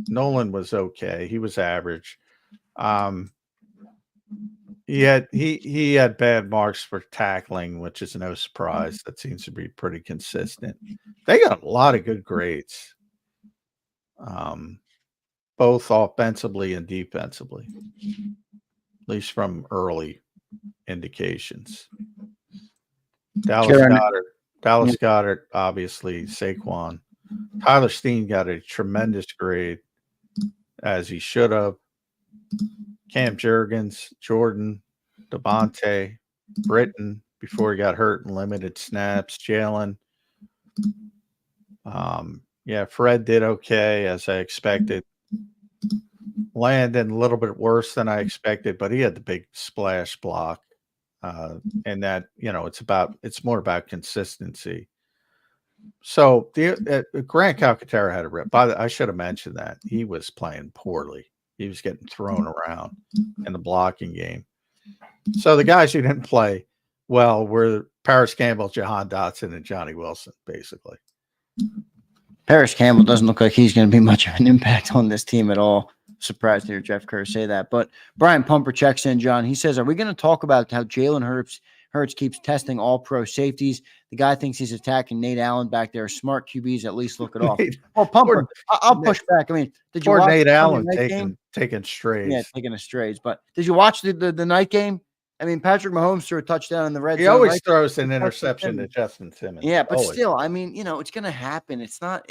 Nolan was okay. He was average. He had bad marks for tackling, which is no surprise. That seems to be pretty consistent. They got a lot of good grades, both offensively and defensively. at least from early indications. Dallas Goedert, obviously, Saquon. Tyler Steen got a tremendous grade, as he should have. Cam Jurgens, Jordan, Devontae, Britton, before he got hurt and limited snaps, Jalen. Fred did okay, as I expected. Landon, a little bit worse than I expected, but he had the big splash block. And that, it's more about consistency. So Grant Calcaterra had a rip. I should have mentioned that. He was playing poorly. He was getting thrown around in the blocking game. So the guys who didn't play well were Paris Campbell, Jahan Dotson, and Johnny Wilson, basically. Paris Campbell doesn't look like he's going to be much of an impact on this team at all. Surprised to hear Jeff Kerr say that. But Brian Pumper checks in, John. He says, are we going to talk about how Jalen Hurts keeps testing all pro safeties? The guy thinks he's attacking Nate Allen back there. Smart QBs at least look it off. Well, Pumper, I'll push back. I mean, did you watch Nate Allen taking strays? Yeah, taking a strays. But did you watch the night game? I mean, Patrick Mahomes threw a touchdown in the red zone. He always throws an interception to Justin Simmons. Yeah, but always. Still, I mean, it's going to happen. It's not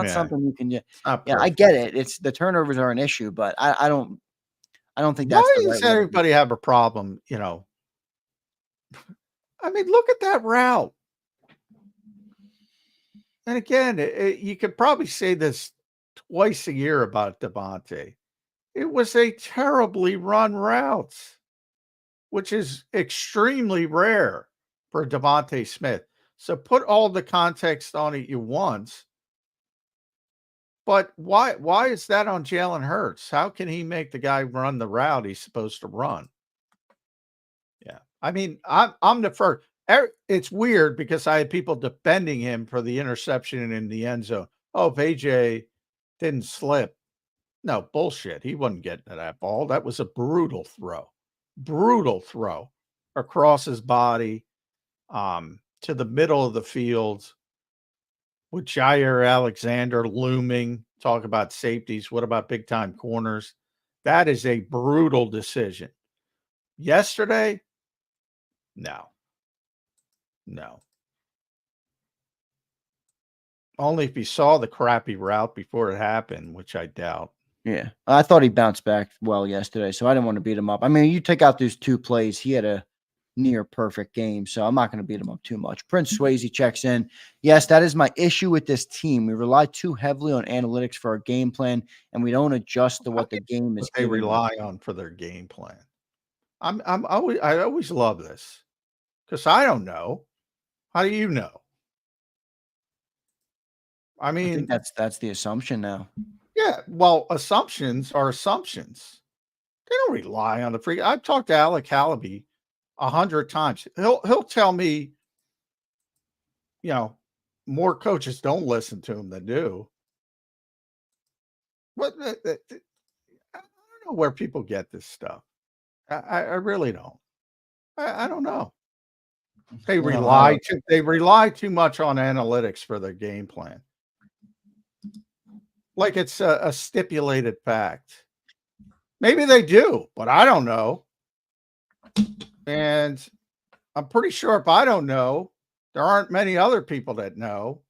something you can. I get it. It's the turnovers are an issue, but I don't think that's. Why does everybody have a problem? I mean, look at that route. And again, you could probably say this twice a year about Devontae. It was a terribly run route, which is extremely rare for Devontae Smith. So put all the context on it you want. But why is that on Jalen Hurts? How can he make the guy run the route he's supposed to run? Yeah. I mean, I'm the first. It's weird because I had people defending him for the interception in the end zone. Oh, if AJ didn't slip. No, bullshit. He wasn't getting to that ball. That was a brutal throw across his body to the middle of the field with Jair Alexander looming. Talk about safeties. What about big time corners? That is a brutal decision. Yesterday, no. Only if he saw the crappy route before it happened, which I doubt. Yeah, I thought he bounced back well yesterday, so I didn't want to beat him up. I mean, you take out those two plays, he had a near perfect game, so I'm not going to beat him up too much. Prince Swayze checks in. Yes, that is my issue with this team. We rely too heavily on analytics for our game plan, and we don't adjust to what the game is. They rely on for their game plan. I always love this because I don't know. How do you know? I mean, that's the assumption now. Yeah, well, assumptions are assumptions. They don't rely on the free. I've talked to Alec Halaby 100 times. He'll tell me, more coaches don't listen to him than do. But I don't know where people get this stuff. I really don't. I don't know. They rely too much on analytics for their game plan. Like it's a stipulated fact. Maybe they do, but I don't know. And I'm pretty sure if I don't know, there aren't many other people that know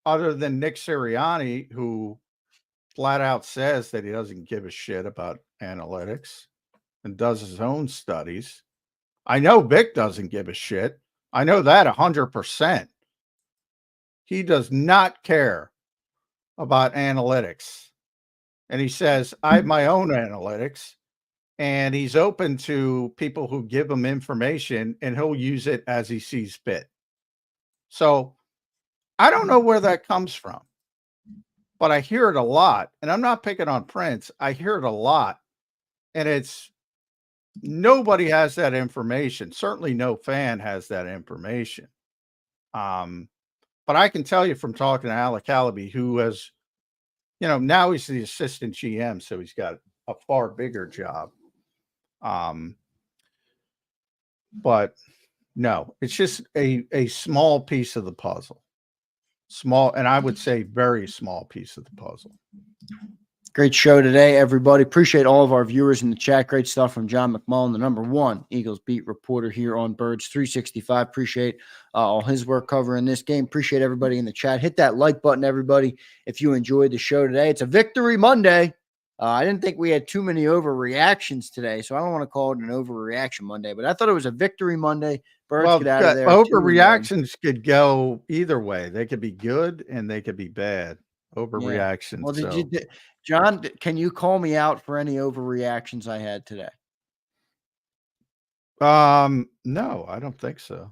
other than Nick Sirianni, who flat out says that he doesn't give a shit about analytics and does his own studies. I know Vic doesn't give a shit. I know that 100%. He does not care about analytics. And he says, I have my own analytics. And he's open to people who give him information and he'll use it as he sees fit. So I don't know where that comes from, but I hear it a lot. And I'm not picking on Prince. I hear it a lot. And it's nobody has that information. Certainly no fan has that information. But I can tell you from talking to Alec Halaby, who has, now he's the assistant GM, so he's got a far bigger job. But no, it's just a small piece of the puzzle. Small, and I would say very small piece of the puzzle. Great show today, everybody. Appreciate all of our viewers in the chat. Great stuff from John McMullen, the #1 Eagles beat reporter here on Birds 365. Appreciate all his work covering this game. Appreciate everybody in the chat. Hit that like button, everybody, if you enjoyed the show today. It's a Victory Monday. I didn't think we had too many overreactions today, so I don't want to call it an overreaction Monday, but I thought it was a Victory Monday. Birds get out of there. Overreactions could go either way. They could be good and they could be bad. Overreactions. Yeah. Well, John, can you call me out for any overreactions I had today? No, I don't think so.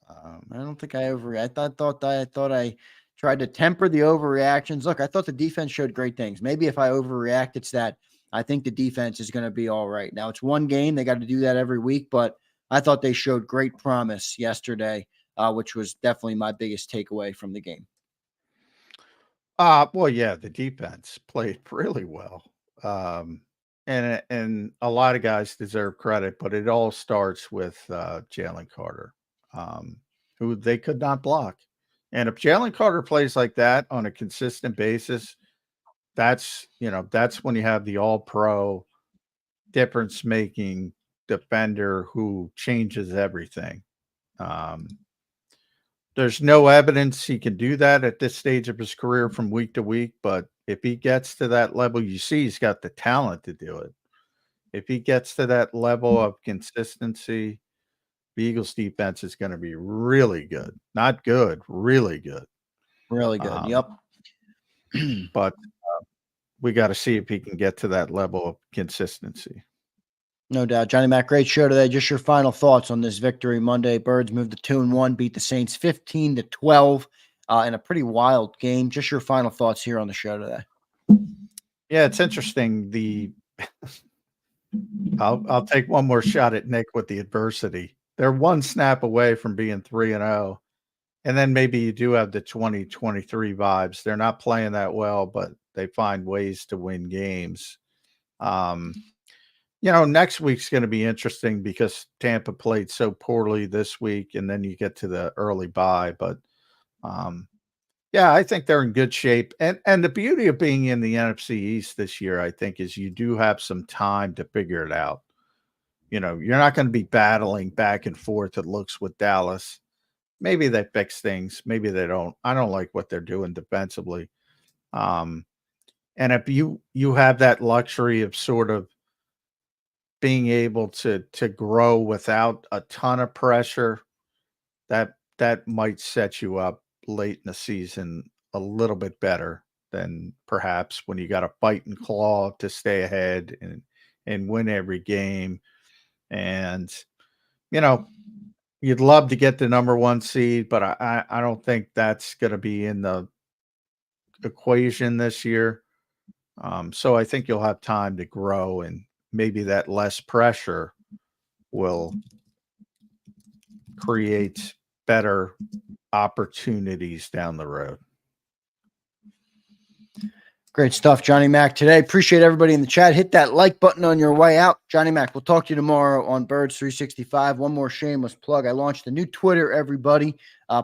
I don't think I overreacted. I thought I tried to temper the overreactions. Look, I thought the defense showed great things. Maybe if I overreact, it's that I think the defense is going to be all right. Now, it's one game. They got to do that every week, but I thought they showed great promise yesterday, which was definitely my biggest takeaway from the game. Well, yeah, the defense played really well. And a lot of guys deserve credit, but it all starts with Jalen Carter, who they could not block. And if Jalen Carter plays like that on a consistent basis, that's when you have the all-pro difference-making defender who changes everything. There's no evidence he can do that at this stage of his career from week to week, but if he gets to that level, you see he's got the talent to do it. If he gets to that level of consistency, the Eagles defense is going to be really good. Not good, really good. Really good. Yep. But we got to see if he can get to that level of consistency. No doubt. Johnny Mac, great show today. Just your final thoughts on this Victory Monday. Birds moved to 2-1, beat the Saints 15-12 in a pretty wild game. Just your final thoughts here on the show today. Yeah, it's interesting. I'll take one more shot at Nick with the adversity. They're one snap away from being 3-0. And then maybe you do have the 2023 vibes. They're not playing that well, but they find ways to win games. Next week's going to be interesting because Tampa played so poorly this week, and then you get to the early bye. But, I think they're in good shape. And the beauty of being in the NFC East this year, I think, is you do have some time to figure it out. You're not going to be battling back and forth, it looks, with Dallas. Maybe they fix things. Maybe they don't. I don't like what they're doing defensively. And if you have that luxury of sort of being able to grow without a ton of pressure, that might set you up late in the season a little bit better than perhaps when you got to fight and claw to stay ahead and win every game. And, you'd love to get the #1 seed, but I don't think that's going to be in the equation this year. So I think you'll have time to grow, and maybe that less pressure will create better opportunities down the road. Great stuff, Johnny Mac, today. Appreciate everybody in the chat. Hit that like button on your way out. Johnny Mac, we'll talk to you tomorrow on Birds 365. One more shameless plug. I launched a new Twitter, everybody.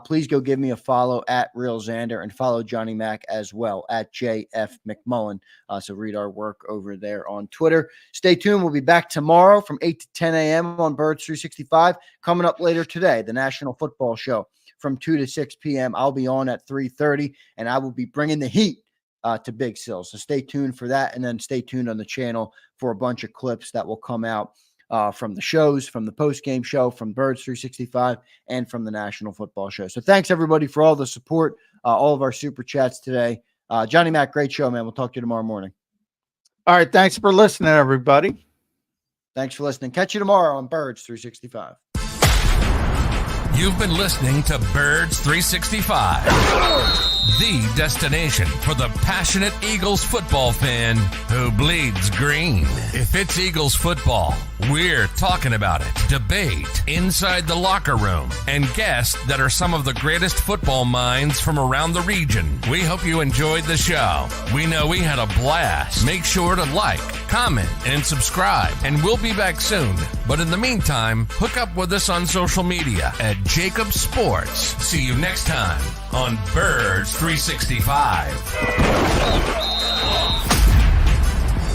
Please go give me a follow at Real Zander and follow Johnny Mac as well at JF McMullen. So read our work over there on Twitter. Stay tuned. We'll be back tomorrow from 8 to 10 a.m. on Birds 365. Coming up later today, the National Football Show from 2 to 6 p.m. I'll be on at 3:30, and I will be bringing the heat to Big Sills. So stay tuned for that, and then stay tuned on the channel for a bunch of clips that will come out from the shows, from the post-game show, from Birds 365, and from the National Football Show. So thanks, everybody, for all the support, all of our super chats today. Johnny Mac, great show, man. We'll talk to you tomorrow morning. All right. Thanks for listening, everybody. Thanks for listening. Catch you tomorrow on Birds 365. You've been listening to Birds 365, the destination for the passionate Eagles football fan who bleeds green. If it's Eagles football, we're talking about it. Debate, inside the locker room, and guests that are some of the greatest football minds from around the region. We hope you enjoyed the show. We know we had a blast. Make sure to like, comment, and subscribe, and we'll be back soon. But in the meantime, hook up with us on social media at JAKIB Sports. See you next time on Birds 365.